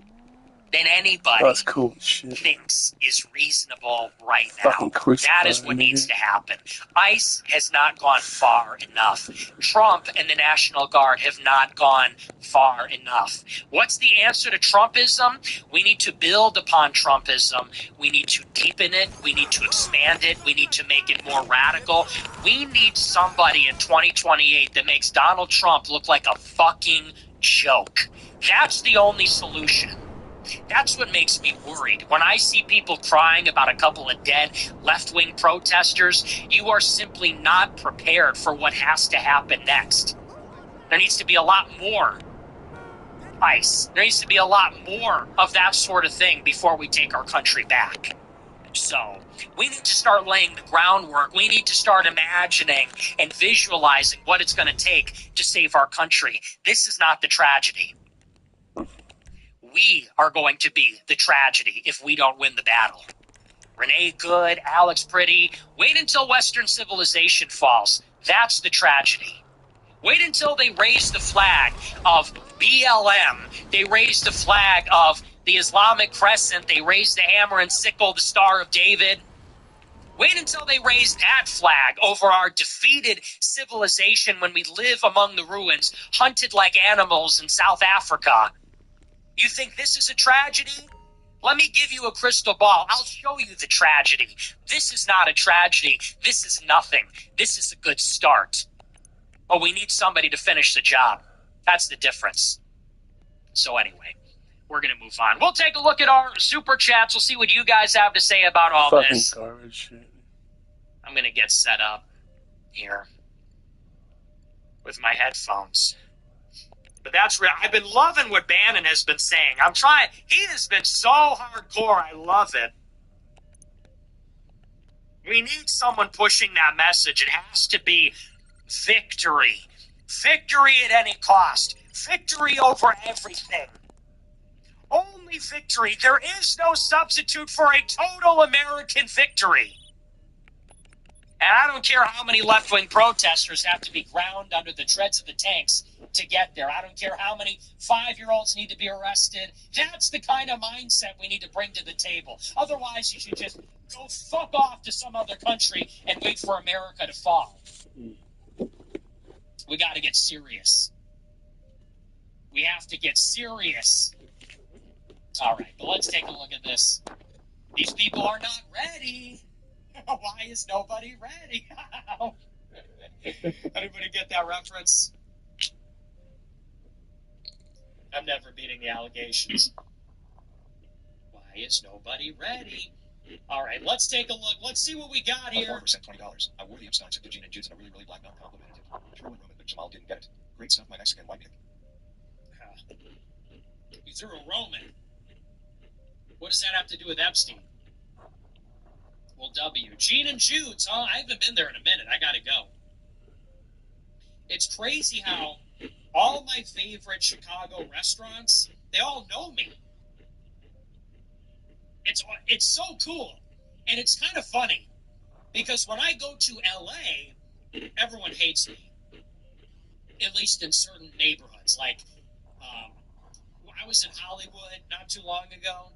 than anybody That's cool shit. thinks is reasonable right now. That is what needs to happen. ICE has not gone far enough. Trump and the National Guard have not gone far enough. What's the answer to Trumpism? We need to build upon Trumpism. We need to deepen it. We need to expand it. We need to make it more radical. We need somebody in 2028 that makes Donald Trump look like a fucking joke. That's the only solution. That's what makes me worried. When I see people crying about a couple of dead left-wing protesters, you are simply not prepared for what has to happen next. There needs to be a lot more ICE. There needs to be a lot more of that sort of thing before we take our country back. So, we need to start laying the groundwork. We need to start imagining and visualizing what it's going to take to save our country. This is not the tragedy. We are going to be the tragedy if we don't win the battle. Renee Good, Alex Pretty, wait until Western civilization falls. That's the tragedy. Wait until they raise the flag of BLM. They raise the flag of the Islamic Crescent. They raise the hammer and sickle, the Star of David. Wait until they raise that flag over our defeated civilization when we live among the ruins, hunted like animals in South Africa. You think this is a tragedy? Let me give you a crystal ball. I'll show you the tragedy. This is not a tragedy. This is nothing. This is a good start. But we need somebody to finish the job. That's the difference. So anyway, we're going to move on. We'll take a look at our super chats. We'll see what you guys have to say about all this. Garbage shit. I'm going to get set up here with my headphones. But that's real. I've been loving what Bannon has been saying. I'm trying. He has been so hardcore. I love it. We need someone pushing that message. It has to be victory. Victory at any cost. Victory over everything. Only victory. There is no substitute for a total American victory. And I don't care how many left-wing protesters have to be ground under the treads of the tanks to get there. I don't care how many 5-year-olds need to be arrested. That's the kind of mindset we need to bring to the table. Otherwise, you should just go fuck off to some other country and wait for America to fall. We got to get serious. We have to get serious. All right, but let's take a look at this. These people are not ready. Why is nobody ready? Anybody get that reference? I'm never beating the allegations. Why is nobody ready? All right, let's take a look. Let's see what we got here. 4%, $20. I wore the Epstein took to Gene and Jude's and a really, really black mount complimented it. True and Roman, but Jamal didn't get it. Great stuff, my Mexican white dick. You threw a Roman. What does that have to do with Epstein? Well, W. Gene and Jude's, huh? I haven't been there in a minute. I gotta go. It's crazy how all my favorite Chicago restaurants, they all know me. It's so cool. And it's kind of funny. Because when I go to LA, everyone hates me. At least in certain neighborhoods. Like, I was in Hollywood not too long ago,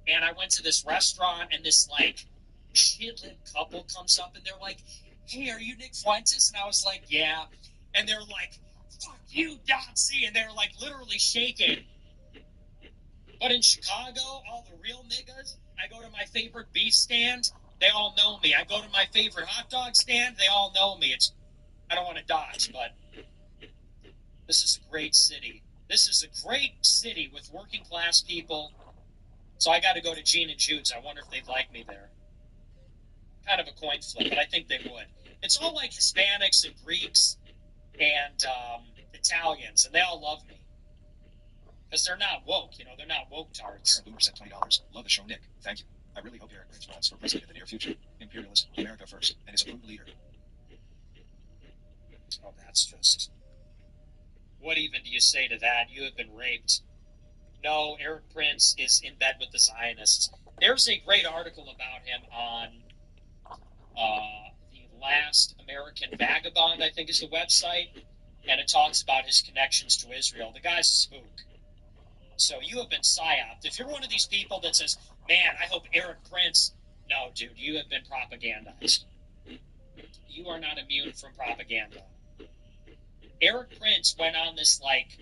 and I went to this restaurant, and this, like, shit-lit couple comes up, and they're like, hey, are you Nick Fuentes? And I was like, yeah. And they're like, fuck you, Dotsy. And they're, like, literally shaking. But in Chicago, all the real niggas, I go to my favorite beef stand, they all know me. I go to my favorite hot dog stand, they all know me. I don't want to dodge, but this is a great city. This is a great city with working class people. So I got to go to Gene and Jude's. I wonder if they'd like me there. Kind of a coin flip, but I think they would. It's all like Hispanics and Greeks and Italians, and they all love me. Because they're not woke, you know, they're not woke tards. Boomer said $20. Love the show, Nick. Thank you. I really hope Eric Prince runs for president in the near future. Imperialist, America first, and is a proven leader. Oh, that's just... What even do you say to that? You have been raped. No, Eric Prince is in bed with the Zionists. There's a great article about him on the Last American Vagabond, I think is the website, and it talks about his connections to Israel. The guy's a spook. So you have been psyoped. If you're one of these people that says, man, I hope Eric Prince... No, dude, you have been propagandized. You are not immune from propaganda. Eric Prince went on this, like,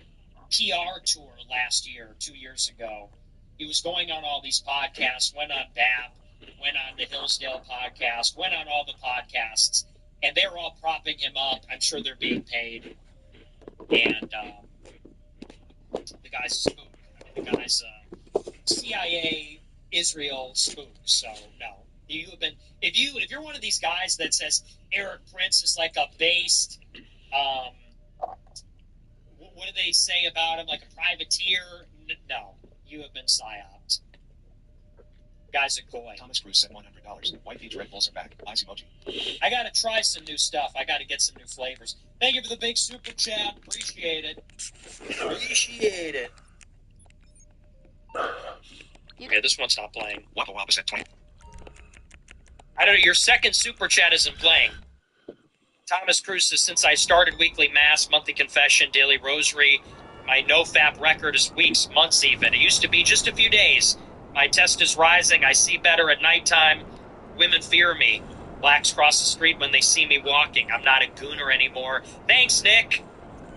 PR tour last year, 2 years ago. He was going on all these podcasts, went on BAP, went on the Hillsdale podcast, went on all the podcasts, and they were all propping him up. I'm sure they're being paid. And the guy's a spook. I mean, the guy's a CIA Israel spook. So, no. You have been... If you're one of these guys that says Eric Prince is like a based... what do they say about him? Like a privateer? No. You have been psyoped. Guy's a goy. Thomas Cruise said $100. White Peach Red Bulls are back. Eyes emoji. I gotta try some new stuff. I gotta get some new flavors. Thank you for the big super chat. Appreciate it. Appreciate it. Okay, this one's not playing. Waffle Wappa said 20. I don't know. Your second super chat isn't playing. Thomas Cruz says, since I started weekly mass, monthly confession, daily rosary, my no-fap record is weeks, months even. It used to be just a few days. My test is rising. I see better at nighttime. Women fear me. Blacks cross the street when they see me walking. I'm not a gooner anymore. Thanks, Nick.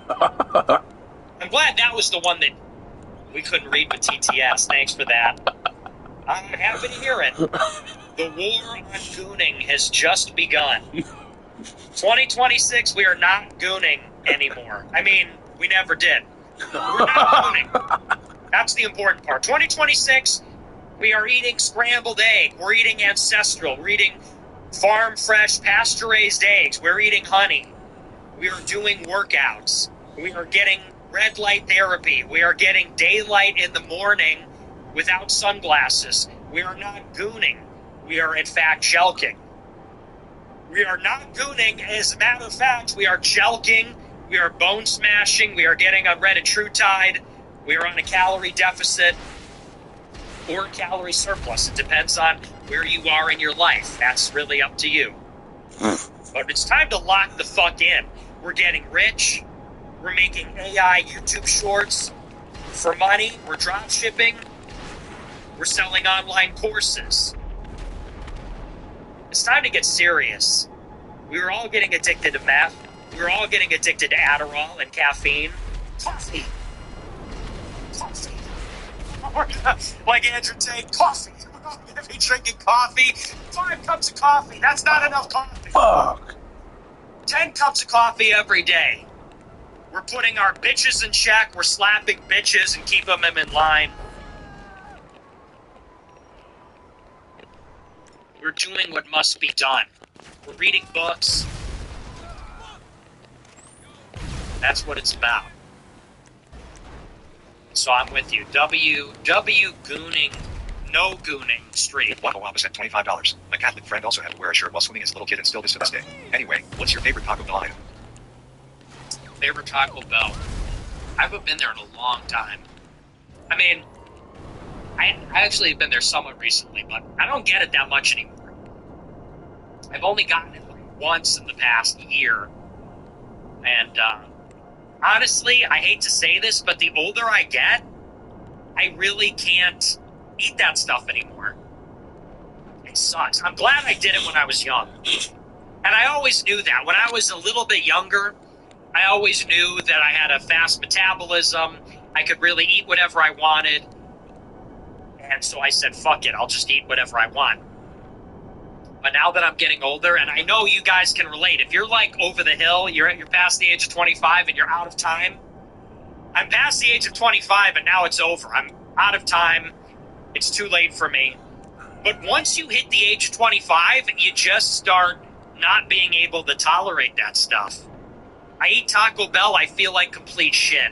I'm glad that was the one that we couldn't read with TTS. Thanks for that. I'm happy to hear it. The war on gooning has just begun. 2026, we are not gooning anymore. I mean, we never did. We're not gooning. That's the important part. 2026, we are eating scrambled egg. We're eating ancestral. We're eating farm fresh pasture-raised eggs. We're eating honey. We are doing workouts. We are getting red light therapy. We are getting daylight in the morning without sunglasses. We are not gooning. We are, in fact, jelking. We are not gooning. As a matter of fact, we are jelking. We are bone smashing. We are getting on Retatrutide. We are on a calorie deficit or calorie surplus. It depends on where you are in your life. That's really up to you. But it's time to lock the fuck in. We're getting rich. We're making AI YouTube shorts for money. We're drop shipping. We're selling online courses. It's time to get serious. We were all getting addicted to meth. We were all getting addicted to Adderall and caffeine. Coffee. Coffee. Like Andrew Tate, coffee. We're all going to be drinking coffee. 5 cups of coffee. That's not enough coffee. Fuck. 10 cups of coffee every day. We're putting our bitches in check. We're slapping bitches and keeping them in line. We're doing what must be done. We're reading books. That's what it's about. So I'm with you. W gooning, no gooning street. Wappa Wappa sent $25. My Catholic friend also had to wear a shirt while swimming as a little kid and still does to this day. Anyway, what's your favorite Taco Bell item? Favorite Taco Bell? I haven't been there in a long time. I mean, I actually have been there somewhat recently, but I don't get it that much anymore. I've only gotten it like once in the past year. And honestly, I hate to say this, but the older I get, I really can't eat that stuff anymore. It sucks. I'm glad I did it when I was young. And I always knew that. When I was a little bit younger, I always knew that I had a fast metabolism. I could really eat whatever I wanted. And so I said, fuck it, I'll just eat whatever I want. But now that I'm getting older, and I know you guys can relate, if you're like over the hill, you're past the age of 25 and you're out of time. I'm past the age of 25 and now it's over. I'm out of time. It's too late for me. But once you hit the age of 25, you just start not being able to tolerate that stuff. I eat Taco Bell, I feel like complete shit.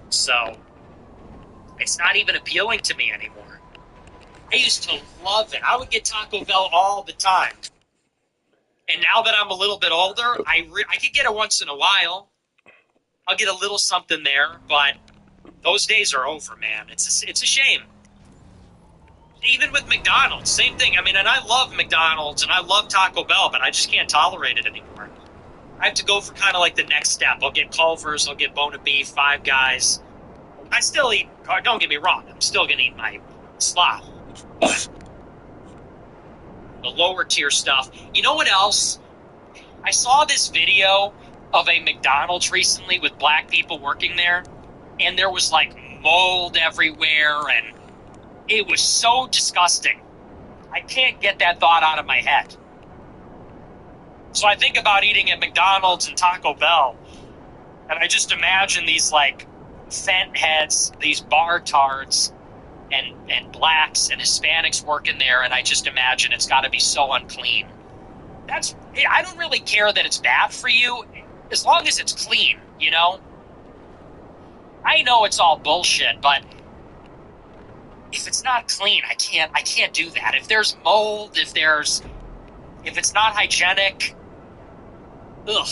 So, it's not even appealing to me anymore. I used to love it. I would get Taco Bell all the time. And now that I'm a little bit older, I could get it once in a while. I'll get a little something there, but those days are over, man. It's a shame. Even with McDonald's, same thing. I mean, and I love McDonald's and I love Taco Bell, but I just can't tolerate it anymore. I have to go for kind of like the next step. I'll get Culver's, I'll get Bona Beef, Five Guys. I still eat, don't get me wrong, I'm still going to eat my slop. But the lower tier stuff. You know what else? I saw this video of a McDonald's recently with black people working there, and there was like mold everywhere, and it was so disgusting. I can't get that thought out of my head. So I think about eating at McDonald's and Taco Bell, and I just imagine these like fent heads, these bar tards, and blacks and Hispanics working there, and I just imagine it's got to be so unclean. I don't really care that it's bad for you, as long as it's clean, you know? I know it's all bullshit, but if it's not clean, I can't do that. If there's mold, if it's not hygienic, ugh.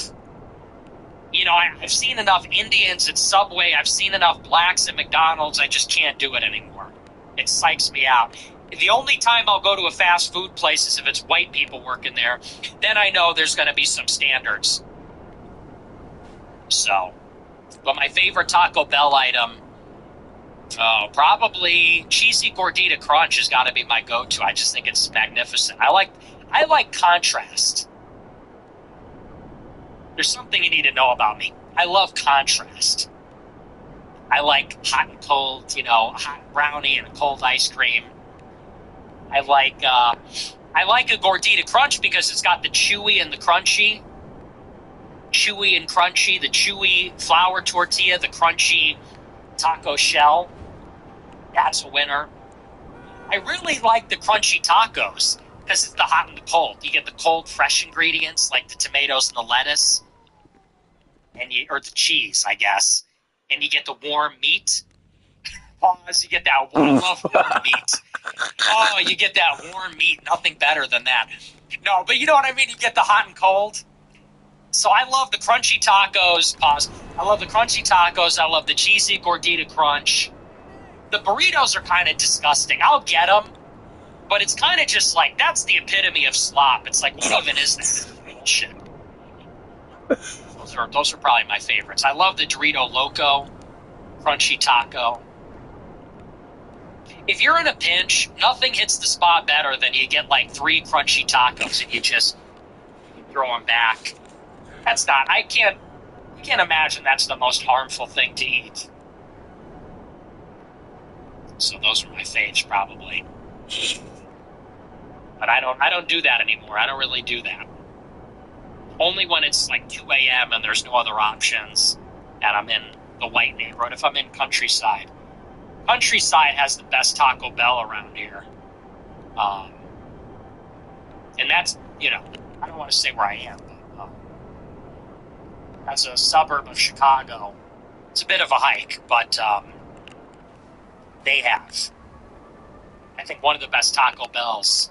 You know, I've seen enough Indians at Subway, I've seen enough blacks at McDonald's, I just can't do it anymore. It psychs me out. The only time I'll go to a fast food place is if it's white people working there. Then I know there's going to be some standards. So, but my favorite Taco Bell item, probably cheesy gordita crunch has got to be my go-to. I just think it's magnificent. I I like contrast. There's something you need to know about me. I love contrast. I like hot and cold, a hot brownie and a cold ice cream. I like a Gordita Crunch because it's got the chewy and the crunchy. Chewy and crunchy, the chewy flour tortilla, the crunchy taco shell. That's a winner. I really like the crunchy tacos because it's the hot and the cold. You get the cold, fresh ingredients like the tomatoes and the lettuce, or the cheese, I guess, and you get the warm meat. Pause. You get that warm, I love warm meat. Oh, you get that warm meat. Nothing better than that. No, but you know what I mean? You get the hot and cold. So I love the crunchy tacos. Pause. I love the crunchy tacos. I love the cheesy Gordita Crunch. The burritos are kind of disgusting. I'll get them, but it's kind of just like, that's the epitome of slop. It's like, what even is that? Bullshit. Those are probably my favorites. I love the Dorito Loco crunchy taco. If you're in a pinch, nothing hits the spot better than you get like 3 crunchy tacos and you just throw them back. I can't imagine that's the most harmful thing to eat. So those are my faves probably. But I don't do that anymore. I don't really do that. Only when it's like 2 a.m. and there's no other options and I'm in the white neighborhood. If I'm in Countryside. Countryside has the best Taco Bell around here. And that's, I don't want to say where I am, but as a suburb of Chicago, it's a bit of a hike, but they have, I think, one of the best Taco Bells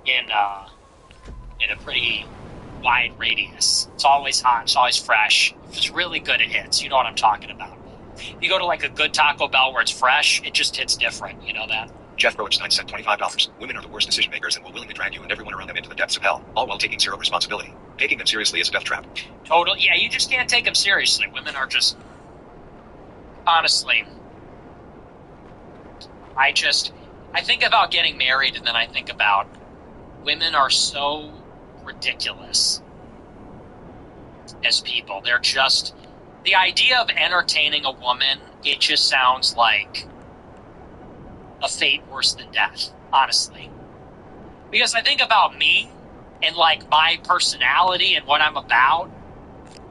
in a pretty wide radius. It's always hot, it's always fresh. If it's really good, it hits. You know what I'm talking about. You go to like a good Taco Bell where it's fresh, it just hits different. You know that? Jeff Roachstein said $25. Women are the worst decision makers and will willingly drag you and everyone around them into the depths of hell, all while taking zero responsibility. Taking them seriously is a death trap. Totally. Yeah, you just can't take them seriously. Women are just, honestly, I think about getting married and then I think about women are so ridiculous as people. They're just, the idea of entertaining a woman, it just sounds like a fate worse than death, honestly. Because I think about me and like my personality and what I'm about,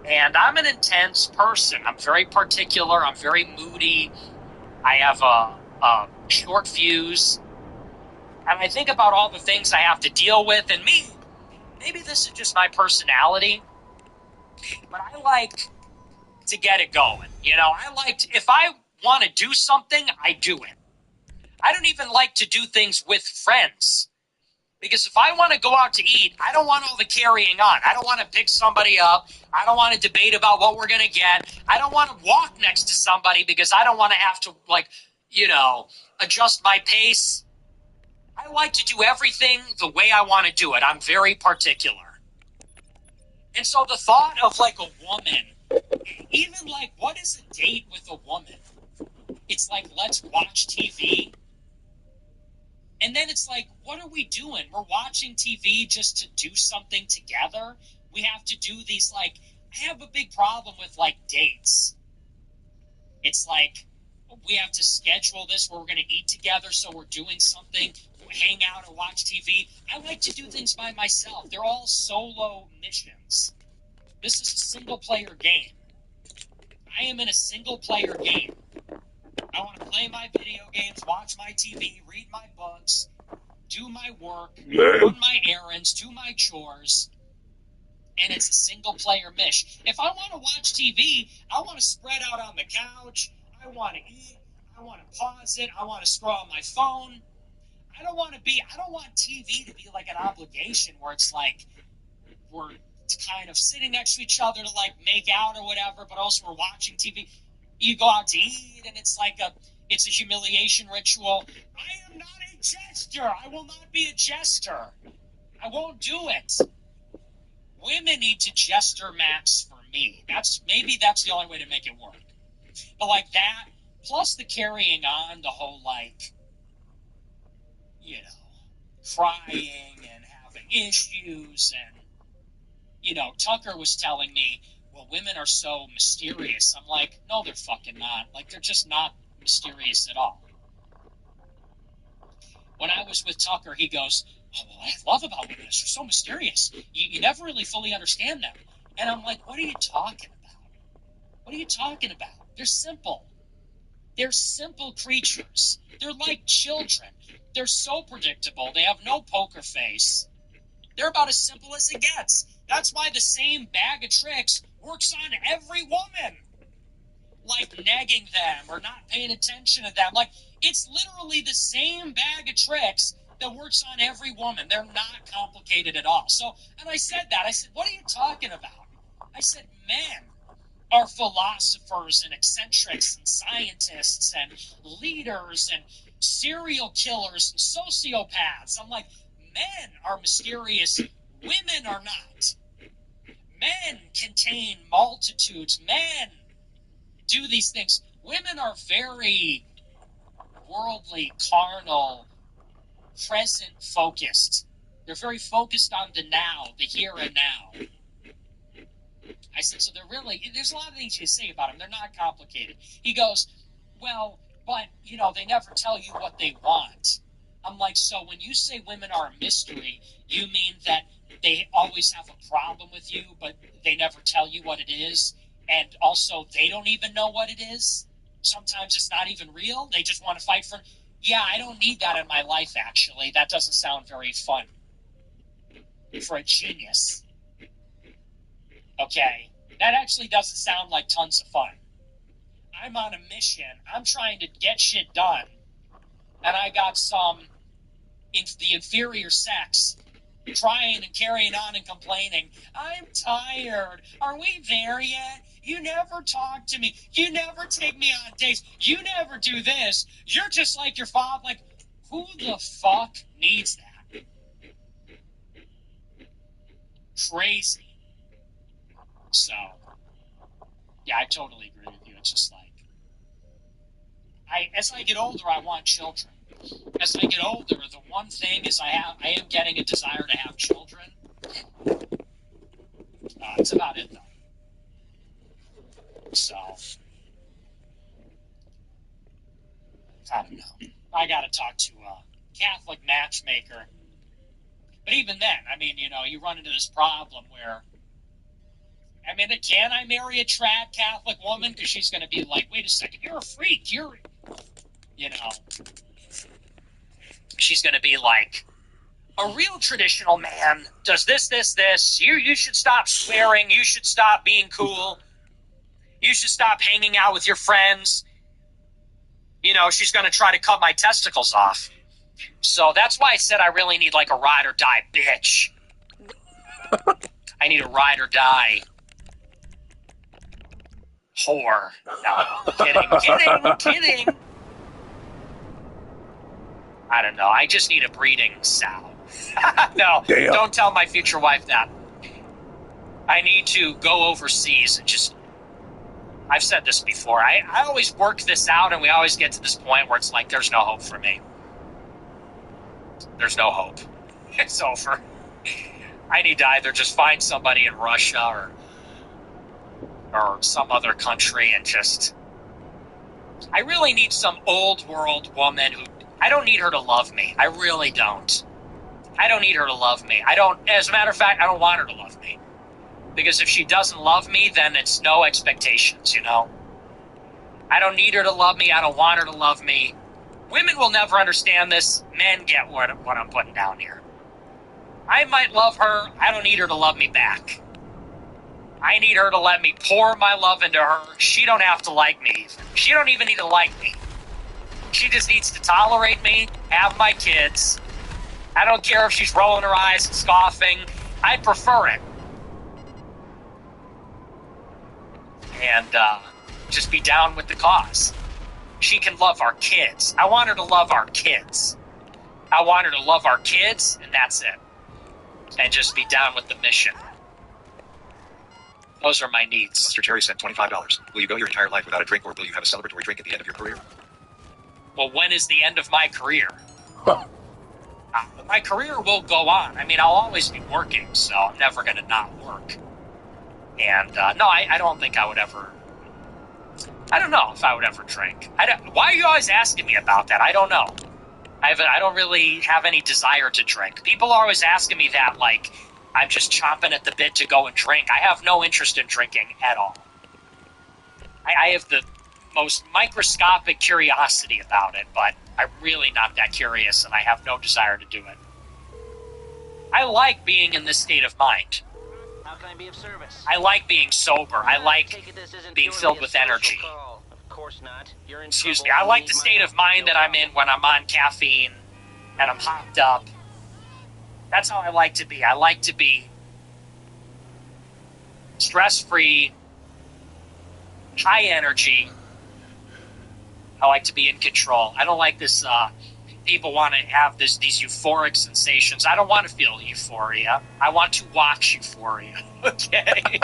and I'm an intense person. I'm very particular. I'm very moody. I have a short fuse. And I think about all the things I have to deal with, and maybe this is just my personality, but I like to get it going. If I want to do something, I do it. I don't even like to do things with friends. Because if I want to go out to eat, I don't want all the carrying on. I don't want to pick somebody up. I don't want to debate about what we're going to get. I don't want to walk next to somebody because I don't want to have to, adjust my pace. I like to do everything the way I want to do it. I'm very particular. And so the thought of like a woman, even like what is a date with a woman? It's like, let's watch TV. And then it's like, what are we doing? We're watching TV just to do something together. We have to do these, I have a big problem with, dates. It's like, we have to schedule this where we're going to eat together, so we're doing something, hang out or watch TV. I like to do things by myself. They're all solo missions. This is a single-player game. I am in a single-player game. I want to play my video games, watch my TV, read my books, do my work, run my errands, do my chores, and it's a single-player mish. If I want to watch TV, I want to spread out on the couch, I want to eat, I want to pause it, I want to scroll on my phone. I don't want TV to be like an obligation where it's like we're kind of sitting next to each other to make out or whatever, but also we're watching TV. You go out to eat, and it's it's a humiliation ritual. I am not a jester. I will not be a jester. I won't do it. Women need to jester max for me. Maybe that's the only way to make it work. But that, plus the carrying on, the whole crying and issues. And, you know, Tucker was telling me, well, women are so mysterious. I'm like, no, they're fucking not. Like, they're just not mysterious at all. When I was with Tucker, he goes, oh, well, what I love about women is they're so mysterious. You never really fully understand them. And I'm like, what are you talking about? What are you talking about? They're simple. They're simple creatures. They're like children. They're so predictable. They have no poker face. They're about as simple as it gets. That's why the same bag of tricks works on every woman. Like negging them or not paying attention to them. Like, it's literally the same bag of tricks that works on every woman. They're not complicated at all. So, and I said that. I said, what are you talking about? I said, men are philosophers and eccentrics and scientists and leaders and serial killers and sociopaths. I'm like, men are mysterious. Women are not. Men contain multitudes. Men do these things. Women are very worldly, carnal, present focused. They're very focused on the now, the here and now. I said, so they're really, there's a lot of things you say about them. They're not complicated. He goes, well, but, you know, they never tell you what they want. I'm like, so when you say women are a mystery, you mean that they always have a problem with you, but they never tell you what it is? And also, they don't even know what it is? Sometimes it's not even real? They just want to fight for... Yeah, I don't need that in my life, actually. That doesn't sound very fun. For a genius. Okay? That actually doesn't sound like tons of fun. I'm on a mission. I'm trying to get shit done. And I got the inferior sex crying and carrying on and complaining. I'm tired. Are we there yet? You never talk to me. You never take me on dates. You never do this. You're just like your father. Like, who the fuck needs that? Crazy. So, yeah, I totally agree with you. It's just like, as I get older, I want children. As I get older, the one thing is I am getting a desire to have children. That's about it, though. So, I don't know. I got to talk to a Catholic matchmaker. But even then, I mean, you know, you run into this problem where, I mean, can I marry a trad Catholic woman? Because she's going to be like, wait a second, you're a freak. You know. She's going to be like, a real traditional man does this. You should stop swearing. You should stop being cool. You should stop hanging out with your friends. You know, she's going to try to cut my testicles off. So that's why I said I really need like a ride or die bitch. I need a ride or die whore. No, kidding. I don't know. I just need a breeding sow. No, damn. Don't tell my future wife that. I need to go overseas and just... I've said this before. I always work this out, and we always get to this point where it's like, there's no hope for me. There's no hope. It's over. I need to either just find somebody in Russia or some other country and just... I really need some old world woman who... I don't need her to love me. I really don't. I don't need her to love me. As a matter of fact, I don't want her to love me. Because if she doesn't love me, then it's no expectations, you know? I don't need her to love me. I don't want her to love me. Women will never understand this. Men get what I'm putting down here. I might love her. I don't need her to love me back. I need her to let me pour my love into her. She don't have to like me. She don't even need to like me. She just needs to tolerate me, have my kids. I don't care if she's rolling her eyes and scoffing. I prefer it. And just be down with the cause. She can love our kids. I want her to love our kids. I want her to love our kids, and that's it. And just be down with the mission. Those are my needs. Mr. Jerry sent $25. Will you go your entire life without a drink, or will you have a celebratory drink at the end of your career? Well, when is the end of my career? Huh. My career will go on. I mean, I'll always be working, so I'm never going to not work. And no, I don't think I would ever. I don't know if I would ever drink. Why are you always asking me about that? I don't know. I don't really have any desire to drink. People are always asking me that, like I'm just chomping at the bit to go and drink. I have no interest in drinking at all. I have the most microscopic curiosity about it, but I'm really not that curious, and I have no desire to do it. I like being in this state of mind. How can I be of service? I like being sober. I like being filled with energy. Of course not. You're in Excuse me. trouble. I like the state of mind that I'm in when I'm on caffeine and I'm hopped up. That's how I like to be. I like to be stress-free, high energy. I like to be in control. I don't like this, people want to have these euphoric sensations. I don't want to feel euphoria. I want to watch euphoria, okay?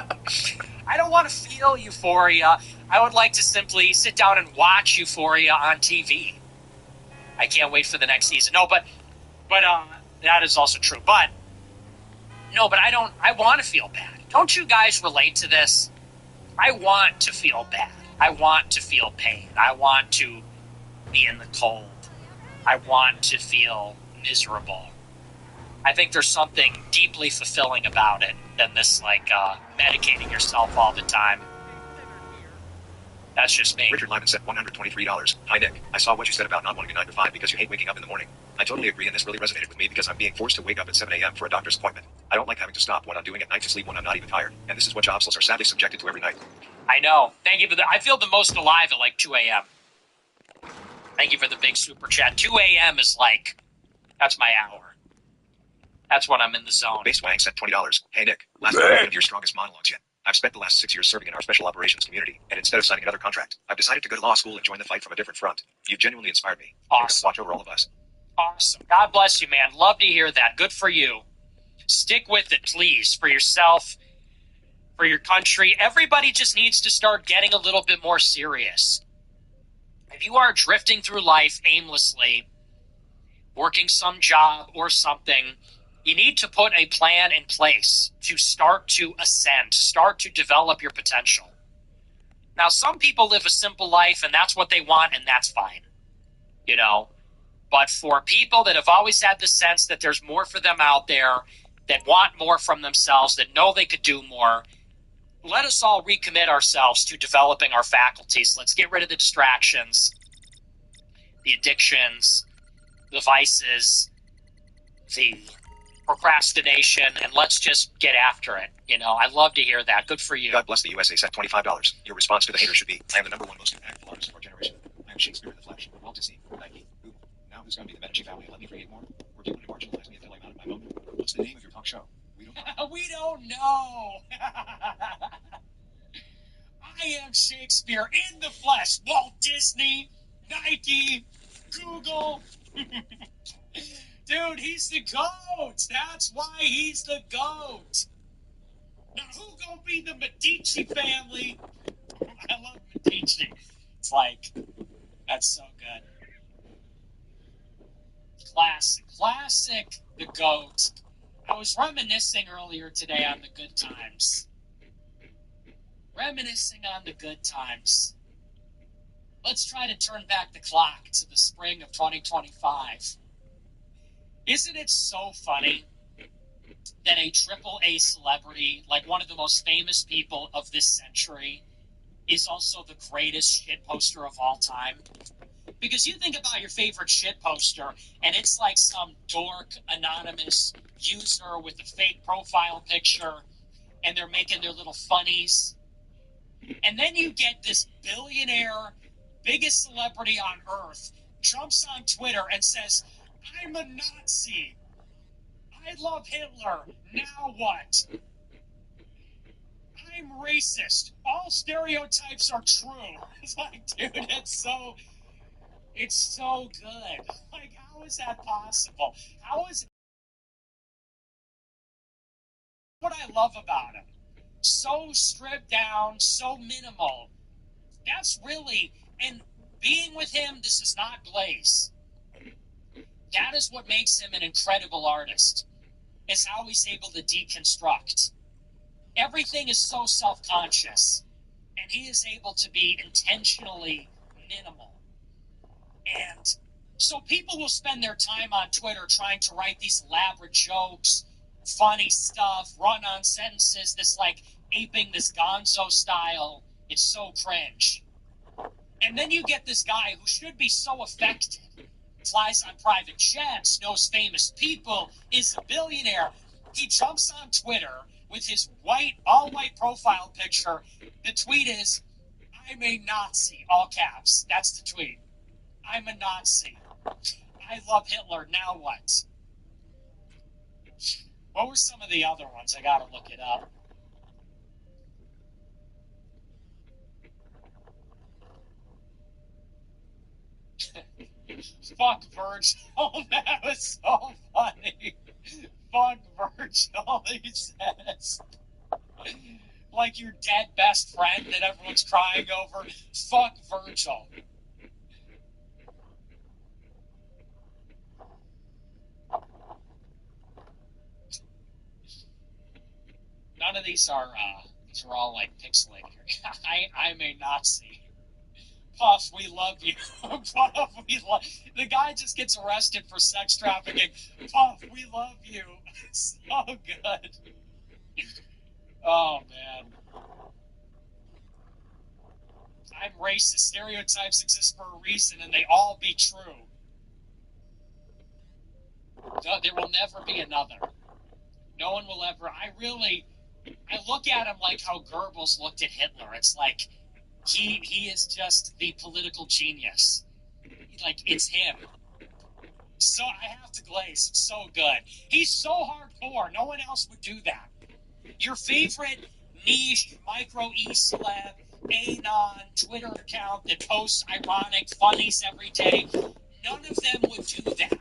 I don't want to feel euphoria. I would like to simply sit down and watch euphoria on TV. I can't wait for the next season. No, but that is also true. But I want to feel bad. Don't you guys relate to this? I want to feel bad. I want to feel pain. I want to be in the cold. I want to feel miserable. I think there's something deeply fulfilling about it than this, medicating yourself all the time. That's just me. Richard Lyman said $123. Hi, Nick. I saw what you said about not wanting a 9 to 5 because you hate waking up in the morning. I totally agree, and this really resonated with me because I'm being forced to wake up at 7 a.m. for a doctor's appointment. I don't like having to stop what I'm doing at night to sleep when I'm not even tired, and this is what jobs are sadly subjected to every night. I know. Thank you for that. I feel the most alive at 2 a.m. Thank you for the big super chat. 2 a.m. is that's my hour. That's when I'm in the zone. Base Wang said $20. Hey, Nick. Last night, one of your strongest monologues yet. I've spent the last 6 years serving in our special operations community, and instead of signing another contract, I've decided to go to law school and join the fight from a different front. You've genuinely inspired me. Awesome. Watch over all of us. Awesome. God bless you, man. Love to hear that. Good for you. Stick with it, please, for yourself, for your country. Everybody just needs to start getting a little bit more serious. If you are drifting through life aimlessly, working some job or something, you need to put a plan in place to start to ascend, start to develop your potential. Now, some people live a simple life, and that's what they want, and that's fine. But for people that have always had the sense that there's more for them out there, that want more from themselves, that know they could do more, let us all recommit ourselves to developing our faculties. Let's get rid of the distractions, the addictions, the vices, the procrastination, and let's just get after it. I love to hear that. Good for you. God bless the USA said $25. Your response to the hater should be, I am the number one most impactful artist of our generation. I am Shakespeare in the flesh. Walt Disney, Nike, Google. Now who's going to be the Medici family? Let me create more. We're going to marginalize me until I'm out of my moment. What's the name of your talk show? We don't know. We don't know. I am Shakespeare in the flesh. Walt Disney, Nike, Google. Dude, he's the GOAT. That's why he's the GOAT. Now, who gonna be the Medici family? I love Medici. It's that's so good. Classic, the GOAT. I was reminiscing earlier today on the good times. Reminiscing on the good times. Let's try to turn back the clock to the spring of 2025. Isn't it so funny that a AAA celebrity, like one of the most famous people of this century, is also the greatest shit poster of all time? Because you think about your favorite shit poster, and it's like some dork, anonymous user with a fake profile picture, and they're making their little funnies. And then you get this billionaire, biggest celebrity on earth, jumps on Twitter and says, I'm a Nazi. I love Hitler. Now what? I'm racist. All stereotypes are true. It's like, dude, it's so good. How is that possible? How is what I love about him? So stripped down, so minimal. That's really, and being with him, this is not Blaze. That is what makes him an incredible artist, is how he's able to deconstruct. Everything is so self-conscious, and he is able to be intentionally minimal. And so people will spend their time on Twitter trying to write these elaborate jokes, funny stuff, run-on sentences, this like aping this Gonzo style. It's so cringe. And then you get this guy who should be so affected, flies on private jets, knows famous people, is a billionaire. He jumps on Twitter with his all-white profile picture. The tweet is, "I'm a Nazi," all caps. That's the tweet. "I'm a Nazi. I love Hitler. Now what?" What were some of the other ones? I gotta look it up. Fuck Virgil. That was so funny. Fuck Virgil, he says. Like your dead best friend that everyone's crying over. Fuck Virgil. None of these are all like pixelated. I'm a Nazi. Puff, we love you. Puff, we love. The guy just gets arrested for sex trafficking. Puff, we love you. So good. Oh man. I'm racist. Stereotypes exist for a reason, and they all be true. No, there will never be another. No one will ever. I look at him like how Goebbels looked at Hitler. It's like he is just the political genius. Like, it's him. So I have to glaze. It's so good. He's so hardcore. No one else would do that. Your favorite niche micro e-celeb, anon Twitter account that posts ironic funnies every day, none of them would do that.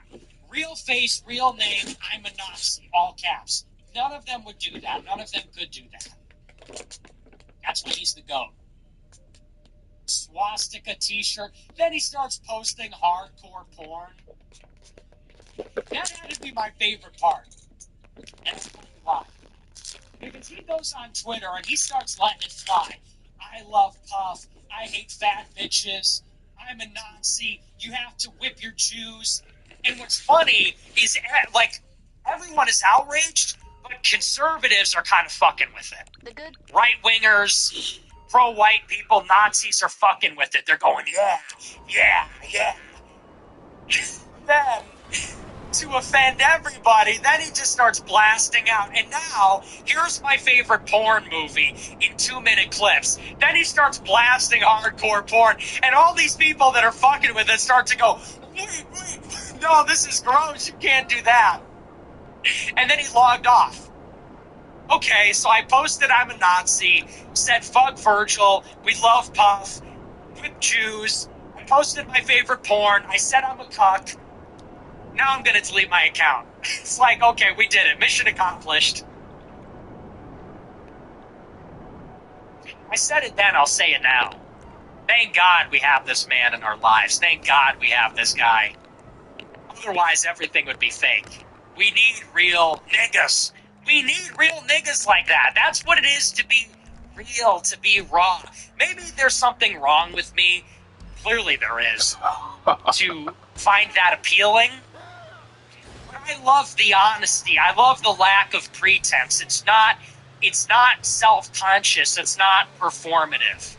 Real face, real name, I'm a Nazi, all caps. None of them would do that. None of them could do that. That's why he's the GOAT. Swastika t-shirt. Then he starts posting hardcore porn. That had to be my favorite part. And I'll tell you why. Because he goes on Twitter and he starts letting it fly. I love Puff. I hate fat bitches. I'm a Nazi. You have to whip your Jews. And what's funny is, like, everyone is outraged, but conservatives are kind of fucking with it. The good Right-wingers, pro-white people, Nazis are fucking with it. They're going, yeah. Then, to offend everybody, then he just starts blasting out. And now, here's my favorite porn movie in 2-minute clips. Then he starts blasting hardcore porn, and all these people that are fucking with it start to go, wait, no, this is gross, you can't do that. And then he logged off. Okay, so I posted I'm a Nazi, said fuck Virgil, we love Puff, with Jews, I posted my favorite porn, I said I'm a cuck. Now I'm going to delete my account. It's like, okay, we did it. Mission accomplished. I said it then, I'll say it now. Thank God we have this man in our lives. Thank God we have this guy. Otherwise, everything would be fake. We need real niggas. We need real niggas like that. That's what it is to be real, to be raw. Maybe there's something wrong with me. Clearly there is. To find that appealing. I love the honesty. I love the lack of pretense. It's not self-conscious. It's not performative.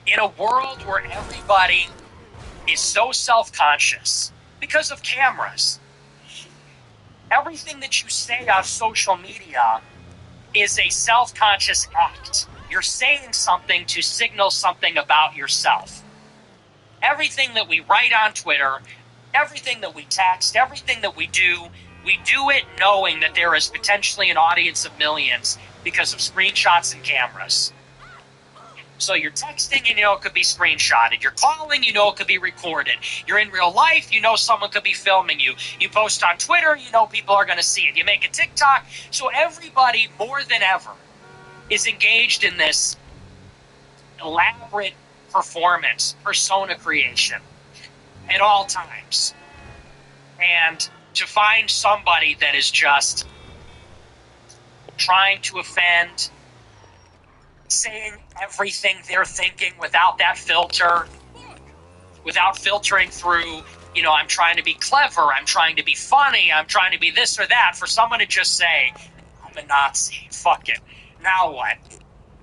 In a world where everybody is so self-conscious because of cameras, everything that you say on social media is a self-conscious act. You're saying something to signal something about yourself. Everything that we write on Twitter, everything that we text, everything that we do it knowing that there is potentially an audience of millions because of screenshots and cameras. So you're texting, you know it could be screenshotted. You're calling, you know it could be recorded. You're in real life, you know someone could be filming you. You post on Twitter, you know people are going to see it. You make a TikTok. So everybody, more than ever, is engaged in this elaborate performance, persona creation. at all times. And to find somebody that is just trying to offend, saying everything they're thinking without that filter, without filtering through, I'm trying to be clever, I'm trying to be funny, I'm trying to be this or that, for someone to just say, I'm a Nazi, fuck it. Now what?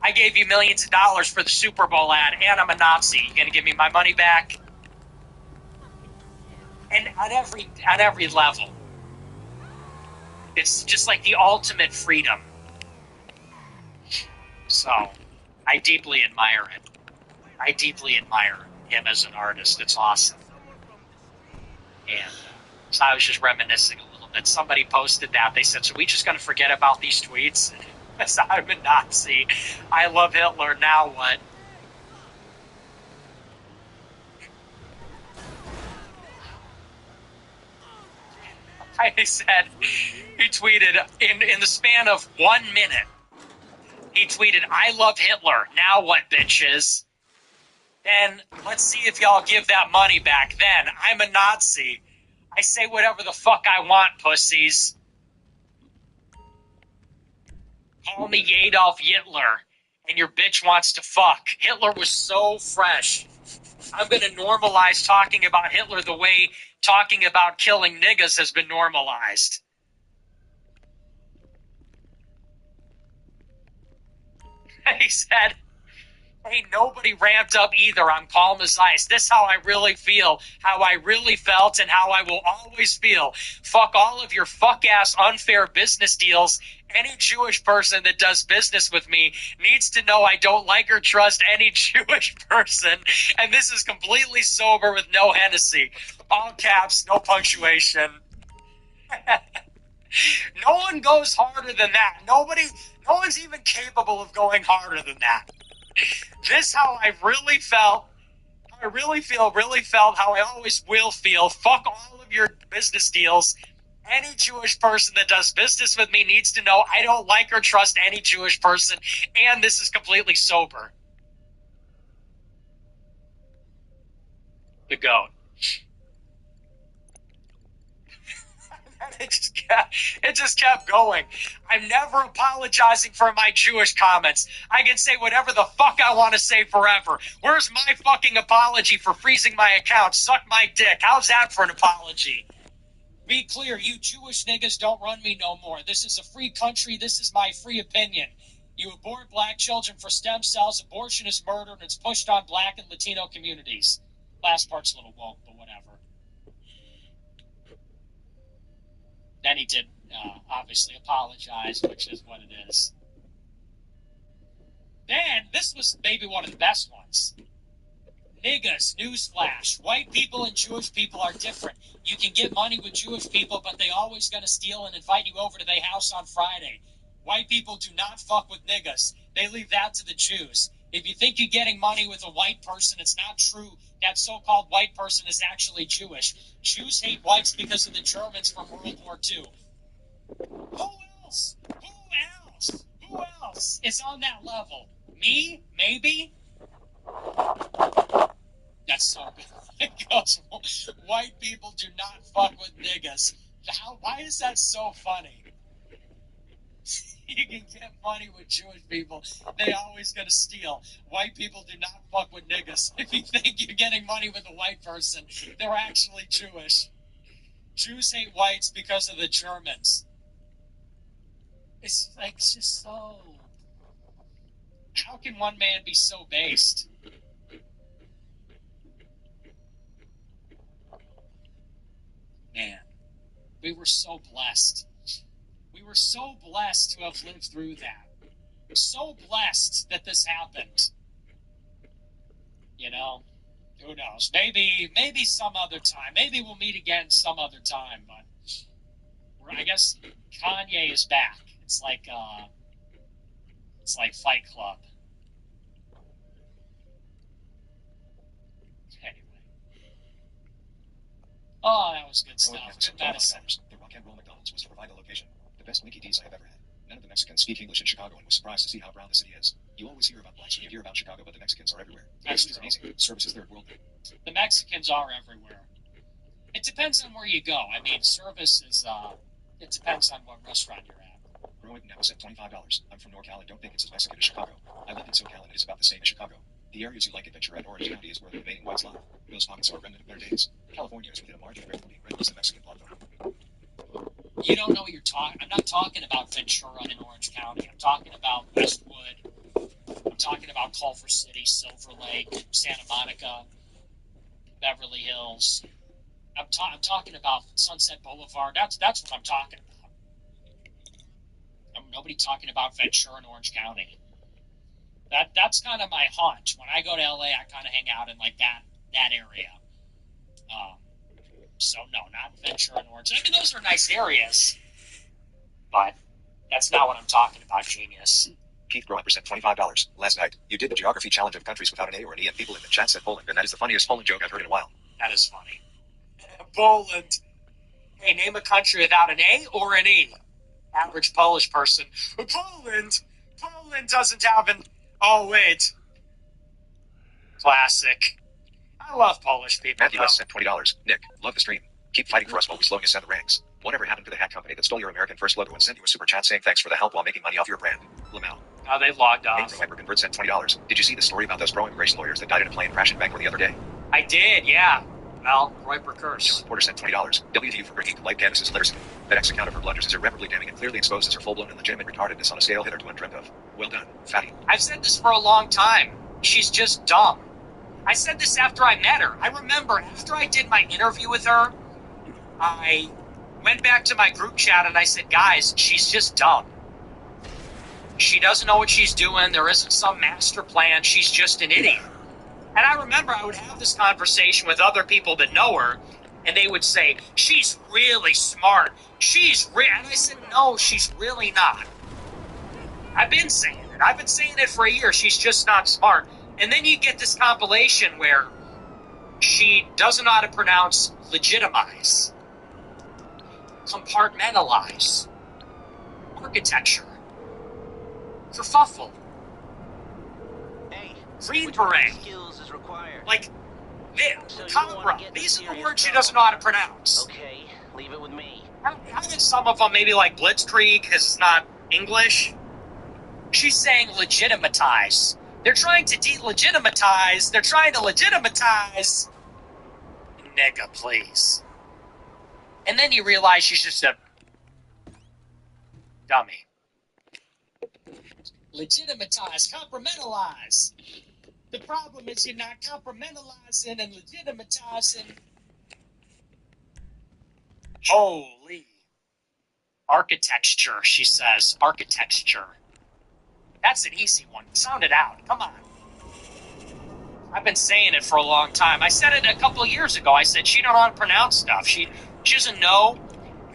I gave you millions of dollars for the Super Bowl ad, and I'm a Nazi. You gonna give me my money back? And on every level, it's just like the ultimate freedom. So, I deeply admire it. I deeply admire him as an artist. It's awesome. And so I was just reminiscing a little bit. Somebody posted that. They said, so we just going to forget about these tweets? I'm a Nazi. I love Hitler. Now what? I said, he tweeted, in the span of 1 minute, he tweeted, I love Hitler. Now what, bitches? Then let's see if y'all give that money back. Then I'm a Nazi. I say whatever the fuck I want, pussies. Call me Adolf Hitler, and your bitch wants to fuck. Hitler was so fresh. I'm going to normalize talking about Hitler the way talking about killing niggas has been normalized. He said, ain't nobody ramped up either. I'm calm as ice. This is how I really feel, how I really felt, and how I will always feel. Fuck all of your fuck-ass unfair business deals. Any Jewish person that does business with me needs to know I don't like or trust any Jewish person. And this is completely sober with no Hennessy. All caps, no punctuation. No one goes harder than that. No one's even capable of going harder than that. This how I really felt. I really felt how I always will feel. Fuck all of your business deals. Any Jewish person that does business with me needs to know I don't like or trust any Jewish person, and this is completely sober. The GOAT. It just kept going. I'm never apologizing for my Jewish comments. I can say whatever the fuck I want to say forever. Where's my fucking apology for freezing my account? Suck my dick. How's that for an apology? Be clear, you Jewish niggas don't run me no more. This is a free country. This is my free opinion. You abort black children for stem cells. Abortion is murder, and it's pushed on black and Latino communities. Last part's a little woke, but whatever. Then he did obviously apologize, which is what it is. Then, this was maybe one of the best ones. Niggas, newsflash. White people and Jewish people are different. You can get money with Jewish people, but they always gonna steal and invite you over to their house on Friday. White people do not fuck with niggas. They leave that to the Jews. If you think you're getting money with a white person, it's not true. That so-called white person is actually Jewish. Jews hate whites because of the Germans from World War II. Who else? Who else is on that level? Me? Maybe? That's so good. It goes, white people do not fuck with niggas. Why is that so funny? You can get money with Jewish people. They always gonna steal. White people do not fuck with niggas. If you think you're getting money with a white person, they're actually Jewish. Jews hate whites because of the Germans. It's like just so... How can one man be so based? Man, we were so blessed. We were so blessed to have lived through that. We're so blessed that this happened. You know, who knows? Maybe some other time. Maybe we'll meet again some other time. But I guess Kanye is back. It's like Fight Club. Anyway. Oh, that was good stuff. Good medicine. The Rock and Roll McDonald's was to provide a location. The best Mickey D's I have ever had. None of the Mexicans speak English in Chicago and was surprised to see how brown the city is. You always hear about blacks when you hear about Chicago, but the Mexicans are everywhere. This is amazing. Service is third world. The Mexicans are everywhere. It depends on where you go. I mean, service is, it depends on what restaurant you're at. Roy now said $25. I'm from NorCal and don't think it's as Mexican as Chicago. I live in SoCal and it is about the same as Chicago. The areas you like adventure at Orange County is where the remaining whites lie. Those pockets are a remnant of better days. California is within a margin of error being red the Mexican blood vote. You don't know what you're talking. I'm not talking about Ventura in Orange County. I'm talking about Westwood. I'm talking about Culver City, Silver Lake, Santa Monica, Beverly Hills. I'm talking about Sunset Boulevard. That's what I'm talking about. Nobody talking about Ventura in Orange County. That's kind of my hunch. When I go to LA, I kind of hang out in like that area. So no, not Ventura and Orange. I mean, those are nice areas, but that's not what I'm talking about, genius. Keith Groen percent $25. Last night, you did the geography challenge of countries without an A or an E, and people in the chat said Poland, and that is the funniest Poland joke I've heard in a while. That is funny. Poland. Hey, name a country without an A or an E. Average Polish person. Poland. Poland doesn't have an. Oh wait. Classic. I love Polish people. Matthew West sent $20. Nick, love the stream. Keep fighting for us while we slowly ascend the ranks. Whatever happened to the hat company that stole your American First logo and sent you a super chat saying thanks for the help while making money off your brand? Lamel. Oh, they've logged Nate off. from Hyperconvert sent $20. Did you see the story about those pro-immigration lawyers that died in a plane crash in Bangor the other day? I did, yeah. Well, Roy Curse. John Porter sent $20. WTU for bringing to light Candace's literacy. FedEx account of her blunders is irreparably damning and clearly exposes her full-blown and legitimate retardedness on a scale hitherto undreamt of. Well done, fatty. I've said this for a long time. She's just dumb. I said this after I met her. I remember after I did my interview with her, I went back to my group chat and I said, guys, she's just dumb. She doesn't know what she's doing. There isn't some master plan. She's just an idiot. And I remember I would have this conversation with other people that know her, and they would say, she's really smart. And I said, no, she's really not. I've been saying it. I've been saying it for a year. She's just not smart. And then you get this compilation where she doesn't know how to pronounce legitimize, compartmentalize, architecture, kerfuffle, Green Beret, skills is required. like, So Cobra. These are the words she doesn't know how to pronounce. Okay, leave it with me. I get some of them, maybe like Blitzkrieg, because it's not English. She's saying legitimatize. They're trying to delegitimize. They're trying to legitimatize. Nigga, please. And then you realize she's just a dummy. Legitimatize, compartmentalize. The problem is you're not compartmentalizing and legitimatizing. Holy. Architecture, she says. Architecture. That's an easy one. Sound it out. Come on. I've been saying it for a long time. I said it a couple of years ago. I said she don't know how to pronounce stuff. She doesn't know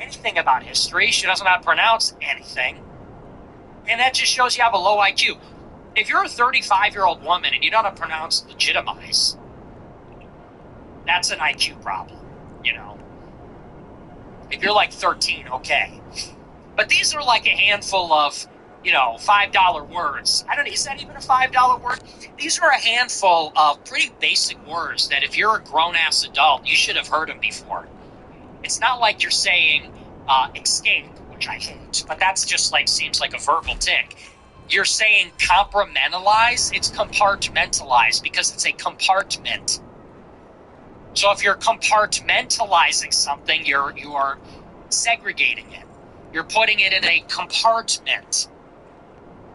anything about history. She doesn't know how to pronounce anything. And that just shows you have a low IQ. If you're a 35-year-old woman and you don't know how to pronounce legitimize, that's an IQ problem, you know. If you're like 13, okay. But these are like a handful of, you know, $5 words. I don't know, is that even a $5 word? These are a handful of pretty basic words that if you're a grown-ass adult, you should have heard them before. It's not like you're saying escape, which I hate, but that's just like, seems like a verbal tick. You're saying compartmentalize, it's compartmentalize because it's a compartment. So if you're compartmentalizing something, you're segregating it. You're putting it in a compartment.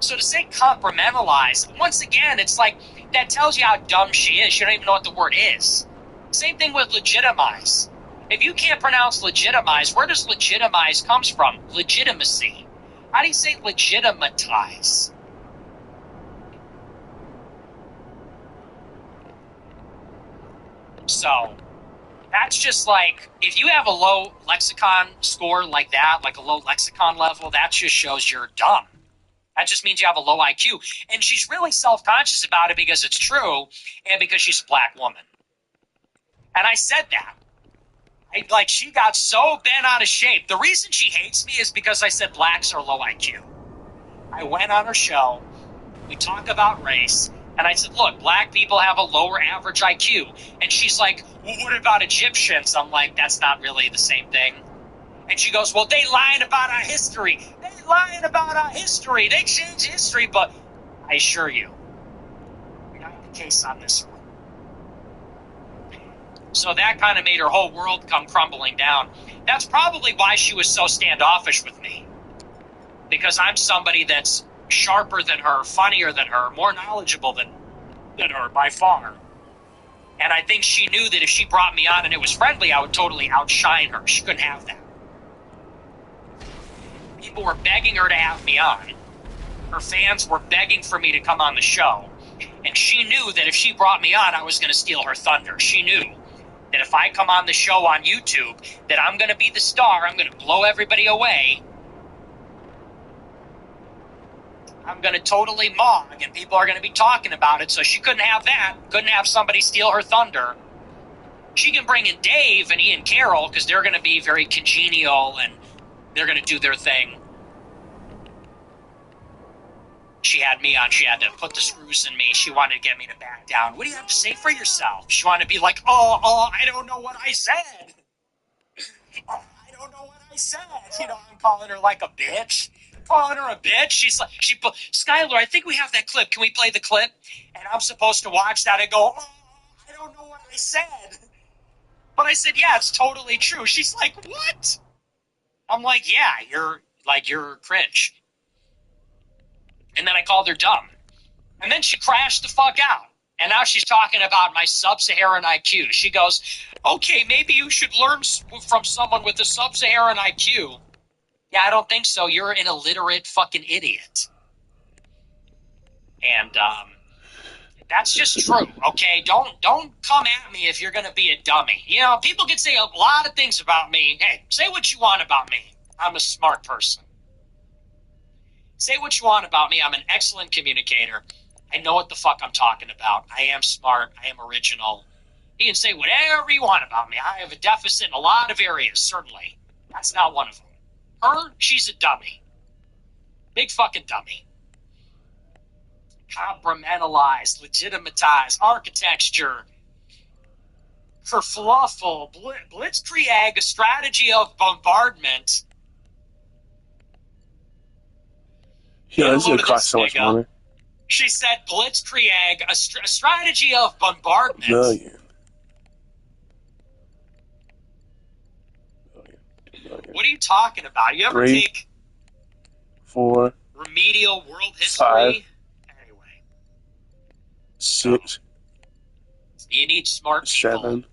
So to say compartmentalize, once again, it's like, that tells you how dumb she is. She don't even know what the word is. Same thing with legitimize. If you can't pronounce legitimize, where does legitimize comes from? Legitimacy. How do you say legitimatize? So, that's just like, if you have a low lexicon score like that, like a low lexicon level, that just shows you're dumb. That just means you have a low IQ. And she's really self-conscious about it because it's true and because she's a black woman. And I said that. She got so bent out of shape. The reason she hates me is because I said blacks are low IQ. I went on her show. We talk about race. And I said, look, black people have a lower average IQ. And she's like, well, what about Egyptians? I'm like, that's not really the same thing. And she goes, well, they lying about our history. They lying about our history. They changed history. But I assure you, not the case on this one. So that kind of made her whole world come crumbling down. That's probably why she was so standoffish with me. Because I'm somebody that's sharper than her, funnier than her, more knowledgeable than her by far. And I think she knew that if she brought me on and it was friendly, I would totally outshine her. She couldn't have that. People were begging her to have me on. Her fans were begging for me to come on the show. And she knew that if she brought me on, I was going to steal her thunder. She knew that if I come on the show on YouTube, that I'm going to be the star, I'm going to blow everybody away. I'm going to totally mog, and people are going to be talking about it, so she couldn't have that. Couldn't have somebody steal her thunder. She can bring in Dave and Ian Carroll, because they're going to be very congenial, and they're going to do their thing. She had me on. She had to put the screws in me. She wanted to get me to back down. What do you have to say for yourself? She wanted to be like, oh, I don't know what I said. Oh, I don't know what I said. You know, I'm calling her like a bitch. Calling her a bitch. She's like, Skylar, I think we have that clip. Can we play the clip? And I'm supposed to watch that and go, oh, I don't know what I said. But I said, yeah, it's totally true. She's like, what? I'm like, yeah, you're cringe. And then I called her dumb. And then she crashed the fuck out. And now she's talking about my sub-Saharan IQ. She goes, okay, maybe you should learn from someone with a sub-Saharan IQ. Yeah, I don't think so. You're an illiterate fucking idiot. And that's just true, okay? Don't come at me if you're going to be a dummy. You know, people can say a lot of things about me. Hey, say what you want about me. I'm a smart person. Say what you want about me. I'm an excellent communicator. I know what the fuck I'm talking about. I am smart. I am original. You can say whatever you want about me. I have a deficit in a lot of areas, certainly. That's not one of them. Her, she's a dummy. Big fucking dummy. Compartmentalized, legitimatized, architecture, kerfluffle, blitzkrieg, a strategy of bombardment. Yeah, this is going to cost so much money. She said blitzkrieg, a strategy of bombardment. Million. What are you talking about? You ever 3, take 4, remedial world history? 5, anyway. 6. You need smart people 7.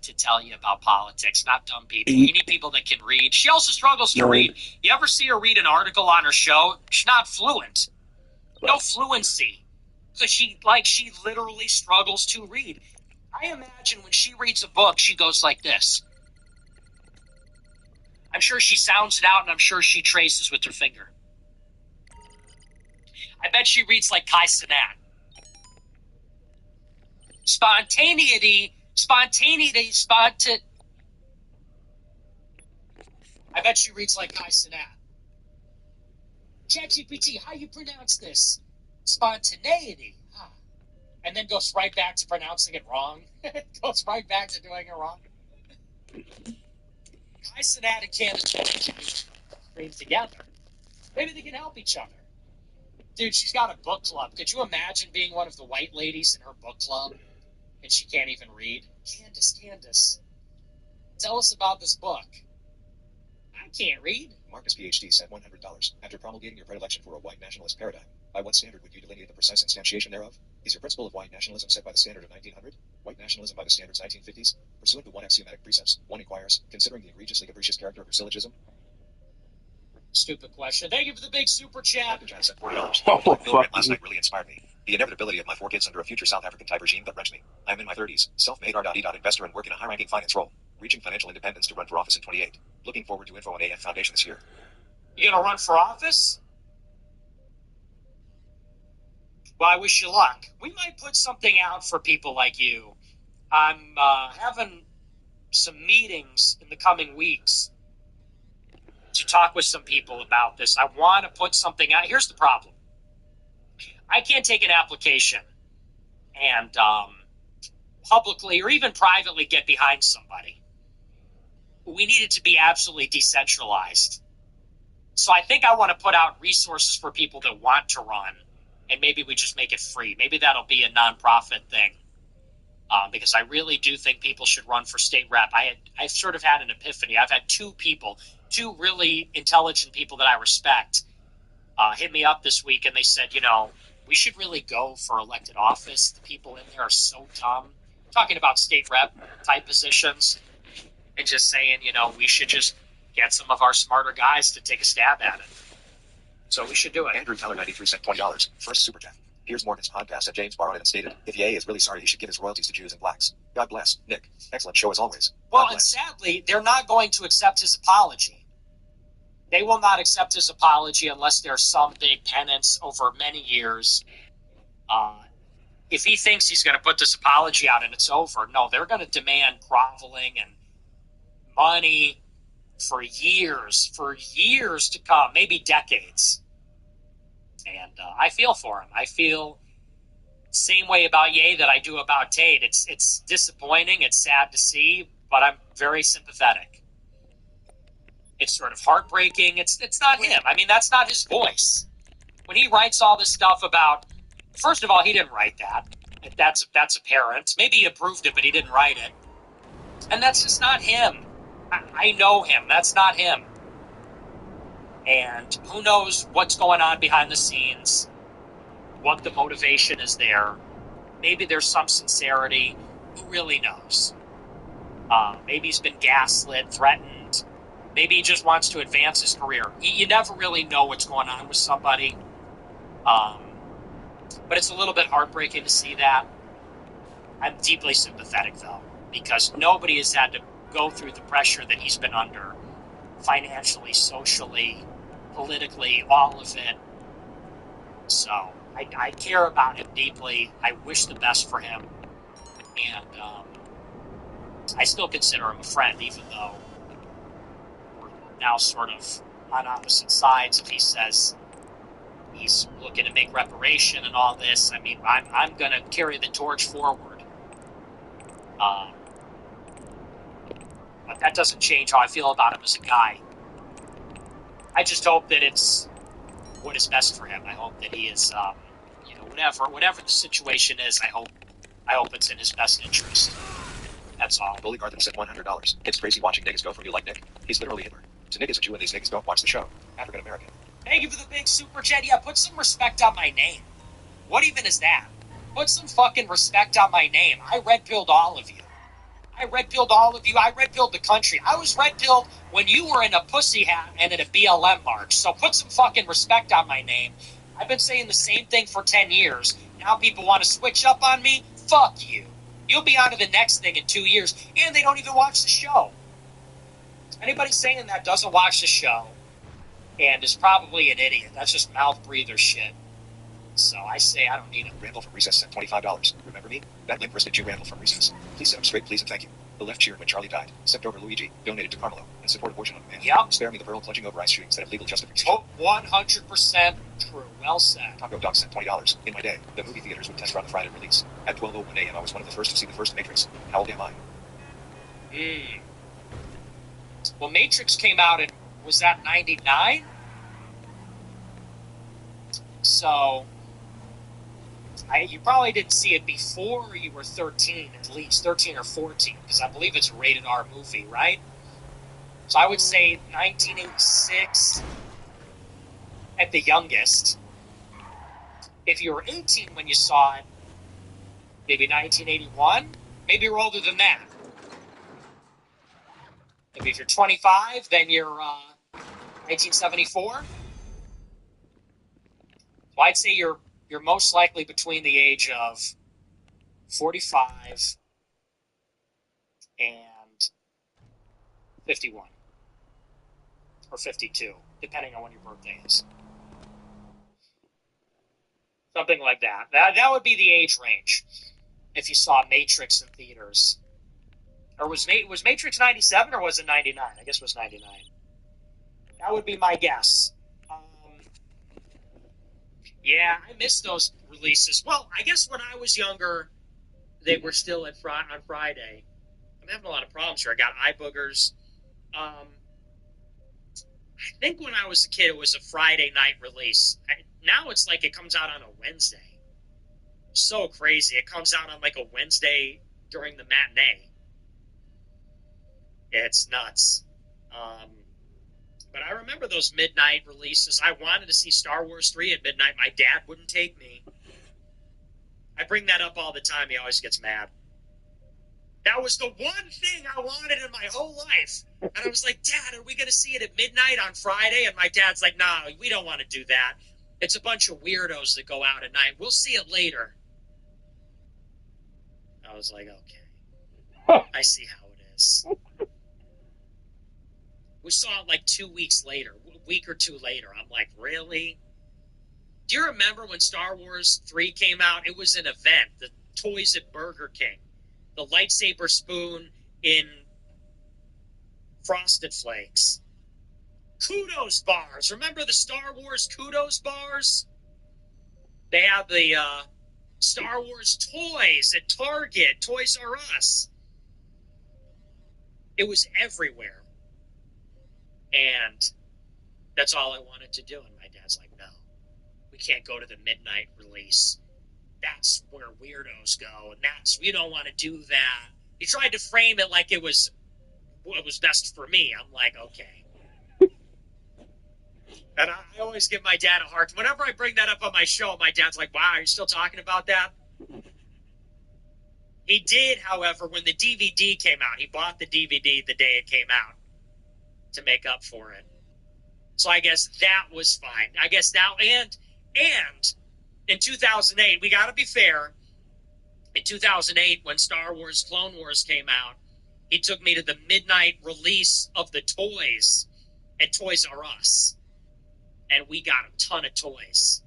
To tell you about politics, not dumb people. 8. You need people that can read. She also struggles to 9. read. You ever see her read an article on her show? She's not fluent. No fluency. So she literally struggles to read. I imagine when she reads a book, she goes like this. I'm sure she sounds it out, and I'm sure she traces with her finger. I bet she reads like Kai Cenat. Spontaneity. I bet she reads like Kai Cenat. ChatGPT, how you pronounce this? Spontaneity. Huh. And then goes right back to pronouncing it wrong. Goes right back to doing it wrong. Kai Cenat and Candace stream together. Maybe they can help each other. Dude, she's got a book club. Could you imagine being one of the white ladies in her book club? And she can't even read. Candace, tell us about this book. I can't read. Marcus PhD said $100. After promulgating your predilection for a white nationalist paradigm, by what standard would you delineate the precise instantiation thereof? Is your principle of white nationalism set by the standard of 1900? White nationalism by the standards 1950s? Pursuant to one axiomatic precepts, one inquires, considering the egregiously capricious character of your syllogism? Stupid question. Thank you for the big super chat. Captain John said $40. Oh, What fuck last you. night really inspired me. The inevitability of my 4 kids under a future South African type regime that wrenched me. I am in my 30s, self-made R.E. investor and work in a high-ranking finance role. Reaching financial independence to run for office in 28. Looking forward to info on AF Foundation this year. You gonna run for office? Well, I wish you luck. We might put something out for people like you. I'm having some meetings in the coming weeks to talk with some people about this. I want to put something out. Here's the problem. I can't take an application and publicly or even privately get behind somebody. We need it to be absolutely decentralized. So I think I want to put out resources for people that want to run, and maybe we just make it free. Maybe that'll be a nonprofit thing, because I really do think people should run for state rep. I've sort of had an epiphany. I've had two really intelligent people that I respect, hit me up this week, and they said, we should really go for elected office. The people in there are so dumb. I'm talking about state rep type positions, and just saying, we should just get some of our smarter guys to take a stab at it. So we should do it. Andrew Teller 93 sent $20. First super chat. Here's Morgan's podcast that James borrowed and stated, if Ye is really sorry, he should give his royalties to Jews and blacks. God bless. Nick, excellent show as always. Well, and sadly, they're not going to accept his apology. They will not accept his apology unless there's some big penance over many years. If he thinks he's going to put this apology out and it's over, no, they're going to demand groveling and money for years to come, maybe decades. And I feel for him. I feel the same way about Ye that I do about Tate. It's disappointing. It's sad to see, but I'm very sympathetic. It's sort of heartbreaking. It's not him. I mean, that's not his voice. When he writes all this stuff about, first of all, he didn't write that. That's apparent. Maybe he approved it, but he didn't write it. And that's just not him. I know him. That's not him. And who knows what's going on behind the scenes, what the motivation is there. Maybe there's some sincerity. Who really knows? Maybe he's been gaslit, threatened. Maybe he just wants to advance his career. You never really know what's going on with somebody. But it's a little bit heartbreaking to see that. I'm deeply sympathetic, though, because nobody has had to go through the pressure that he's been under, financially, socially, politically, all of it. So I care about him deeply. I wish the best for him. And I still consider him a friend, even though we're now sort of on opposite sides. If he says he's looking to make reparation and all this, I mean, I'm going to carry the torch forward. But that doesn't change how I feel about him as a guy. I just hope that it's what is best for him. I hope that he is, whatever the situation is, I hope it's in his best interest. That's all. Bully Gartham said $100. It's crazy watching niggas go from you like Nick. He's literally Hitler. To Nick is a Jew and these niggas don't watch the show. African American. Thank you for the big super chat. Yeah, put some respect on my name. What even is that? Put some fucking respect on my name. I red-pilled all of you. I red-pilled all of you. I red-pilled the country. I was red-pilled when you were in a pussy hat and at a BLM march. So put some fucking respect on my name. I've been saying the same thing for 10 years. Now people want to switch up on me? Fuck you. You'll be on to the next thing in 2 years. And they don't even watch the show. Anybody saying that doesn't watch the show and is probably an idiot. That's just mouth breather shit. So I say I don't need it. Randall from Recess sent $25. Remember me? That limp wristed Jew Randall from Recess. Please sit up straight, please, and thank you. The left cheered when Charlie died. Stepped over Luigi. Donated to Carmelo. And support abortion on demand. Yep. Spare me the pearl clutching over ice shootings that have legal justification. 100% true. Well said. Taco Dog sent $20. In my day, the movie theaters would test run the Friday release. At 12:01 a.m. I was one of the first to see the first Matrix. How old am I? Well, Matrix came out in, was that 99? So you probably didn't see it before you were 13, at least 13 or 14, because I believe it's a rated R movie, right? So I would say 1986 at the youngest. If you were 18 when you saw it, maybe 1981. Maybe you're older than that. Maybe if you're 25, then you're 1974. So I'd say you're most likely between the age of 45 and 51 or 52, depending on when your birthday is. Something like that. That would be the age range if you saw Matrix in theaters. Or was Matrix 97 or was it 99? I guess it was 99. That would be my guess. Yeah, I missed those releases. Well, I guess when I was younger, they were still on Friday. I'm having a lot of problems here. I got eye boogers. I think when I was a kid, it was a Friday night release. Now it's like it comes out on a Wednesday. So crazy. It comes out on like a Wednesday during the matinee. It's nuts. But I remember those midnight releases. I wanted to see Star Wars 3 at midnight. My dad wouldn't take me. I bring that up all the time. He always gets mad. That was the one thing I wanted in my whole life. And I was like, Dad, are we going to see it at midnight on Friday? And my dad's like, nah, we don't want to do that. It's a bunch of weirdos that go out at night. We'll see it later. I was like, okay. I see how it is. We saw it like 2 weeks later, a week or two later. I'm like, really? Do you remember when Star Wars 3 came out? It was an event, the toys at Burger King, the lightsaber spoon in Frosted Flakes. Kudos bars. Remember the Star Wars Kudos bars? They have the Star Wars toys at Target, Toys R Us. It was everywhere. And that's all I wanted to do. And my dad's like, no, we can't go to the midnight release. That's where weirdos go. And we don't want to do that. He tried to frame it like it was what was best for me. I'm like, okay. And I always give my dad a hard time. Whenever I bring that up on my show, my dad's like, wow, are you still talking about that? He did, however, when the DVD came out. He bought the DVD the day it came out to make up for it. So I guess that was fine. I guess now, and in 2008, we got to be fair, in 2008, when Star Wars Clone Wars came out, he took me to the midnight release of the toys at Toys R Us. And we got a ton of toys.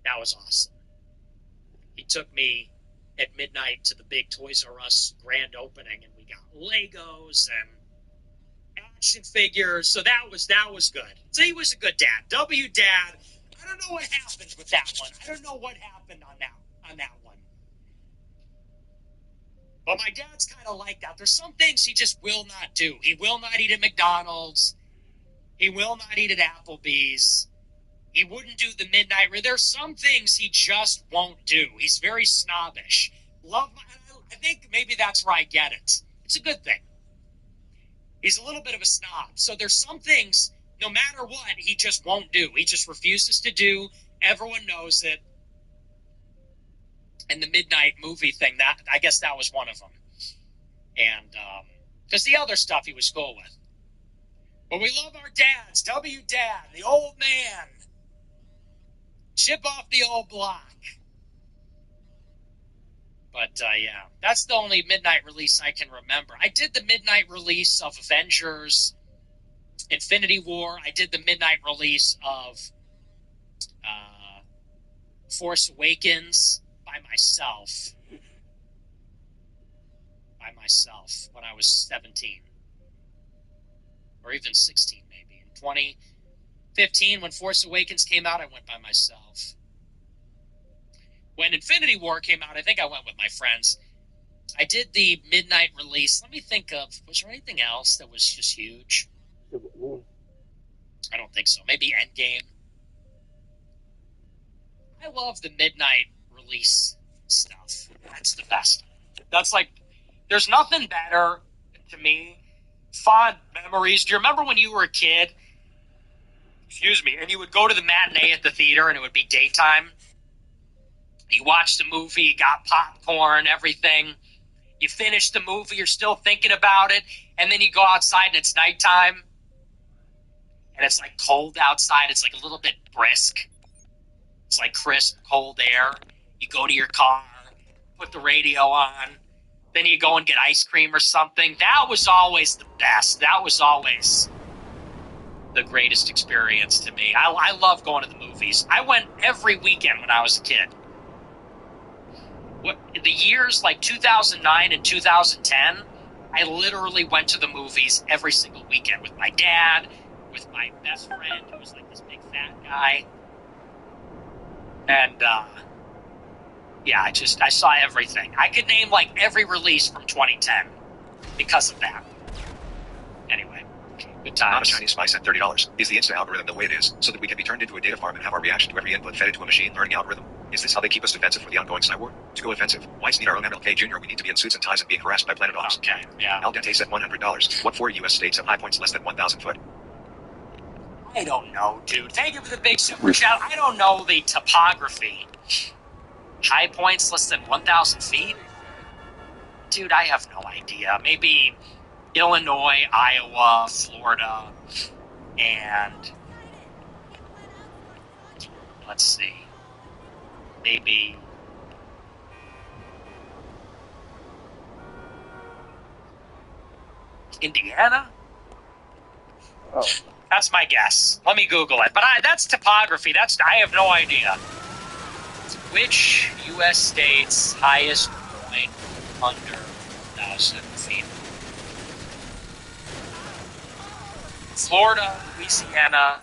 That was awesome. He took me at midnight to the big Toys R Us grand opening, and we got Legos and action figures. So that was good. So he was a good dad. W dad. I don't know what happened with that one. I don't know what happened on that one. But my dad's kind of like that. There's some things he just will not do. He will not eat at McDonald's. He will not eat at Applebee's. He wouldn't do the midnight. There's some things he just won't do. He's very snobbish. I think maybe that's where I get it. It's a good thing. He's a little bit of a snob. So there's some things, no matter what, he just won't do. He just refuses to do. Everyone knows it. And the midnight movie thing, I guess that was one of them. And because the other stuff he was cool with. But we love our dads. W Dad, the old man. Chip off the old block. But, yeah, that's the only midnight release I can remember. I did the midnight release of Avengers, Infinity War. I did the midnight release of Force Awakens by myself. When I was 17. Or even 16, maybe. In 2015, when Force Awakens came out, I went by myself. When Infinity War came out, I think I went with my friends. I did the midnight release. Let me think of, was there anything else that was just huge? I don't think so. Maybe Endgame. I love the midnight release stuff. That's the best. That's like, there's nothing better to me. Fond memories. Do you remember when you were a kid? Excuse me. And you would go to the matinee at the theater and it would be daytime. You watched the movie, you got popcorn, everything. You finish the movie, you're still thinking about it. And then you go outside and it's nighttime. And it's like cold outside. It's like a little bit brisk. It's like crisp, cold air. You go to your car, put the radio on. Then you go and get ice cream or something. That was always the best. That was always the greatest experience to me. I love going to the movies. I went every weekend when I was a kid. The years like 2009 and 2010, I literally went to the movies every single weekend with my dad, with my best friend, who was like this big fat guy. And, yeah, I saw everything. I could name, like, every release from 2010 because of that. Anyway, good times. Not a Chinese spy sent $30. Is the Insta algorithm the way it is, so that we can be turned into a data farm and have our reaction to every input fed into a machine learning algorithm? Is this how they keep us defensive for the ongoing cyber war? To go offensive, whites need our own MLK Jr. We need to be in suits and ties and being harassed by planet dogs. Okay, yeah. Al Dente sent $100. What 4 U.S. states have high points less than 1,000 foot? I don't know, dude. Thank you for the big super chat. I don't know the topography. High points less than 1,000 feet? Dude, I have no idea. Maybe Illinois, Iowa, Florida, and let's see. Maybe Indiana? Oh. That's my guess. Let me Google it. But that's topography. I have no idea. Which U.S. state's highest point under 1,000 feet? Florida, Louisiana,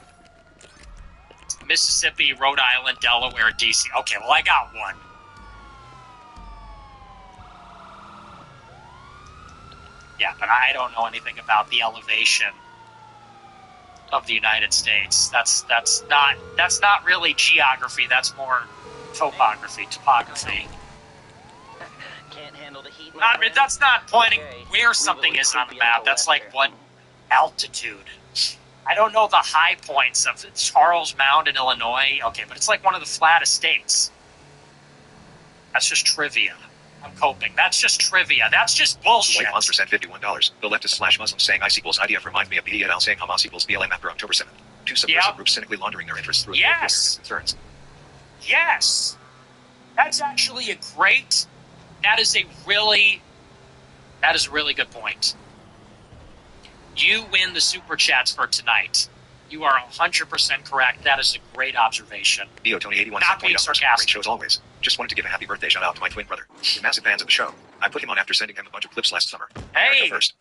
Mississippi, Rhode Island, Delaware, D.C. Okay, well, I got one. Yeah, but I don't know anything about the elevation of the United States. That's not really geography. That's more topography. Can't handle the heat. That's not pointing where something is on the map. That's like what altitude. I don't know the high points of Charles Mound in Illinois. Okay, but it's like one of the flattest states. That's just trivia. I'm coping. That's just trivia. That's just bullshit. White Monster sent $51. The leftist / Muslim saying ICE equals IDF reminds me of BD et al. Saying Hamas equals BLM after October 7th. Two subversive groups cynically laundering their interests through concerns. Yes. That's actually that is a really good point. You win the super chats for tonight. You are 100% correct. That is a great observation. Neo Tony 81 Not being sarcastic. Great shows always. Just wanted to give a happy birthday shout out to my twin brother. We're massive fans of the show. I put him on after sending him a bunch of clips last summer. Hey, first.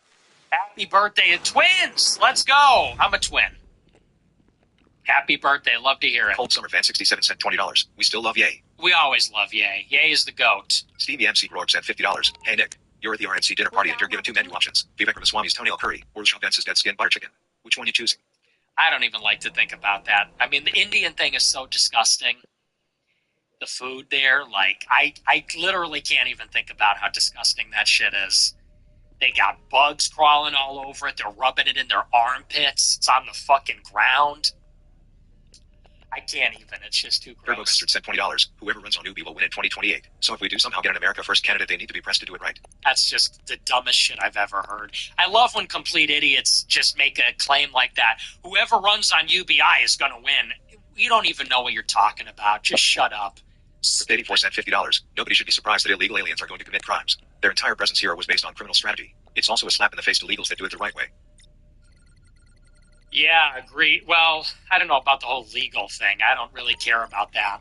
Happy birthday to twins. Let's go. I'm a twin. Happy birthday. Love to hear it. Cold Summer Fan 67 sent $20. We still love Ye. We always love Ye. Ye is the GOAT. Stevie MC Rourke sent $50. Hey Nick, you're at the RNC dinner party and you're given 2 menu options. Vivek Ramaswamy's toenail curry or Shaw Bence's dead skin butter chicken. Which one you choosing? I don't even like to think about that. I mean, the Indian thing is so disgusting. The food there, like, I literally can't even think about how disgusting that shit is. They got bugs crawling all over it. They're rubbing it in their armpits. It's on the fucking ground. I can't even. It's just too gross. Turbo Bastard sent $20. Whoever runs on Newbie will win in 2028. So if we do somehow get an America First candidate, they need to be pressed to do it right. That's just the dumbest shit I've ever heard. I love when complete idiots just make a claim like that. Whoever runs on UBI is going to win. You don't even know what you're talking about. Just shut up. 84 sent $50. Nobody should be surprised that illegal aliens are going to commit crimes. Their entire presence here was based on criminal strategy. It's also a slap in the face to illegals that do it the right way. Yeah, agree. Well, I don't know about the whole legal thing. I don't really care about that.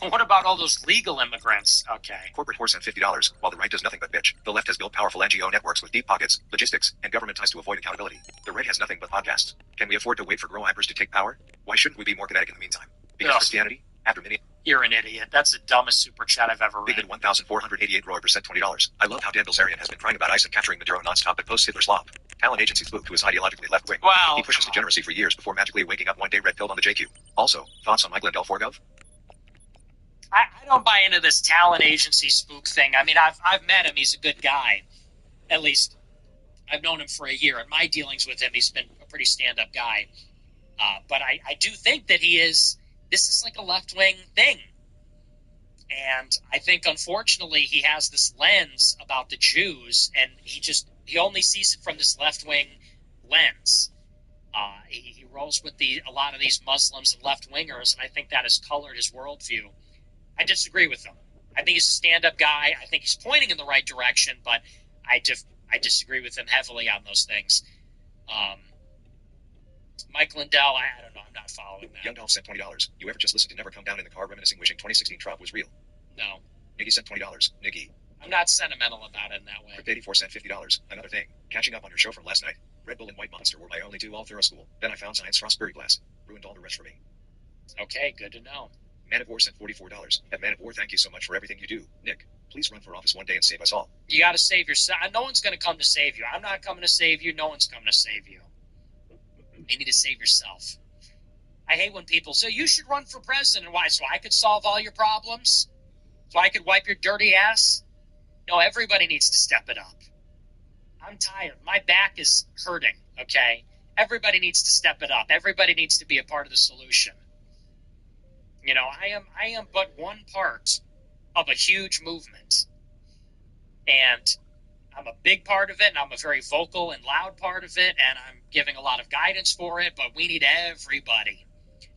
What about all those legal immigrants? Okay. Corporate Horse sent $50. While the right does nothing but bitch, the left has built powerful NGO networks with deep pockets, logistics, and government ties to avoid accountability. The right has nothing but podcasts. Can we afford to wait for Grow Hypers to take power? Why shouldn't we be more kinetic in the meantime? Because Christianity, after many... You're an idiot. That's the dumbest super chat I've ever read. Big 1,488 Roy percent $20. I love how Dan Bilzerian has been crying about ICE and capturing Maduro nonstop but posts Hitler slop. Talent agency's spooked who is ideologically left-wing. Wow. He pushes degeneracy for years before magically waking up one day red-pilled on the JQ. Also, thoughts on Mike Lindell for Gov? I don't buy into this talent agency spook thing. I mean, I've met him. He's a good guy. At least, I've known him for a year. In my dealings with him, he's been a pretty stand-up guy. But I do think that this is like a left-wing thing. And I think, unfortunately, he has this lens about the Jews, and he only sees it from this left-wing lens. He rolls with a lot of these Muslims and left-wingers, and I think that has colored his worldview. I disagree with him. I think he's a stand-up guy. I think he's pointing in the right direction, but I disagree with him heavily on those things. Mike Lindell, I don't know. I'm not following that. Young Dolph sent $20. You ever just listen to Never Come Down in the Car reminiscing wishing 2016 Trump was real? No. Niggy sent $20. Niggy. I'm not sentimental about it in that way. Crypt 84 sent $50. Another thing. Catching up on your show from last night. Red Bull and White Monster were my only two all through school. Then I found Science Frostberry Blast. Ruined all the rest for me. Okay, good to know. Man of War sent $44. At Man of War, thank you so much for everything you do. Nick, please run for office one day and save us all. You got to save yourself. No one's going to come to save you. I'm not coming to save you. No one's coming to save you. You need to save yourself. I hate when people say, you should run for president. Why? So I could solve all your problems? So I could wipe your dirty ass? No, everybody needs to step it up. I'm tired. My back is hurting, okay? Everybody needs to step it up. Everybody needs to be a part of the solution. You know, I am but one part of a huge movement. And I'm a big part of it, and I'm a very vocal and loud part of it, and I'm giving a lot of guidance for it, but we need everybody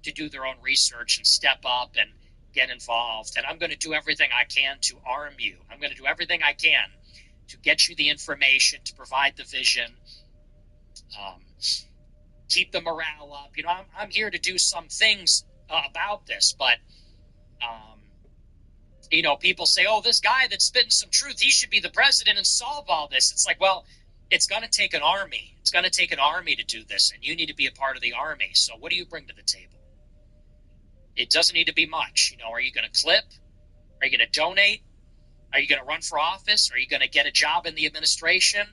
to do their own research and step up and get involved. And I'm going to do everything I can to arm you. I'm going to do everything I can to get you the information, to provide the vision, keep the morale up. You know, I'm here to do some things about this, but, you know, people say, oh, this guy that's spitting some truth, he should be the president and solve all this. It's like, well, it's going to take an army. It's going to take an army to do this, and you need to be a part of the army. So what do you bring to the table? It doesn't need to be much. You know, are you going to clip? Are you going to donate? Are you going to run for office? Are you going to get a job in the administration?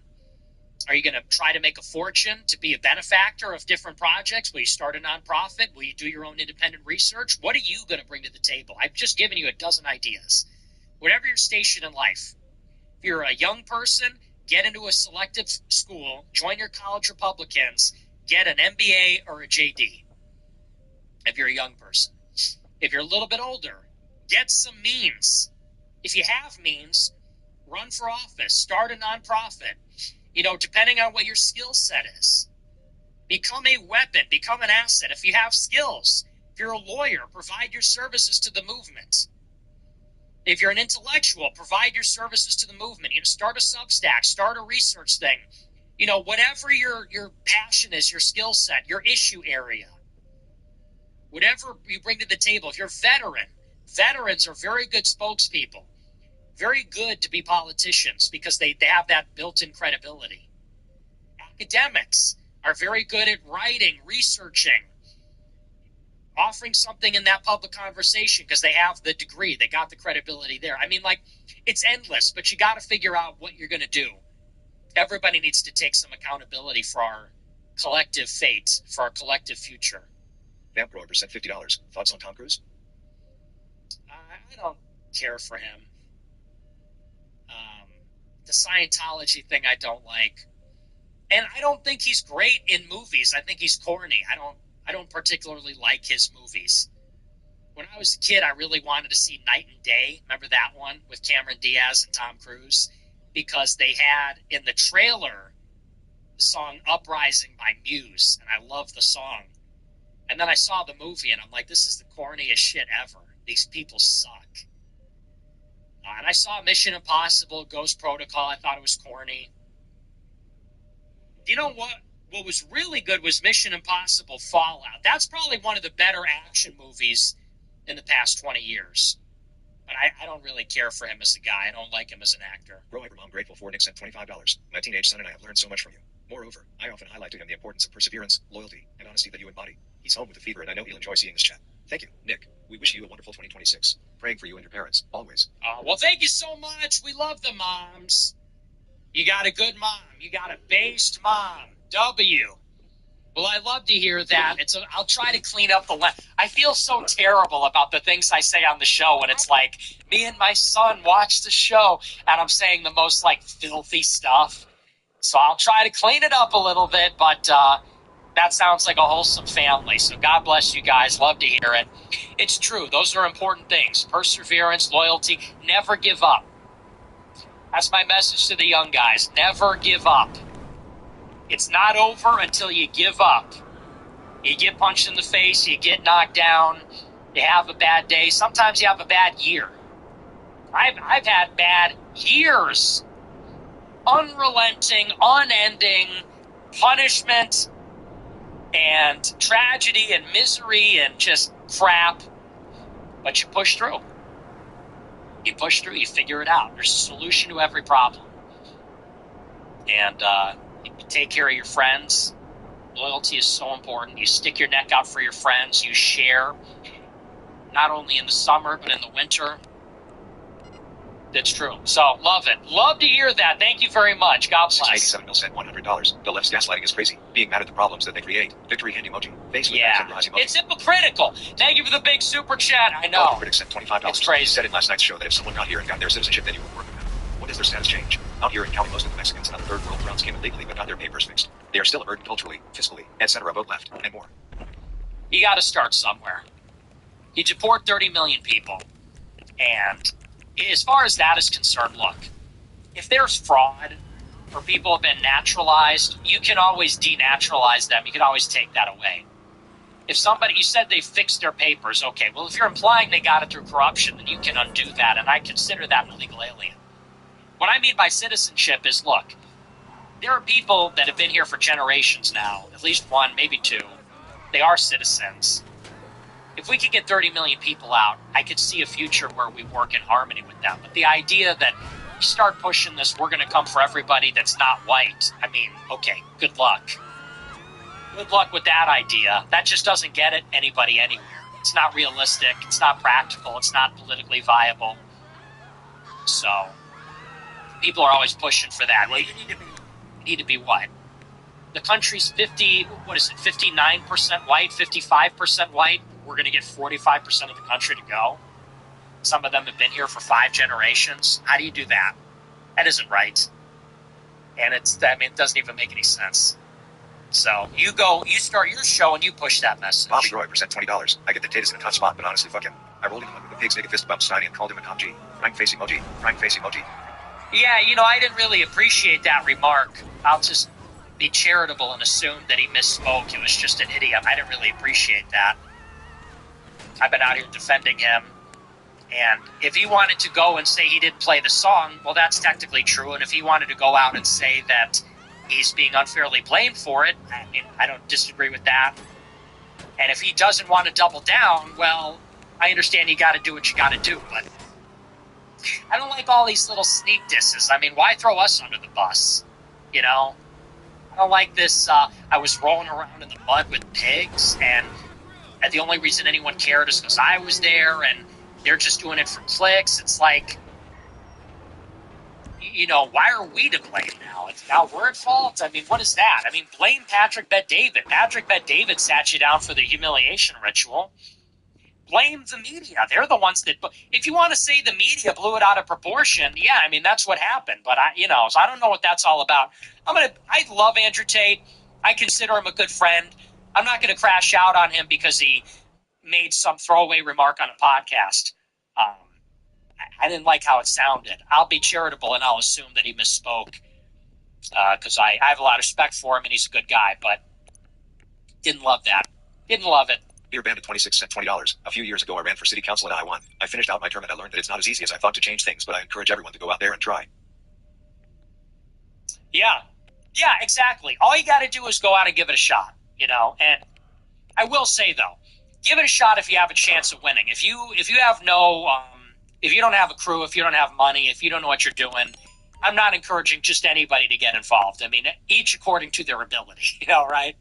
Are you going to try to make a fortune to be a benefactor of different projects? Will you start a nonprofit? Will you do your own independent research? What are you going to bring to the table? I've just given you a dozen ideas. Whatever your station in life, if you're a young person, get into a selective school, join your college Republicans, get an MBA or a JD. If you're a young person. If you're a little bit older, get some means. If you have means, run for office, start a nonprofit. You know, depending on what your skill set is. Become a weapon, become an asset. If you have skills, if you're a lawyer, provide your services to the movement. If you're an intellectual, provide your services to the movement. You know, start a Substack, start a research thing. You know, whatever your passion is, your skill set, your issue area. Whatever you bring to the table. If you're a veteran, veterans are very good spokespeople. Very good to be politicians because they have that built-in credibility. Academics are very good at writing, researching, offering something in that public conversation because they have the degree. They got the credibility there. I mean, like, it's endless, but you got to figure out what you're going to do. Everybody needs to take some accountability for our collective fate, for our collective future. Vamp Rover sent $50. Thoughts on Tom Cruise? I don't care for him. The Scientology thing I don't like. And I don't think he's great in movies. I think he's corny. I don't particularly like his movies. When I was a kid, I really wanted to see Night and Day. Remember that one with Cameron Diaz and Tom Cruise? Because they had in the trailer the song Uprising by Muse, and I love the song. And then I saw the movie, and I'm like, this is the corniest shit ever. These people suck. And I saw Mission Impossible, Ghost Protocol. I thought it was corny. You know what? What was really good was Mission Impossible Fallout. That's probably one of the better action movies in the past 20 years. But I don't really care for him as a guy. I don't like him as an actor. Bro, I'm grateful for Nick sent $25. My teenage son and I have learned so much from you. Moreover, I often highlight to him the importance of perseverance, loyalty, and honesty that you embody. He's home with a fever, and I know he'll enjoy seeing this chat. Thank you, Nick. We wish you a wonderful 2026. Praying for you and your parents, always. Well, thank you so much. We love the moms. You got a good mom. You got a based mom. W. Well, I love to hear that. I'll try to clean up the I feel so terrible about the things I say on the show when it's like, me and my son watch the show, and I'm saying the most, like, filthy stuff. So I'll try to clean it up a little bit, but that sounds like a wholesome family. So God bless you guys. Love to hear it. It's true. Those are important things. Perseverance, loyalty. Never give up. That's my message to the young guys. Never give up. It's not over until you give up. You get punched in the face. You get knocked down. You have a bad day. Sometimes you have a bad year. I've had bad years. Unrelenting, unending punishment and tragedy and misery and just crap. But you push through. You push through. You figure it out. There's a solution to every problem. And you take care of your friends. Loyalty is so important. You stick your neck out for your friends. You share. not only in the summer, but in the winter. That's true. So, love it. Love to hear that. Thank you very much. God bless. 687 mil sent $100. The left's gaslighting is crazy. Being mad at the problems that they create. Victory hand emoji. Face with Yeah, eyes emoji. it's hypocritical. Thank you for the big super chat. I know. Oh, critics sent $25. It's crazy. You said in last night's show that if someone got here and got their citizenship, then you would work with them. What does their status change? Out here in Cali, most of the Mexicans and other third world crowns came illegally but got their papers fixed. They are still a burden culturally, fiscally, etc. Vote left, and more. You got to start somewhere. You deport 30 million people. And as far as that is concerned, look, if there's fraud or people have been naturalized, you can always denaturalize them. You can always take that away. If somebody, you said they fixed their papers, okay, well, if you're implying they got it through corruption, then you can undo that, and I consider that an illegal alien. What I mean by citizenship is, look, there are people that have been here for generations now, at least one, maybe two. They are citizens. If we could get 30 million people out, I could see a future where we work in harmony with them. But the idea that you start pushing this, we're going to come for everybody that's not white, I mean, okay, good luck. Good luck with that idea. That just doesn't get it anybody anywhere. It's not realistic. It's not practical. It's not politically viable. So, people are always pushing for that. Well, you need to be what? The country's 59% white, 55% white. We're going to get 45% of the country to go. Some of them have been here for 5 generations. How do you do that? That isn't right. And it doesn't even make any sense. So you start your show and you push that message. Bobby Roy % $20. I get the Tatus in a tough spot, but honestly, fuck him. I rolled him with the pig's naked fist about Steiny and called him a Tom G. Frank face emoji. Frank face emoji. Yeah, I didn't really appreciate that remark. I'll just be charitable and assume that he misspoke. It was just an idiom. I didn't really appreciate that. I've been out here defending him. And if he wanted to go and say he didn't play the song, well, that's technically true. And if he wanted to go out and say that he's being unfairly blamed for it, I mean, I don't disagree with that. And if he doesn't want to double down, well, I understand you got to do what you got to do. But I don't like all these little sneak disses. I mean, why throw us under the bus? I don't like this. I was rolling around in the mud with pigs, and the only reason anyone cared is because I was there, and they're just doing it for clicks. It's like, why are we to blame now? Now we're at fault? I mean, what is that? I mean, blame Patrick Bet-David. Patrick Bet-David sat you down for the humiliation ritual. Blame the media. They're the ones that, if you want to say the media blew it out of proportion, yeah, I mean, that's what happened. But so I don't know what that's all about. I love Andrew Tate. I consider him a good friend. I'm not going to crash out on him because he made some throwaway remark on a podcast. I didn't like how it sounded. I'll be charitable and I'll assume that he misspoke because I have a lot of respect for him and he's a good guy, but didn't love that. Didn't love it. Beer Bandit 26 sent $20. A few years ago, I ran for city council and I won. I finished out my term and I learned that it's not as easy as I thought to change things, but I encourage everyone to go out there and try. Yeah, exactly. All you got to do is go out and give it a shot, and I will say, though, give it a shot if you have a chance of winning. If you have if you don't have a crew, if you don't have money, if you don't know what you're doing, I'm not encouraging just anybody to get involved. I mean, each according to their ability, right?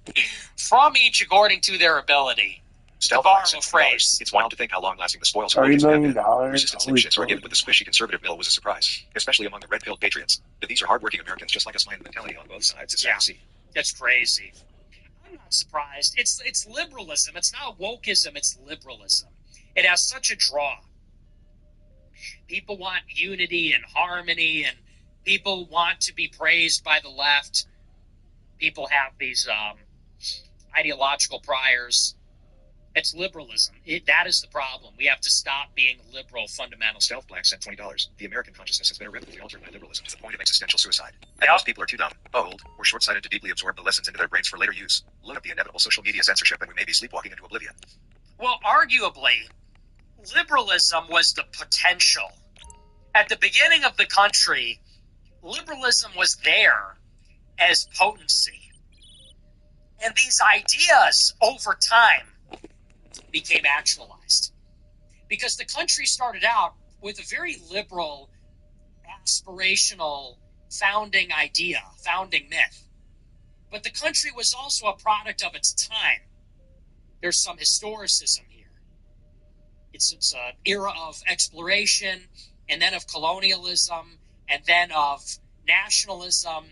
From each according to their ability. Stealth borrow a phrase. It's wild to think how long-lasting the spoils $30 million. million. Resistant slim shits are given with the squishy conservative mill was a surprise, especially among the red-pilled patriots. But these are hardworking Americans just like us, mind mentality on both sides. It's sad to see. That's crazy. I'm not surprised. It's liberalism. It's not wokeism. It's liberalism. It has such a draw. People want unity and harmony, and people want to be praised by the left. People have these ideological priors. It's liberalism. That is the problem. We have to stop being liberal fundamental. Stealth Black sent $20. The American consciousness has been irrevocably altered by liberalism to the point of existential suicide. And most people are too dumb, old, or short-sighted to deeply absorb the lessons into their brains for later use. Look up the inevitable social media censorship and we may be sleepwalking into oblivion. Well, arguably, liberalism was the potential. At the beginning of the country, liberalism was there as potency. And these ideas, over time, became actualized. Because the country started out with a very liberal, aspirational founding idea, founding myth. But the country was also a product of its time. There's some historicism here. It's an era of exploration, and then of colonialism, and then of nationalism.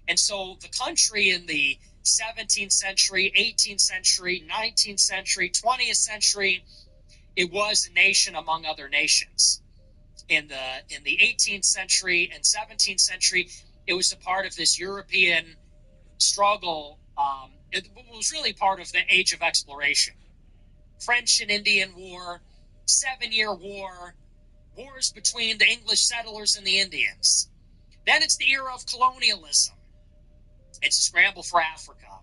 And so the country in the 17th century, 18th century, 19th century, 20th century, it was a nation among other nations. In the 18th century and 17th century, it was a part of this European struggle. It was really part of the age of exploration. French and Indian War, 7-Year War, wars between the English settlers and the Indians. Then it's the era of colonialism. It's a scramble for Africa.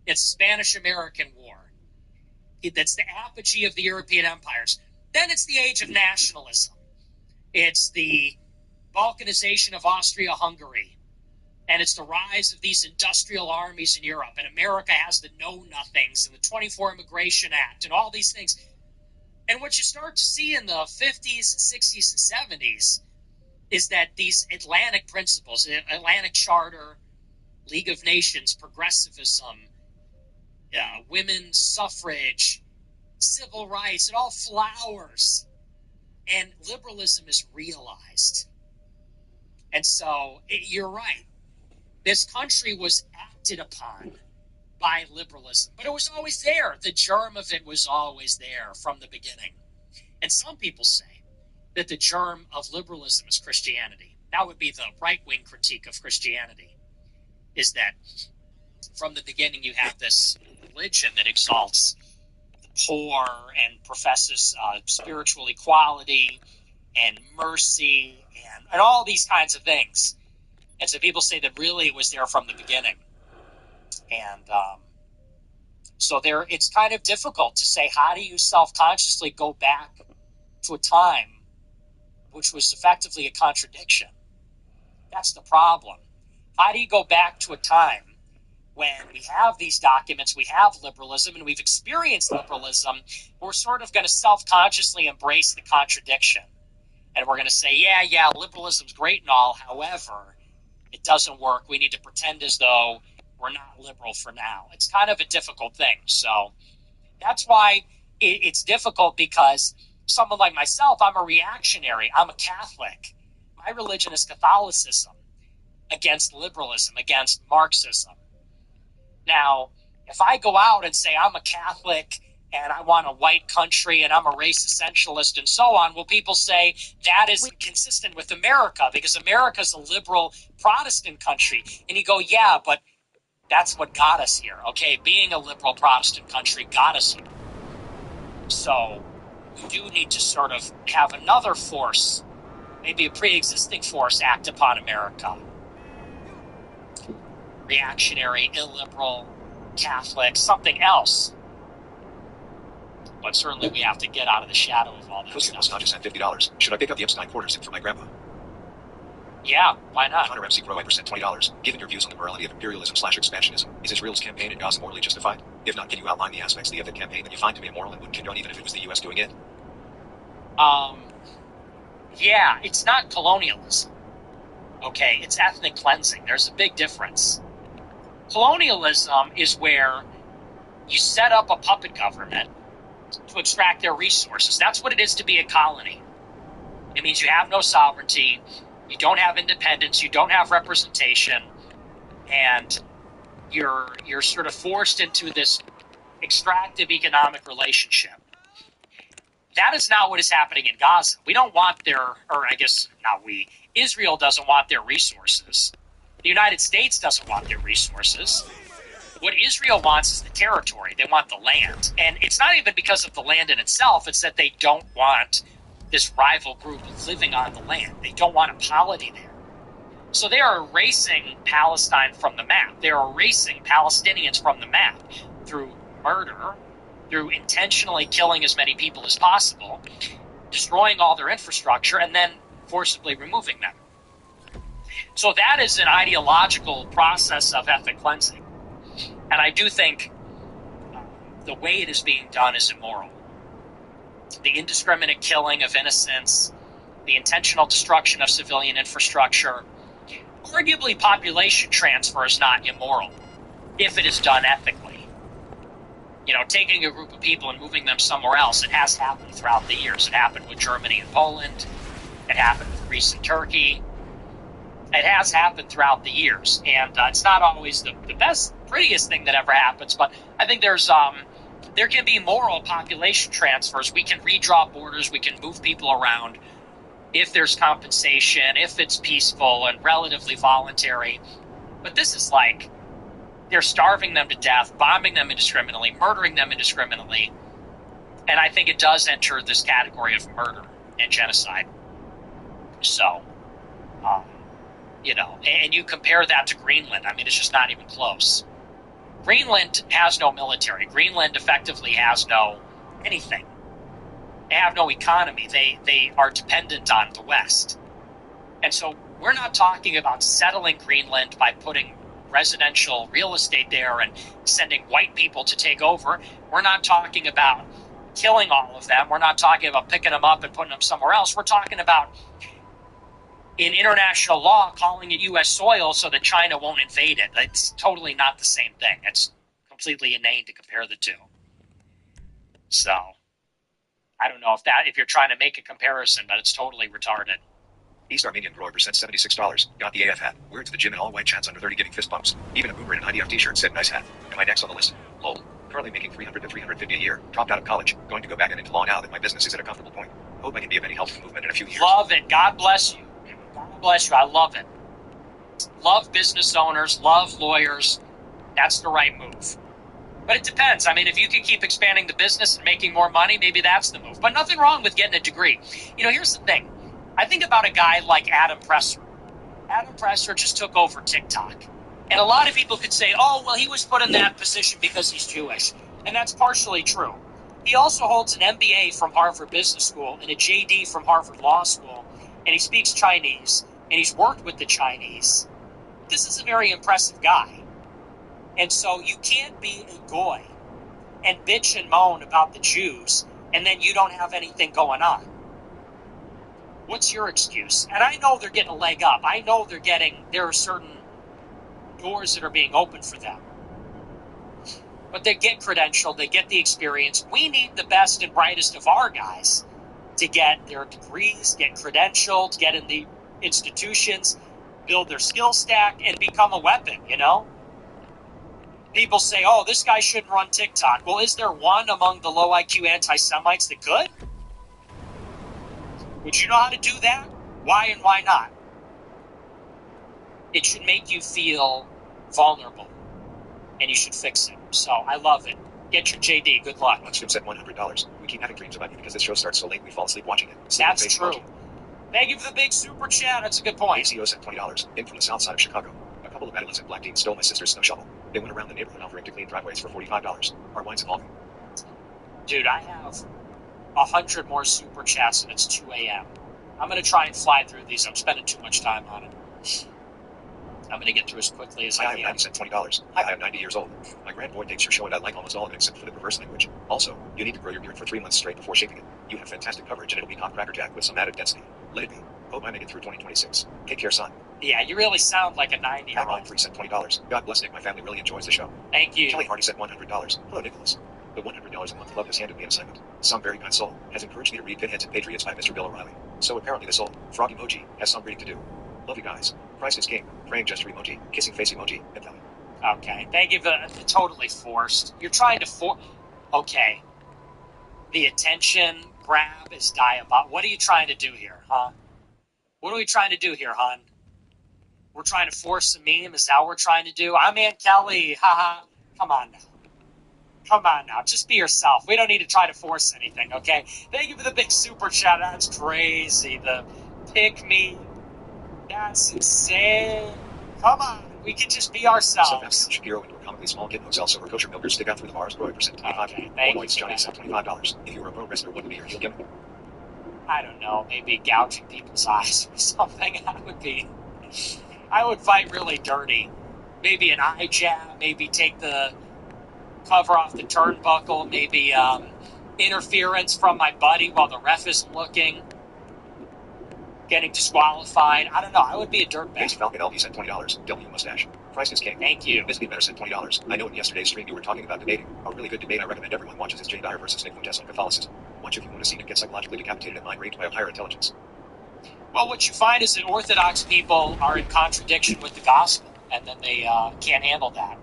It's the Spanish-American War. That's the apogee of the European empires. Then it's the age of nationalism. It's the balkanization of Austria-Hungary. And it's the rise of these industrial armies in Europe. And America has the know-nothings and the 24 Immigration Act and all these things. And what you start to see in the 50s, 60s, and 70s is that these Atlantic principles, Atlantic Charter, League of Nations, progressivism, women's suffrage, civil rights, it all flowers. And liberalism is realized. And so, you're right. This country was acted upon by liberalism. But it was always there. The germ of it was always there from the beginning. And some people say that the germ of liberalism is Christianity. That would be the right-wing critique of Christianity, is that from the beginning you have this religion that exalts the poor and professes spiritual equality and mercy and all these kinds of things. And so people say that really it was there from the beginning. And so it's kind of difficult to say, how do you self-consciously go back to a time which was effectively a contradiction? That's the problem. How do you go back to a time when we have these documents, we have liberalism, and we've experienced liberalism? We're sort of going to self-consciously embrace the contradiction. And we're going to say, yeah, liberalism's great and all, however, it doesn't work. We need to pretend as though we're not liberal for now. It's kind of a difficult thing. So that's why it's difficult, because someone like myself, I'm a reactionary. I'm a Catholic. My religion is Catholicism against liberalism, against Marxism. Now, if I go out and say I'm a Catholic and I want a white country and I'm a race essentialist and so on, well, people say that is consistent with America because America's a liberal Protestant country. And you go, yeah, but that's what got us here. Okay, being a liberal Protestant country got us here. So we do need to sort of have another force, maybe a pre-existing force, act upon America. Reactionary, illiberal, Catholic, something else. But certainly we have to get out of the shadow of all that Pussy stuff. Not just sent $50. Should I pick up the Epstein quarter zip for my grandpa? Yeah, why not? Connor MC Pro sent $20. Given your views on the morality of imperialism/expansionism, is Israel's campaign in Gaza morally justified? If not, can you outline the aspects of the campaign that you find to be immoral and wouldn't condone even if it was the U.S. doing it? Yeah, it's not colonialism. Okay, it's ethnic cleansing. There's a big difference. Colonialism is where you set up a puppet government to extract their resources. That's what it is to be a colony. It means you have no sovereignty, you don't have independence, you don't have representation, and you're sort of forced into this extractive economic relationship. That is not what is happening in Gaza. We don't want Israel doesn't want their resources. The United States doesn't want their resources. What Israel wants is the territory. They want the land. And it's not even because of the land in itself. It's that they don't want this rival group living on the land. They don't want a polity there. So they are erasing Palestine from the map. They are erasing Palestinians from the map through murder, through intentionally killing as many people as possible, destroying all their infrastructure, and then forcibly removing them. So that is an ideological process of ethnic cleansing. And I do think the way it is being done is immoral. The indiscriminate killing of innocents, the intentional destruction of civilian infrastructure, arguably population transfer is not immoral if it is done ethically. taking a group of people and moving them somewhere else. It has happened throughout the years. It happened with Germany and Poland. It happened with Greece and Turkey. It has happened throughout the years, and it's not always the best, prettiest thing that ever happens, but I think there can be moral population transfers. We can redraw borders. We can move people around if there's compensation, if it's peaceful and relatively voluntary. But this is like they're starving them to death, bombing them indiscriminately, murdering them indiscriminately, and I think it does enter this category of murder and genocide. So, and you compare that to Greenland. I mean, it's just not even close. Greenland has no military. Greenland effectively has no anything. They have no economy. They are dependent on the West. And so we're not talking about settling Greenland by putting residential real estate there and sending white people to take over. We're not talking about killing all of them. We're not talking about picking them up and putting them somewhere else. We're talking about, in international law, calling it U.S. soil so that China won't invade it. It's totally not the same thing. It's completely inane to compare the two. So, I don't know if you're trying to make a comparison, but it's totally retarded. East Armenian Grover sent $76. Got the AF hat. We're to the gym in all white chats under 30 giving fist bumps. Even a boomer in an IDF t-shirt said nice hat. Am I next on the list? Lol. Currently making $300 to $350 a year. Dropped out of college. Going to go back into law now that my business is at a comfortable point. Hope I can be of any help to the movement in a few years. Love it. God bless you. God bless you. I love it. Love business owners. Love lawyers. That's the right move. But it depends. I mean, if you can keep expanding the business and making more money, maybe that's the move. But nothing wrong with getting a degree. Here's the thing. I think about a guy like Adam Presser. Adam Presser just took over TikTok. And a lot of people could say, oh, well, he was put in that position because he's Jewish. And that's partially true. He also holds an MBA from Harvard Business School and a JD from Harvard Law School. And he speaks Chinese. And he's worked with the Chinese. This is a very impressive guy. And so you can't be a goy and bitch and moan about the Jews, and then you don't have anything going on. What's your excuse? And I know they're getting a leg up. I know there are certain doors that are being opened for them. But they get credentialed, they get the experience. We need the best and brightest of our guys to get their degrees, get credentialed, get in the institutions, build their skill stack, and become a weapon, People say, oh, this guy shouldn't run TikTok. Well, is there one among the low IQ anti-Semites that could? Would you know how to do that? Why and why not? It should make you feel vulnerable, and you should fix it. So I love it. Get your JD. Good luck. Jim said $100. We keep having dreams about you because this show starts so late we fall asleep watching it. That's true. Thank you for the big super chat. That's a good point. ACO said $20. In from the south side of Chicago. A couple of Madeline's and Black Dean stole my sister's snow shovel. They went around the neighborhood offering to clean driveways for $45. Our wine's evolving. Dude, I have 100 more super chats and it's 2 a.m. I'm going to try and fly through these. I'm spending too much time on it. I'm going to get through as quickly as I can. I sent $20. I am 90 years old. My grandboy thinks your show and I like almost all of it except for the perverse language. Also, you need to grow your beard for 3 months straight before shaving it. You have fantastic coverage and it'll be not crackerjack with some added density. Let it be. Hope I make it through 2026. Take care, son. Yeah, you really sound like a 90-year-old. Free sent $20. God bless Nick. My family really enjoys the show. Thank you. Kelly Hardy sent $100. Hello, Nicholas. The $100 a month club has handed me an assignment. Some very kind soul has encouraged me to read Pinheads and Patriots by Mr. Bill O'Reilly. So apparently the soul, frog emoji, has some reading to do. Love you guys. Christ is king. Praying gesture emoji. Kissing face emoji. And Kelly. Okay, thank you for totally forced. You're trying to Okay. The attention grab is diabolical. What are you trying to do here, huh? What are we trying to do here, hon? We're trying to force a meme? Is that what we're trying to do? I'm Aunt Kelly. Haha. Come on now. Come on now. Just be yourself. We don't need to try to force anything, okay? Thank you for the big super chat. That's crazy. The pick me. That's insane. Come on. We can just be ourselves. So Shapiro into a comically small kid who sells silver kosher milkers stick out through the bars. Roy percent 25. Okay, thank you. Johnny said $25. If you were a pro wrestler, what would be your heel gimmick? I don't know. Maybe gouging people's eyes or something. I would fight really dirty. Maybe an eye jab. Maybe take the cover off the turnbuckle. Maybe interference from my buddy while the ref isn't looking. Getting disqualified. I don't know. I would be a dirtbag. Falcon LV sent $20. W mustache. Christ is king. Thank you. Biscuit Better sent $20. I know in yesterday's stream you were talking about debating. A really good debate I recommend everyone watches is Jay Dyer versus Nick Fuentes on Catholicism. Watch if you want to see Nick get psychologically decapitated and mind raped by a higher intelligence. Well, what you find is that Orthodox people are in contradiction with the gospel, and then they can't handle that.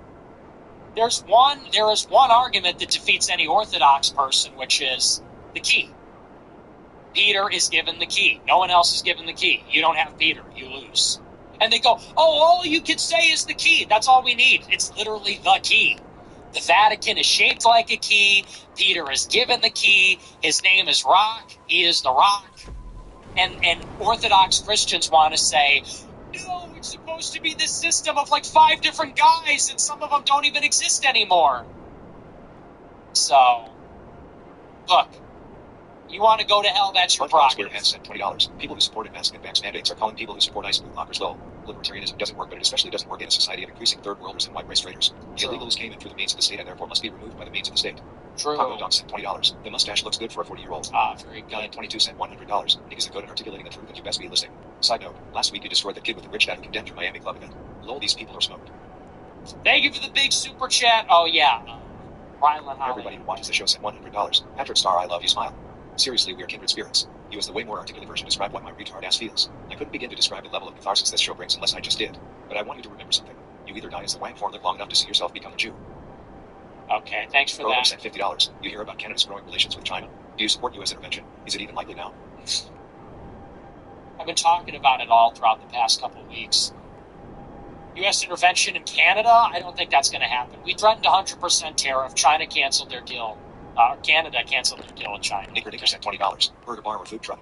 There is one argument that defeats any Orthodox person, which is the key. Peter is given the key. No one else is given the key. You don't have Peter. You lose. And they go, oh, all you can say is the key. That's all we need. It's literally the key. The Vatican is shaped like a key. Peter is given the key. His name is Rock. He is the Rock. And Orthodox Christians want to say, no, it's supposed to be this system of like 5 different guys, and some of them don't even exist anymore. So, look, you want to go to hell, that's your prerogative. Sent $20. People who support advanced mandates are calling people who support ice boot lockers low. Libertarianism doesn't work, but it especially doesn't work in a society of increasing third worlders and white race traders. The illegals came in through the means of the state and therefore must be removed by the means of the state. True. Taco Dog sent $20. The mustache looks good for a 40-year-old. Ah, very good. Gallant 22 sent $100. Nick is a good at articulating the truth that you best be listening. Side note, last week you destroyed the kid with the rich dad who condemned your Miami club event. Lol, these people are smoked. Thank you for the big super chat. Oh, yeah. Rylan Holly. Everybody who watches the show sent $100. Patrick Star, I love you, smile. Seriously, we are kindred spirits. You as the way more articulate version describe what my retard ass feels. I couldn't begin to describe the level of catharsis this show brings unless I just did. But I want you to remember something. You either die as the Wang live long enough to see yourself become a Jew. Okay, thanks for Program that. sent $50. You hear about Canada's growing relations with China? Do you support U.S. intervention? Is it even likely now? I've been talking about it all throughout the past couple of weeks. U.S. intervention in Canada? I don't think that's going to happen. We threatened 100% tariff. China canceled their deal. Canada canceled their deal with China. Nick sent $20. Burger bar or food truck?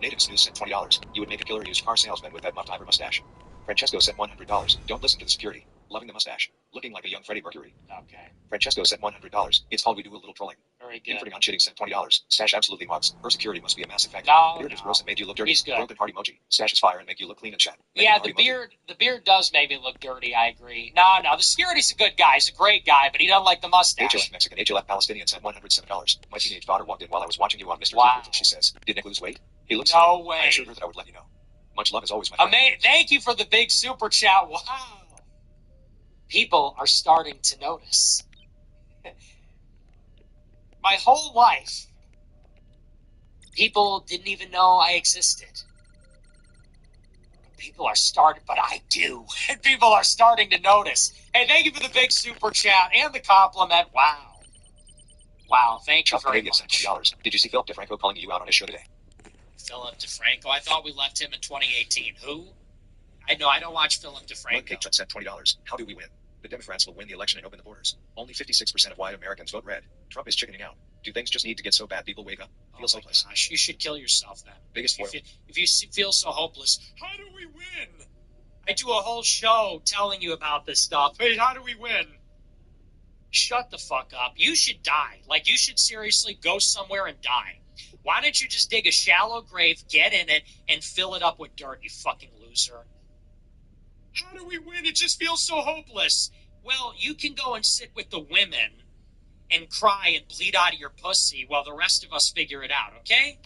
Native Snooze sent $20. You would make a killer used car salesman with that muff-iver mustache. Francesco sent $100. Don't listen to the security. Loving the mustache. Looking like a young Freddie Mercury. Okay. Francesco sent $100. It's all we do a little trolling. Very good. Infering on shitting sent $20. Stash absolutely mugs. Her security must be a massive factor. No, Beard is gross and made you look dirty. He's good. Broken heart emoji. Stash is fire and make you look clean and chat. Yeah, the beard does make me look dirty, I agree. No, the security's a good guy. He's a great guy, but he doesn't like the mustache. HLF Mexican, HLF Palestinian sent $107. My teenage daughter walked in while I was watching you on Mr. Wow. She says, did Nick lose weight? He looks No skinny. way. I assured her that I would let you know. Much love as always, my friend. Thank you for the big super chat. Wow. People are starting to notice. My whole life, people didn't even know I existed. People are starting, but I do. And people are starting to notice. Hey, thank you for the big super chat and the compliment. Wow. Wow, thank you very much. $20. Did you see Philip DeFranco calling you out on his show today? Philip DeFranco? I thought we left him in 2018. Who? I don't watch Philip DeFranco. Cake sent $20. How do we win? The Democrats will win the election and open the borders. Only 56% of white Americans vote red. Trump is chickening out. Do things just need to get so bad people wake up? Feels hopeless. Gosh, you should kill yourself then. Biggest foil. If you feel so hopeless, how do we win? I do a whole show telling you about this stuff. Hey, how do we win? Shut the fuck up. You should die. Like, you should seriously go somewhere and die. Why don't you just dig a shallow grave, get in it, and fill it up with dirt, you fucking loser? How do we win? It just feels so hopeless. Well, you can go and sit with the women and cry and bleed out of your pussy while the rest of us figure it out, okay?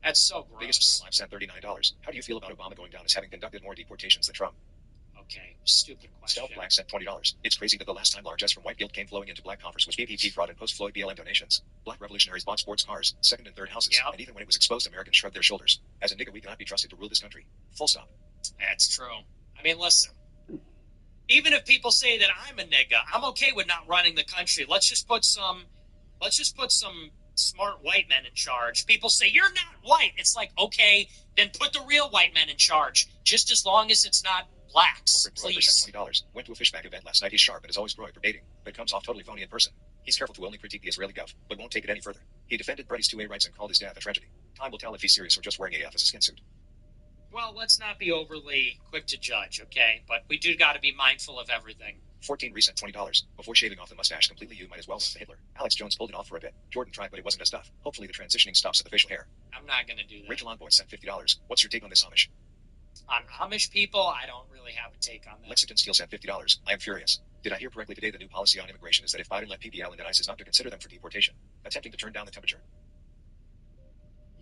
That's so gross. Biggest foil live sent $39. How do you feel about Obama going down as having conducted more deportations than Trump? Okay, stupid question. Stealth Black sent $20. It's crazy that the last time largesse from white guilt came flowing into black coffers was PPP fraud and post-Floyd BLM donations. Black revolutionaries bought sports cars, second and third houses, Yep. and even when it was exposed, Americans shrugged their shoulders. As a nigga, we cannot be trusted to rule this country. Full stop. That's true. I mean, listen. Even if people say that I'm a nigga, I'm okay with not running the country. Let's just put some smart white men in charge. People say, you're not white. It's like, okay, then put the real white men in charge. Just as long as it's not blacks, please. $20. Went to a fishback event last night. He's sharp and is always growing for dating, but comes off totally phony in person. He's careful to only critique the Israeli gov, but won't take it any further. He defended Brady's 2A rights and called his death a tragedy. Time will tell if he's serious or just wearing AF as a skin suit. Well, let's not be overly quick to judge, okay? But we do got to be mindful of everything. 14 resent $20. Before shaving off the mustache completely, you might as well run the Hitler. Alex Jones pulled it off for a bit. Jordan tried, but it wasn't as tough. Hopefully the transitioning stops at the facial hair. I'm not going to do that. Rachel Onboy sent $50. What's your take on this Amish? On Amish people, I don't really have a take on that. Lexington Steel sent $50. I am furious. Did I hear correctly today the new policy on immigration is that if Biden let PB Allen and ICE is not to consider them for deportation, attempting to turn down the temperature?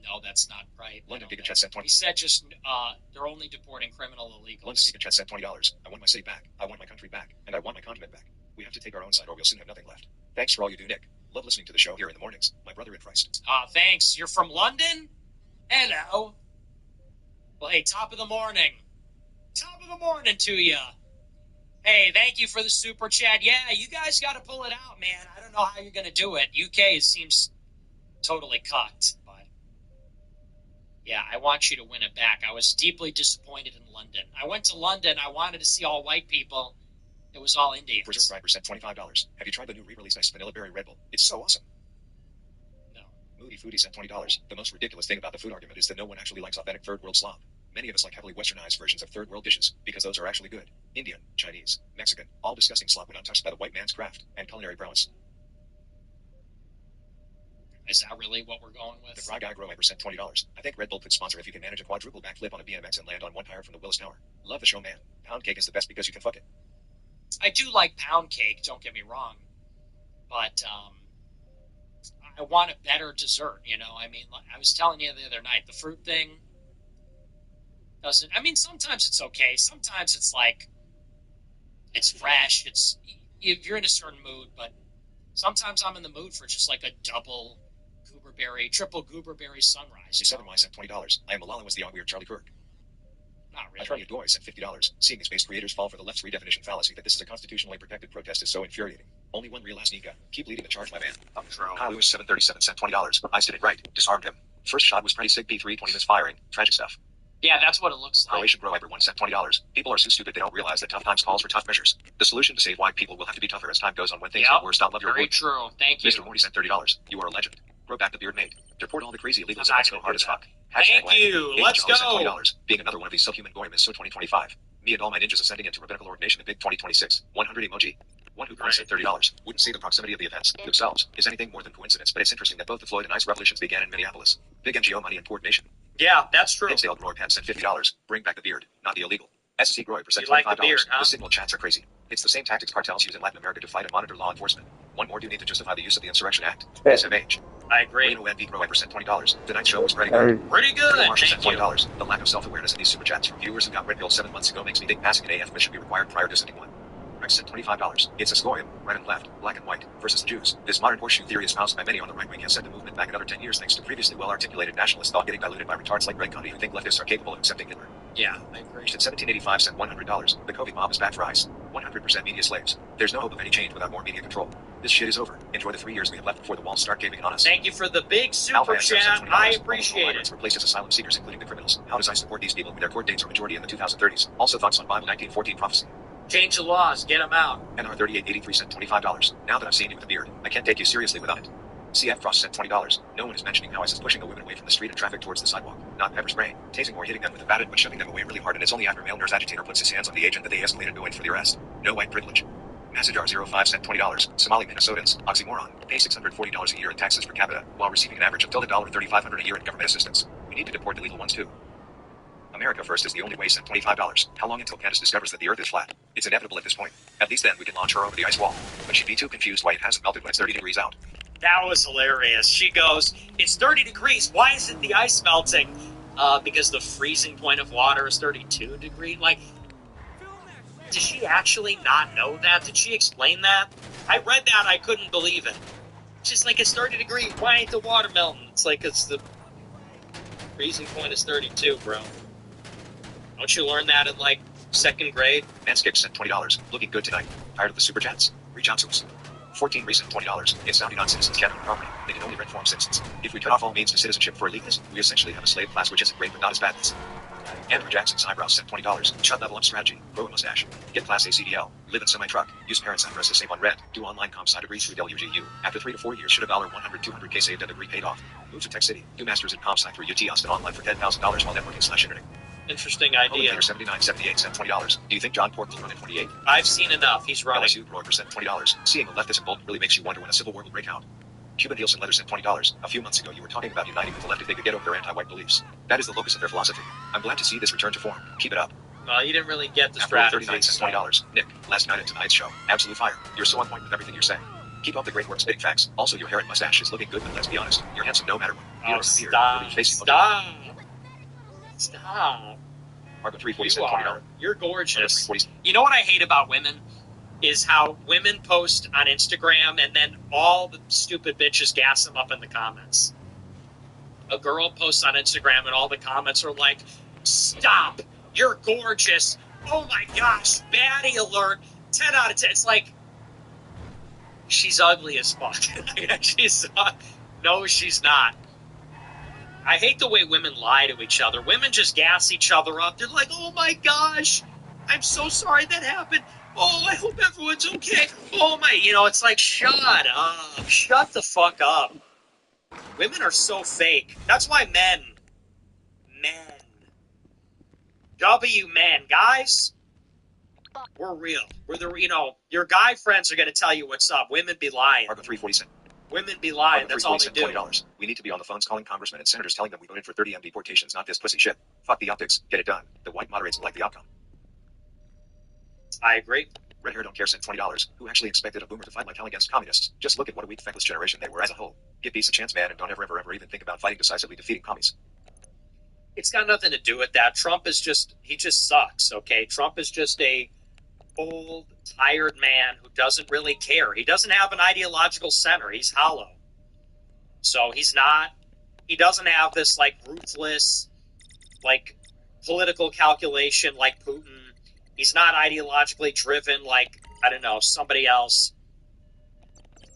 No, that's not right. London Giga Chat sent He 20. said just they're only deporting criminal illegals. London Giga Chat sent $20. I want my city back. I want my country back. And I want my continent back. We have to take our own side or we'll soon have nothing left. Thanks for all you do, Nick. Love listening to the show here in the mornings. My brother in Christ. Thanks. You're from London? Hello. Well, hey, top of the morning. Top of the morning to you. Hey, thank you for the super chat. Yeah, you guys got to pull it out, man. I don't know how you're going to do it. UK seems totally cocked, but yeah, I want you to win it back. I was deeply disappointed in London. I went to London. I wanted to see all white people. It was all Indians. Preserve Riper sent $25. Have you tried the new re-released Ice Vanilla Berry Red Bull? It's so awesome. No. Moody Foodie sent $20. The most ridiculous thing about the food argument is that no one actually likes authentic third world slop. Many of us like heavily westernized versions of third world dishes because those are actually good. Indian, Chinese, Mexican, all disgusting slop when untouched by the white man's craft and culinary prowess. Is that really what we're going with? The Dry Guy Grow Viper sent $20. I think Red Bull could sponsor if you can manage a quadruple backflip on a BMX and land on one tire from the Willis Tower. Love the show, man. Pound cake is the best because you can fuck it. I do like pound cake, don't get me wrong. But I want a better dessert, you know? I mean, I was telling you the other night, the fruit thing doesn't... I mean, sometimes it's okay. Sometimes it's like, it's fresh. It's you're in a certain mood, but sometimes I'm in the mood for just like a double gooberberry, triple gooberberry sunrise. C7Y sent $20. I am Malala was the weird Charlie Kirk. Not really. Attorney Goy sent $50. Seeing space creators fall for the left's redefinition fallacy that this is a constitutionally protected protest is so infuriating. Only one real Nika. Keep leading the charge, my man. Hi, Lewis 737 sent $20. I did it right. Disarmed him. First shot was pretty sick. P320 misfiring. Tragic stuff. Yeah, that's what it looks like. Croatian Grow Viper 1 sent $20. People are so stupid they don't realize that tough times calls for tough measures. The solution to save white people will have to be tougher as time goes on when things get worse. Love your very wood. true. Thank you. Mr. Morty sent $30. You are a legend. Grow back the beard mate. Deport all the crazy illegals and go hard as fuck. Thank you. Let's go. $20. Being another one of these subhuman goyim is so 2025. Me and all my ninjas ascending into rabbinical ordination in big 2026. 100 emoji. One who sent $30. Wouldn't say the proximity of the events themselves is anything more than coincidence, but it's interesting that both the Floyd and ICE revolutions began in Minneapolis. Big NGO money and coordination. Yeah, that's true. Hinsdale Grower Pants sent $50. Bring back the beard, not the illegal. SC Grower percent $25. Like the beard, huh? The signal chats are crazy. It's the same tactics cartels use in Latin America to fight and monitor law enforcement. One more do need to justify the use of the Insurrection Act. SMH. I agree. Reno NB Grower percent $20. The night show was pretty good. Pretty good. Marshall sent Thank you. $20. The lack of self-awareness in these super chats from viewers who got red pill 7 months ago makes me think passing an AF mission be required prior to sending one. Rex sent $25. It's a scoium, right and left, black and white, versus the Jews. This modern horseshoe theory espoused by many on the right wing has set the movement back another 10 years thanks to previously well-articulated nationalist thought getting diluted by retards like Greg Conde who think leftists are capable of accepting Hitler. Yeah, I agree. At 1785 sent $100. The COVID mob is back for ICE. 100% media slaves. There's no hope of any change without more media control. This shit is over. Enjoy the 3 years we have left before the walls start caving in on us. Thank you for the big super chat. I appreciate it. Replaces asylum seekers, including the criminals. How does ICE support these people when their court dates are majority in the 2030s? Also thoughts on Bible 1914 prophecy. Change the laws. Get them out. NR 3883 sent $25. Now that I've seen you with a beard, I can't take you seriously without it. CF Frost sent $20. No one is mentioning how ICE is pushing a women away from the street and traffic towards the sidewalk. Not pepper spraying, tasing or hitting them with a baton, but shoving them away really hard, and it's only after male nurse agitator puts his hands on the agent that they escalated going for the arrest. No white privilege. Massajar05 sent $20. Somali Minnesotans, oxymoron, pay $640 a year in taxes per capita, while receiving an average of $3,500 a year in government assistance. We need to deport the legal ones too. America First is the only way sent $25. How long until Candace discovers that the Earth is flat? It's inevitable at this point. At least then we can launch her over the ice wall. But she'd be too confused why it hasn't melted when it's 30 degrees out. That was hilarious. She goes, it's 30 degrees. Why isn't the ice melting? Because the freezing point of water is 32 degrees. Like, did she actually not know that? Did she explain that? I read that. I couldn't believe it. She's like, it's 30 degrees. Why ain't the water melting? It's like, it's the freezing point is 32, bro. Don't you learn that in, like, 2nd grade? Manscaped sent $20. Looking good tonight. Tired of the super chats? Reach out to us. 14 recent $20. It's sounding on citizens can't own property. They can only rent farm citizens. If we cut off all means to citizenship for illegals, we essentially have a slave class which isn't great but not as bad as. Andrew Jackson's eyebrows sent $20. Shut level up strategy. Grow a mustache. Get class A CDL. Live in semi-truck. Use parents' address to save on rent. Do online comp sci degrees through WGU. After 3 to 4 years, should have $100, 200K saved and degree paid off. Move to Tech City. Do masters in comp sci through UT Austin online for $10,000 while networking/internet. Interesting idea. 7978 sent $20. Do you think John Pork will run in 28? I've seen enough. He's running. LSU Broiler sent $20. Seeing a leftist bolt really makes you wonder when a civil war will break out. Cuban Nielsen Leather sent $20. A few months ago you were talking about uniting with the left if they could get over their anti-white beliefs. That is the locus of their philosophy. I'm glad to see this return to form. Keep it up. Well, you didn't really get the After strategy. 39 cents $20. Nick, last night at tonight's show. Absolute fire. You're so on point with everything you're saying. Keep up the great work spitting facts. Also, your hair and mustache is looking good, but let's be honest, you're handsome no matter what. You don't appear. You'll be facing Stop. Marco You 347 are. You're gorgeous. 340. You know what I hate about women? Is how women post on Instagram and then all the stupid bitches gas them up in the comments. A girl posts on Instagram and all the comments are like, stop, you're gorgeous. Oh my gosh, baddie alert. 10 out of 10. It's like, she's ugly as fuck. No, she's not. I hate the way women lie to each other. Women just gas each other up. They're like, oh my gosh, I'm so sorry that happened. Oh, I hope everyone's okay. Oh my, it's like, shut up. Shut the fuck up. Women are so fake. That's why men, guys, we're real. We're your guy friends are going to tell you what's up. Women be lying. Marco 347. Women be lying. Marco That's all they do. $20. We need to be on the phones calling congressmen and senators telling them we voted for 30M deportations, not this pussy shit. Fuck the optics. Get it done. The white moderates like the outcome. I agree. Red hair don't care sent $20. Who actually expected a boomer to fight like hell against communists? Just look at what a weak, feckless generation they were as a whole. Give peace a chance, man, and don't ever even think about fighting decisively defeating commies. It's got nothing to do with that. Trump is he just sucks, okay? Trump is just a old, tired man who doesn't really care. He doesn't have an ideological center. He's hollow. So he doesn't have this, ruthless, political calculation like Putin. He's not ideologically driven like, I don't know, somebody else.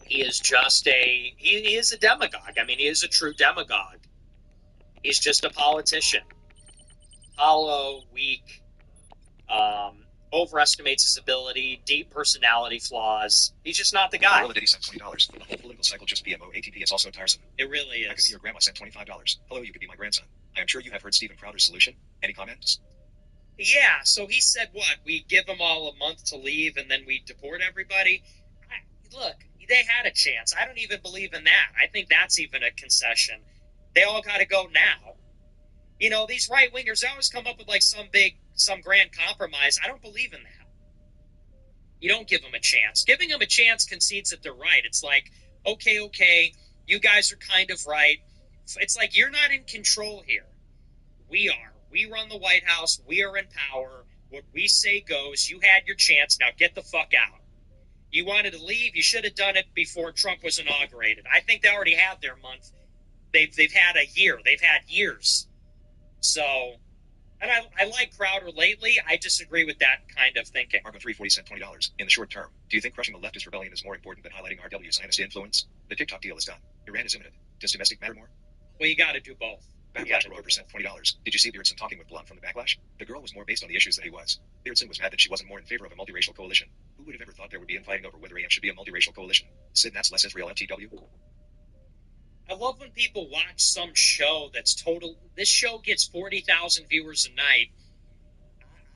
He is just he is a demagogue. I mean, he is a true demagogue. He's just a politician. Hollow, weak, overestimates his ability, deep personality flaws. He's just not the guy. Rolla Diddy sent $20. The whole political cycle just PMO ATP is also tiresome. It really I could be is. your grandma sent $25. Hello, you could be my grandson. I am sure you have heard Stephen Crowder's solution. Any comments? Yeah, so he said what? We give them all a month to leave and then we deport everybody? Look, they had a chance. I don't even believe in that. I think that's even a concession. They all got to go now. These right-wingers, they always come up with some grand compromise. I don't believe in that. You don't give them a chance. Giving them a chance concedes that they're right. It's like, okay, you guys are kind of right. It's like, you're not in control here. We are. We run the White House. We are in power. What we say goes. You had your chance. Now get the fuck out. You wanted to leave. You should have done it before Trump was inaugurated. I think they already had their month. They've had a year. They've had years. So, and I like Crowder lately. I disagree with that kind of thinking. Marco 340 sent $20. In the short term, do you think crushing the leftist rebellion is more important than highlighting RW's Zionist influence? The TikTok deal is done. Iran is imminent. Does domestic matter more? Well, you got to do both. Backlash Rover sent $20. Did you see Beardson talking with Blunt from the Backlash? The girl was more based on the issues than he was. Beardson was mad that she wasn't more in favor of a multiracial coalition. Who would have ever thought there would be infighting over whether AM should be a multiracial coalition? Sid, that's less Israel MTW. I love when people watch some show that's total. This show gets 40,000 viewers a night.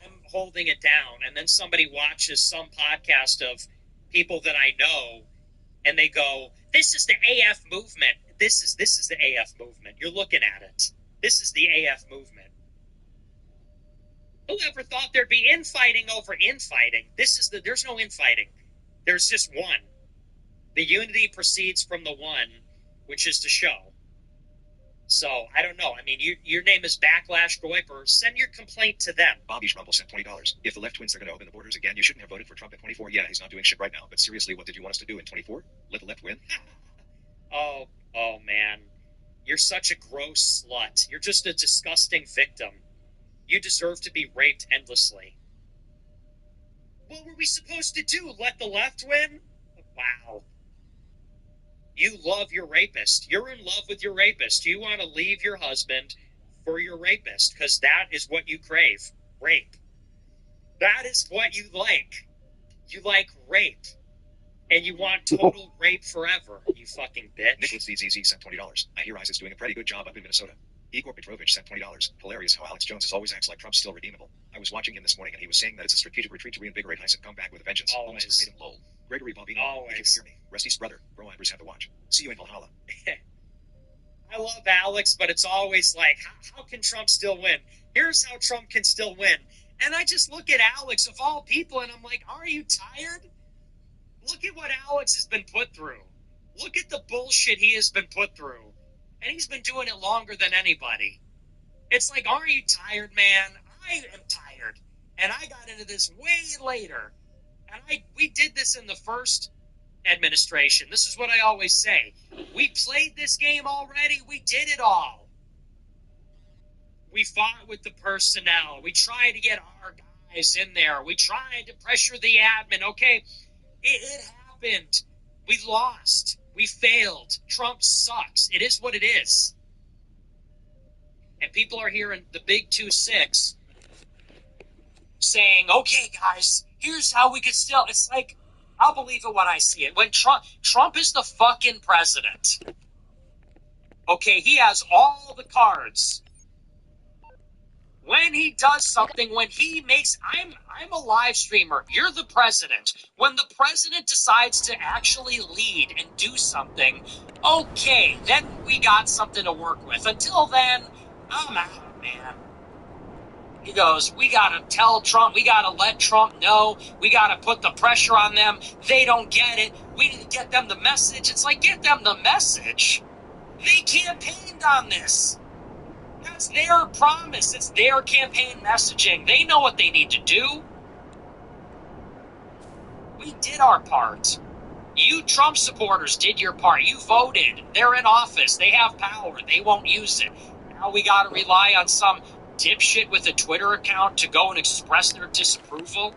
I'm holding it down. And then somebody watches some podcast of people that I know, and they go, this is the AF movement. This is the AF movement. You're looking at it. This is the AF movement. Who ever thought there'd be infighting over infighting? There's no infighting. There's just one. The unity proceeds from the one, which is the show. So, I don't know. I mean, your name is Backlash Goiper. Send your complaint to them. Bobby Rumble sent $20. If the left twins are going to open the borders again, you shouldn't have voted for Trump at 24. Yeah, he's not doing shit right now. But seriously, what did you want us to do in 24? Let the left win? Oh, man. You're such a gross slut. You're just a disgusting victim. You deserve to be raped endlessly. What were we supposed to do? Let the left win? Wow. You love your rapist. You're in love with your rapist. You want to leave your husband for your rapist because that is what you crave. Rape. That is what you like. You like rape. And you want total rape forever, you fucking bitch. Nicholas ZZZ sent $20. I hear ICE is doing a pretty good job up in Minnesota. Igor Petrovich sent $20. Hilarious how Alex Jones always acts like Trump's still redeemable. I was watching him this morning and he was saying that it's a strategic retreat to reinvigorate ICE and come back with a vengeance. Always. Verbatim, lol. Gregory Bobino. Always. If you can hear me. Rusty's brother. Bro Ibers have to watch. See you in Valhalla. I love Alex, but it's always like, how can Trump still win? Here's how Trump can still win. And I just look at Alex, of all people, and I'm like, are you tired? Look at what Alex has been put through. Look at the bullshit he has been put through. And he's been doing it longer than anybody. It's like, aren't you tired, man? I am tired. And I got into this way later. And we did this in the first administration. This is what I always say. We played this game already. We did it all. We fought with the personnel. We tried to get our guys in there. We tried to pressure the admin. Okay, it happened. We lost. We failed. Trump sucks. It is what it is. And people are hearing the big 2-6 saying, okay, guys, here's how we could still... It's like, I'll believe it when I see it. When Trump is the fucking president. Okay, he has all the cards. When he does something, when he makes... I'm a live streamer. You're the president. When the president decides to actually lead and do something, okay, then we got something to work with. Until then, I'm out, man. He goes, we gotta tell Trump, we gotta let Trump know, we gotta put the pressure on them. They don't get it. We need to get them the message. It's like, get them the message. They campaigned on this. That's their promise. It's their campaign messaging. They know what they need to do. We did our part. You Trump supporters did your part. You voted. They're in office. They have power. They won't use it. Now we gotta rely on some dipshit with a Twitter account to go and express their disapproval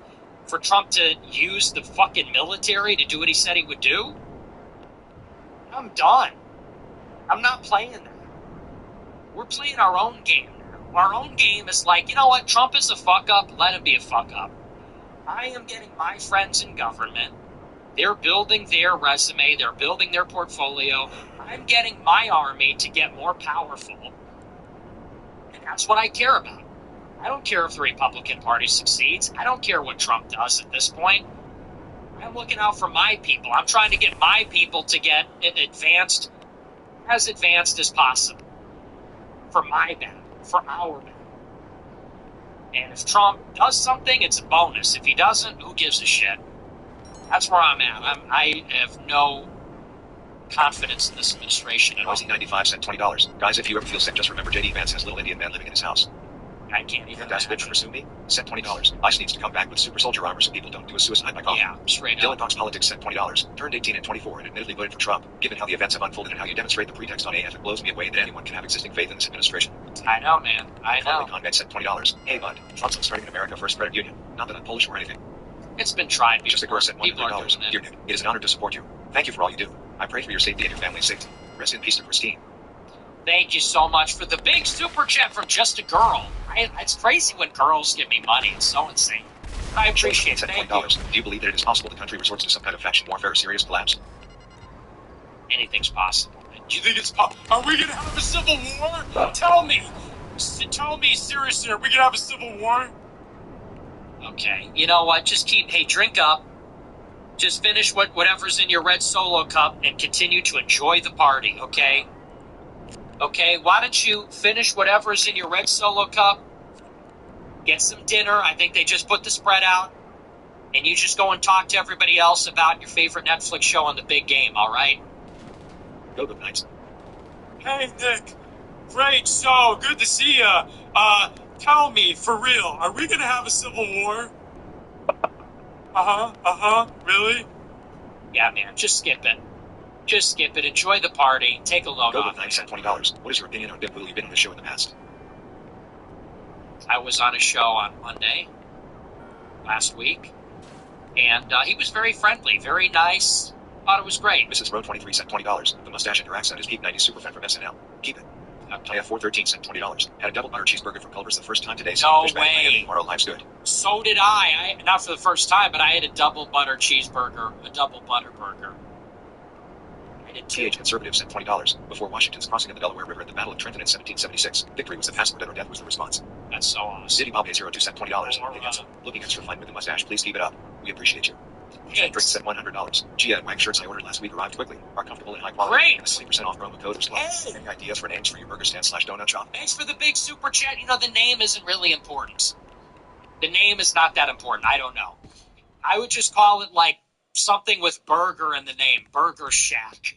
for Trump to use the fucking military to do what he said he would do? I'm done. I'm not playing that. We're playing our own game now. Our own game is like, you know what? Trump is a fuck up. Let him be a fuck up. I am getting my friends in government. They're building their resume. They're building their portfolio. I'm getting my army to get more powerful. And that's what I care about. I don't care if the Republican Party succeeds. I don't care what Trump does at this point. I'm looking out for my people. I'm trying to get my people to get advanced as possible. For my battle. For our battle. And if Trump does something, it's a bonus. If he doesn't, who gives a shit? That's where I'm at. I have no confidence in this administration at all. Aussie 95 cent $20. Guys, if you ever feel sick, just remember JD Vance has little Indian man living in his house. I can't even. That's bitch pursue me. Sent $20. ICE needs to come back with super soldier armor so people don't do a suicide by coffee. Yeah, straight Dylan up. Talks Politics sent $20. Turned 18 and 24 and admittedly voted for Trump. Given how the events have unfolded and how you demonstrate the pretext on AF, it blows me away that anyone can have existing faith in this administration. I know, man. I know. Convent sent $20. Hey, bud. Trump's starting an America First credit union. Not that I'm Polish or anything. It's been tried Just a before. girl sent People are $100. doing it. Dear Nick, it is an honor to support you. Thank you for all you do. I pray for your safety and your family's safety. Rest in peace to Christine. Thank you so much for the big super chat from Just a Girl. It's crazy when girls give me money. It's so insane. I appreciate it. Sent Thank $20. you. Do you believe that it is possible the country resorts to some kind of faction warfare or serious collapse? Anything's possible. Do you think it's possible? Are we going to have a civil war? Tell me. Tell me seriously, are we going to have a civil war? Okay. You know what? Just drink up. Just finish whatever's in your red Solo cup and continue to enjoy the party, okay? Okay, why don't you finish whatever's in your red Solo cup, get some dinner, I think they just put the spread out, and you just go and talk to everybody else about your favorite Netflix show on the big game, all right? Go the Knights. Hey, Nick. Great show. Good to see ya. Tell me, for real, are we gonna have a civil war? Really? Yeah, man, just skip it. Just skip it. Enjoy the party. Take a load Go off. the Knights sent $20. What is your opinion on Dick Will? You've been on the show in the past. I was on a show on Monday last week, and he was very friendly, very nice. Thought it was great. Mrs. Rowe 23 sent $20. The mustache and her accent is peak 90s superfan from SNL. Keep it. Taya 413 sent $20. Had a double butter cheeseburger from Culver's the first time today. No fish back in Miami. way. Tomorrow life's good. So did I. Not for the first time, but I had a double butter cheeseburger, a double butter burger. I did too. TH Conservative sent $20. Before Washington's crossing of the Delaware River at the Battle of Trenton in 1776, victory was the password or death was the response. That's so awesome. City Bob A02 sent $20. Or, Looking extra fine with the mustache. Please keep it up. We appreciate you. Thanks. Drake sent $100. Gia and Wang shirts I ordered last week arrived quickly. Are comfortable and high quality. Great. And the 20% off promo code is low. Hey. Any ideas for names for your burger stand / donut shop? Thanks for the big super chat. You know, the name isn't really important. The name is not that important. I don't know. I would just call it like something with burger in the name. Burger Shack.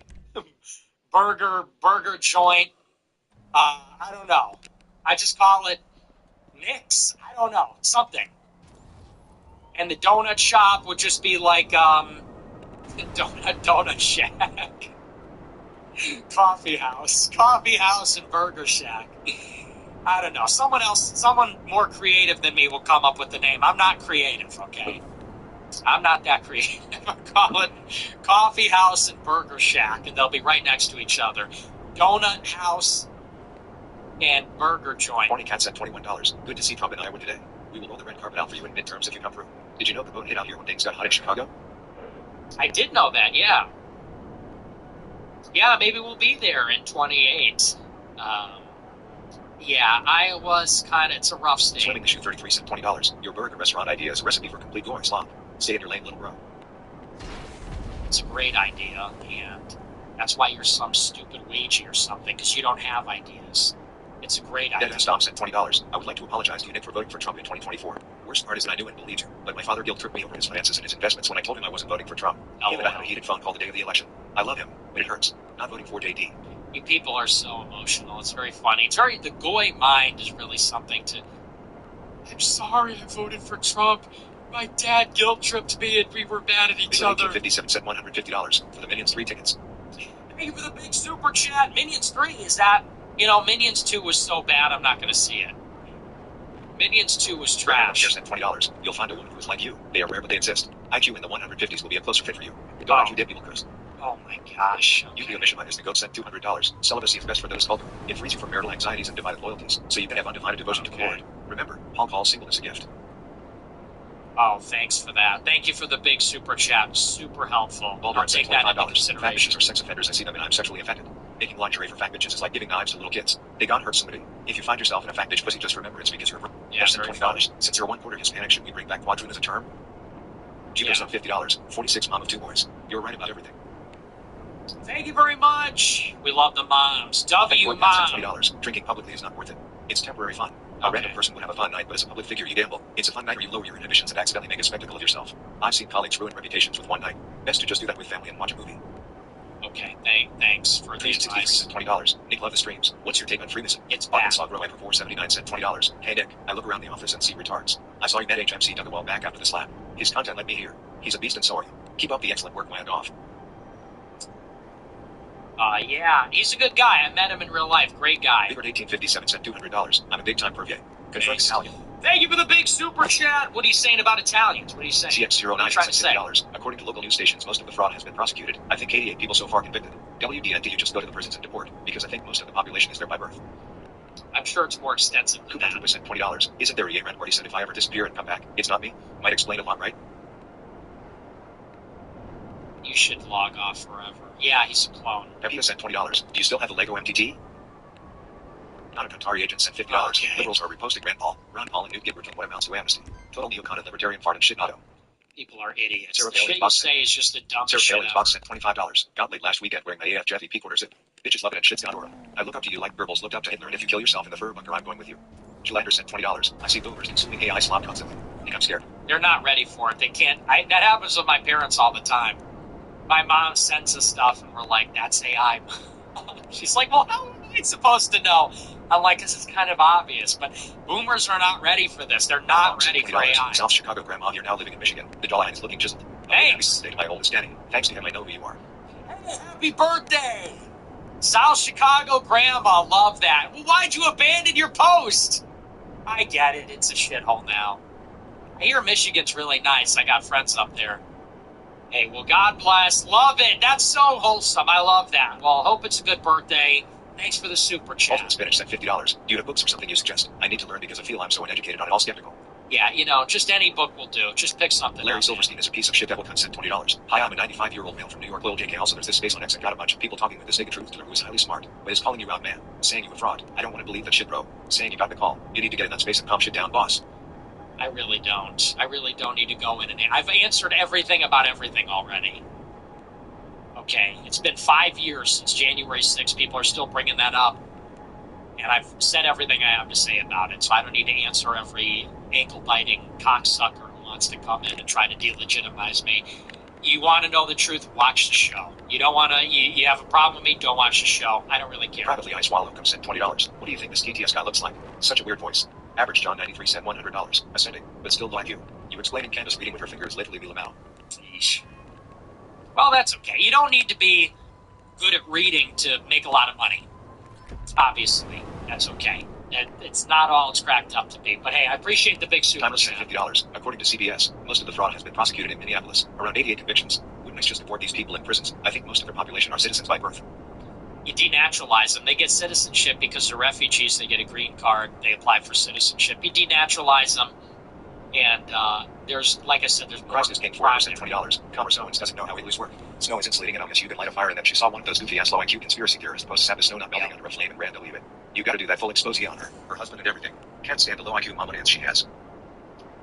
burger joint. I don't know. I just call it Nick's. I don't know. Something. And the donut shop would just be like, donut shack. Coffee house and burger shack. I don't know. Someone more creative than me will come up with the name. I'm not creative, okay? I'm not that creative. I'll call it Coffee House and Burger Shack, and they'll be right next to each other. Donut House and Burger Joint. Horny Cat sent $21. Good to see Trump in Iowa today. We will roll the red carpet out for you in midterms if you come through. Did you know the boat hit out here when things got hot in Chicago? I did know that, yeah. Yeah, maybe we'll be there in 28. Yeah, Iowa's it's a rough state. Swimming the Shoe 33 sent $20. Your burger restaurant idea is a recipe for complete goring slop. Stay in your lane, little bro. It's a great idea, and that's why you're some stupid Ouija or something, because you don't have ideas. It's a great idea. Dead Stomp sent $20. I would like to apologize to you, Nick, for voting for Trump in 2024. Worst part is that I knew and believed you, but my father guilt-tripped me over his finances and his investments when I told him I wasn't voting for Trump. He and I had a heated phone call the day of the election. I love him, but it hurts. Not voting for JD. You people are so emotional. It's very funny. The goy mind is really something to... I'm sorry I voted for Trump. My dad guilt-tripped me and we were mad at each other. 1957 sent $150 for the Minions 3 tickets. Thank you for the big super chat. Minions 3, is that... Minions 2 was so bad, I'm not going to see it. Minions 2 was trash. Sent $20. You'll find a woman who is like you. They are rare, but they exist. IQ in the 150s will be a closer fit for you. Don't IQ dead people curse. Oh my gosh. Okay. You mission minus the goat sent $200. Celibacy is best for those called. It frees you from marital anxieties and divided loyalties, so you can have undivided devotion to the Lord. Remember, Paul calls singleness a gift. Oh, thanks for that. Thank you for the big super chat. Super helpful. I'll take that into consideration. Fat bitches are sex offenders. I see them and I'm sexually offended. Making lingerie for fat bitches is like giving knives to little kids. They got hurt somebody. If you find yourself in a fat bitch pussy, just remember it's because you're... Yeah, sent $20. Since you're 1/4 Hispanic, should we bring back quadroon as a term? Jupiter sent $50. 46 mom of 2 boys. You're right about everything. Thank you very much. We love the moms. W moms. $20. Drinking publicly is not worth it. It's temporary fun. A random person would have a fun night, but as a public figure, you gamble. It's a fun night where you lower your inhibitions and accidentally make a spectacle of yourself. I've seen colleagues ruin reputations with one night. Best to just do that with family and watch a movie. Okay, thanks for the advice. $20. Nick, love the streams. What's your take on Freemason? It's bad. Arkansas Grow for $4.79 sent $20. Hey Nick, I look around the office and see retards. I saw you met HMC dug a while back after the slap. His content led me here. He's a beast and so are you. Keep up the excellent work, my off. Yeah, he's a good guy. I met him in real life. Great guy. Bigard 1857 sent $200. I'm a big time pervier. Confirm Italian. Thank you for the big super chat. What are you saying about Italians? What are you saying? CX09 sent $60. According to local news stations, most of the fraud has been prosecuted. I think 88 people so far convicted. WDND, you just go to the prisons and deport, because I think most of the population is there by birth. I'm sure it's more extensive than that. Cooper sent $20. Isn't there a Yemen where he said if I ever disappear and come back, it's not me? Might explain a lot, right? You should log off forever. Yeah, he's a clone. Pepita sent $20. Do you still have the Lego MTT? Not a Qatari agent sent $50. Okay. Liberals are reposting Rand Paul, Ron Paul, and Newt Gingrich on what amounts to amnesty. Total neocon and libertarian fart and shit auto. People are idiots. Sarah The shit you say is just the dumbest Sarah shit Palin's ever. box sent $25. Got laid last weekend wearing my AF Jeffy P-quarter zip. Bitches love it and shit's got aura. I look up to you like Goebbels looked up to Hitler, and if you kill yourself in the fur bunker, I'm going with you. Julander sent $20. I see boomers consuming AI slop constantly. Think I'm scared. They're not ready for it. They can't. That happens with my parents all the time. My mom sends us stuff, and we're like, that's AI. She's like, well, how am I supposed to know? I'm like, this is kind of obvious, but boomers are not ready for this. They're not ready for AI. South Chicago grandma, you're now living in Michigan. The jawline is looking chiseled. Thanks. Happy birthday to my oldest Danny. Thanks to him, I know who you are. Hey, happy birthday! South Chicago grandma, love that. Well, why'd you abandon your post? I get it. It's a shithole now. I hear Michigan's really nice. I got friends up there. Hey, well, God bless. Love it. That's so wholesome. I love that. Well, hope it's a good birthday. Thanks for the super chat. Ultimate Spinach sent $50. Do you have books or something you suggest? I need to learn because I feel I'm so uneducated on it all skeptical. Yeah, just any book will do. Just pick something. Larry Silverstein is a piece of shit that will sent $20. Hi, I'm a 95-year-old male from New York. Lil JK. Also, there's this space on X. I got a bunch of people talking with this naked truth dealer who is highly smart, but is calling you out, man. Saying you a fraud. I don't want to believe that shit, bro. Saying you got the call. You need to get in that space and calm shit down, boss. I really don't. I really don't need to go in and I've answered everything about everything already. Okay, it's been 5 years since January 6th. People are still bringing that up. And I've said everything I have to say about it, so I don't need to answer every ankle-biting cocksucker who wants to come in and try to delegitimize me. You want to know the truth, watch the show. You don't want to, you have a problem with me, don't watch the show. I don't really care. Privately, I swallow comes sent $20. What do you think this TTS guy looks like? Such a weird voice. Average John 93 sent $100. Ascending, but still like you. You explaining Candace reading with her fingers literally be Lamau. Yeesh. Well, that's okay. You don't need to be good at reading to make a lot of money. Obviously, that's okay. It's not all it's cracked up to be. But hey, I appreciate the big super Timeless chat. sent $50. According to CBS, most of the fraud has been prosecuted in Minneapolis. Around 88 convictions. Wouldn't ICE just deport these people in prisons? I think most of their population are citizens by birth. You denaturalize them. They get citizenship because they're refugees. They get a green card. They apply for citizenship. You denaturalize them. And there's, like I said, there's more. Prices came $4 $20. Commerce Owens doesn't know how igloos work. Snow is insulating and I'll guess you could light a fire and then she saw one of those goofy ass low IQ conspiracy theorists post Sabbath snow not melting under a flame and ran to leave it. You gotta do that full expose on her husband and everything. Can't stand the low IQ mama dance she has.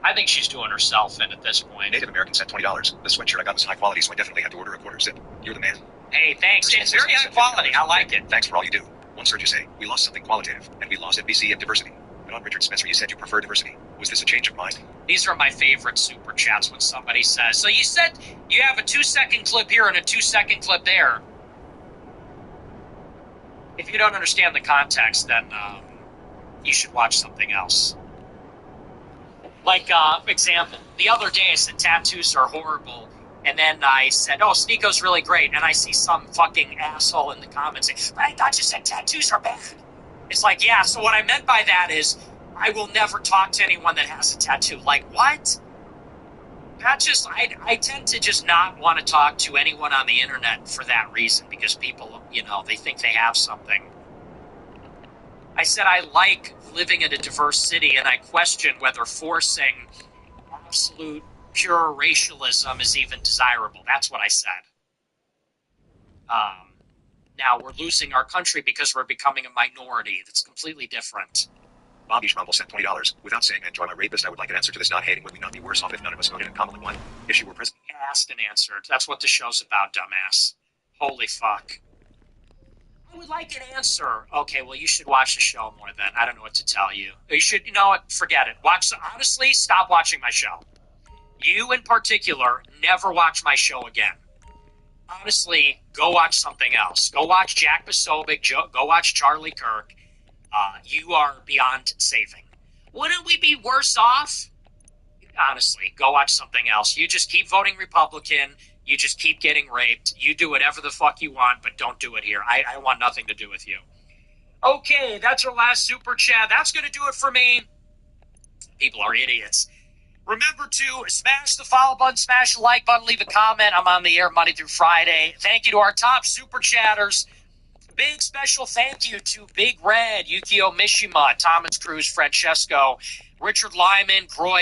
I think she's doing herself in at this point. Native American sent $20. The sweatshirt I got was high quality, so I definitely had to order a quarter zip. You're the man. Hey, thanks. It's very high quality. I like it. Thanks for all you do. Once heard you say, we lost something qualitative, and we lost NBC and diversity. But on Richard Spencer, you said you prefer diversity. Was this a change of mind? These are my favorite super chats when somebody says, so you said you have a 2-second clip here and a 2-second clip there. If you don't understand the context, then you should watch something else. Like, example, the other day I said tattoos are horrible, and then I said, oh, Sneako's really great, and I see some fucking asshole in the comments saying, I thought you said tattoos are bad. It's like, yeah, so what I meant by that is I will never talk to anyone that has a tattoo. Like, what? That just, I tend to just not want to talk to anyone on the internet for that reason, because people, you know, they think they have something. I said I like living in a diverse city, and I question whether forcing absolute pure racialism is even desirable. That's what I said. Now we're losing our country because we're becoming a minority. That's completely different. Bobby Schmumble sent $20. Without saying enjoy my rapist, I would like an answer to this not hating. Would we not be worse off if none of us voted in Kamala won? If she were president? Asked and answered. That's what the show's about, dumbass. Holy fuck. I would like an answer. Okay, well, you should watch the show more then. I don't know what to tell you. You should, you know what? Forget it. Honestly, stop watching my show. You in particular, never watch my show again. Honestly, go watch something else. Go watch Jack Posobiec. Go watch Charlie Kirk. You are beyond saving. Wouldn't we be worse off? Honestly, go watch something else. You just keep voting Republican. You just keep getting raped. You do whatever the fuck you want, but don't do it here. I want nothing to do with you. Okay, that's our last super chat. That's going to do it for me. People are idiots. Remember to smash the follow button, smash the like button, leave a comment. I'm on the air Monday through Friday. Thank you to our top super chatters. Big special thank you to Big Red, Yukio Mishima, Thomas Cruz, Francesco, Richard Lyman, Groy.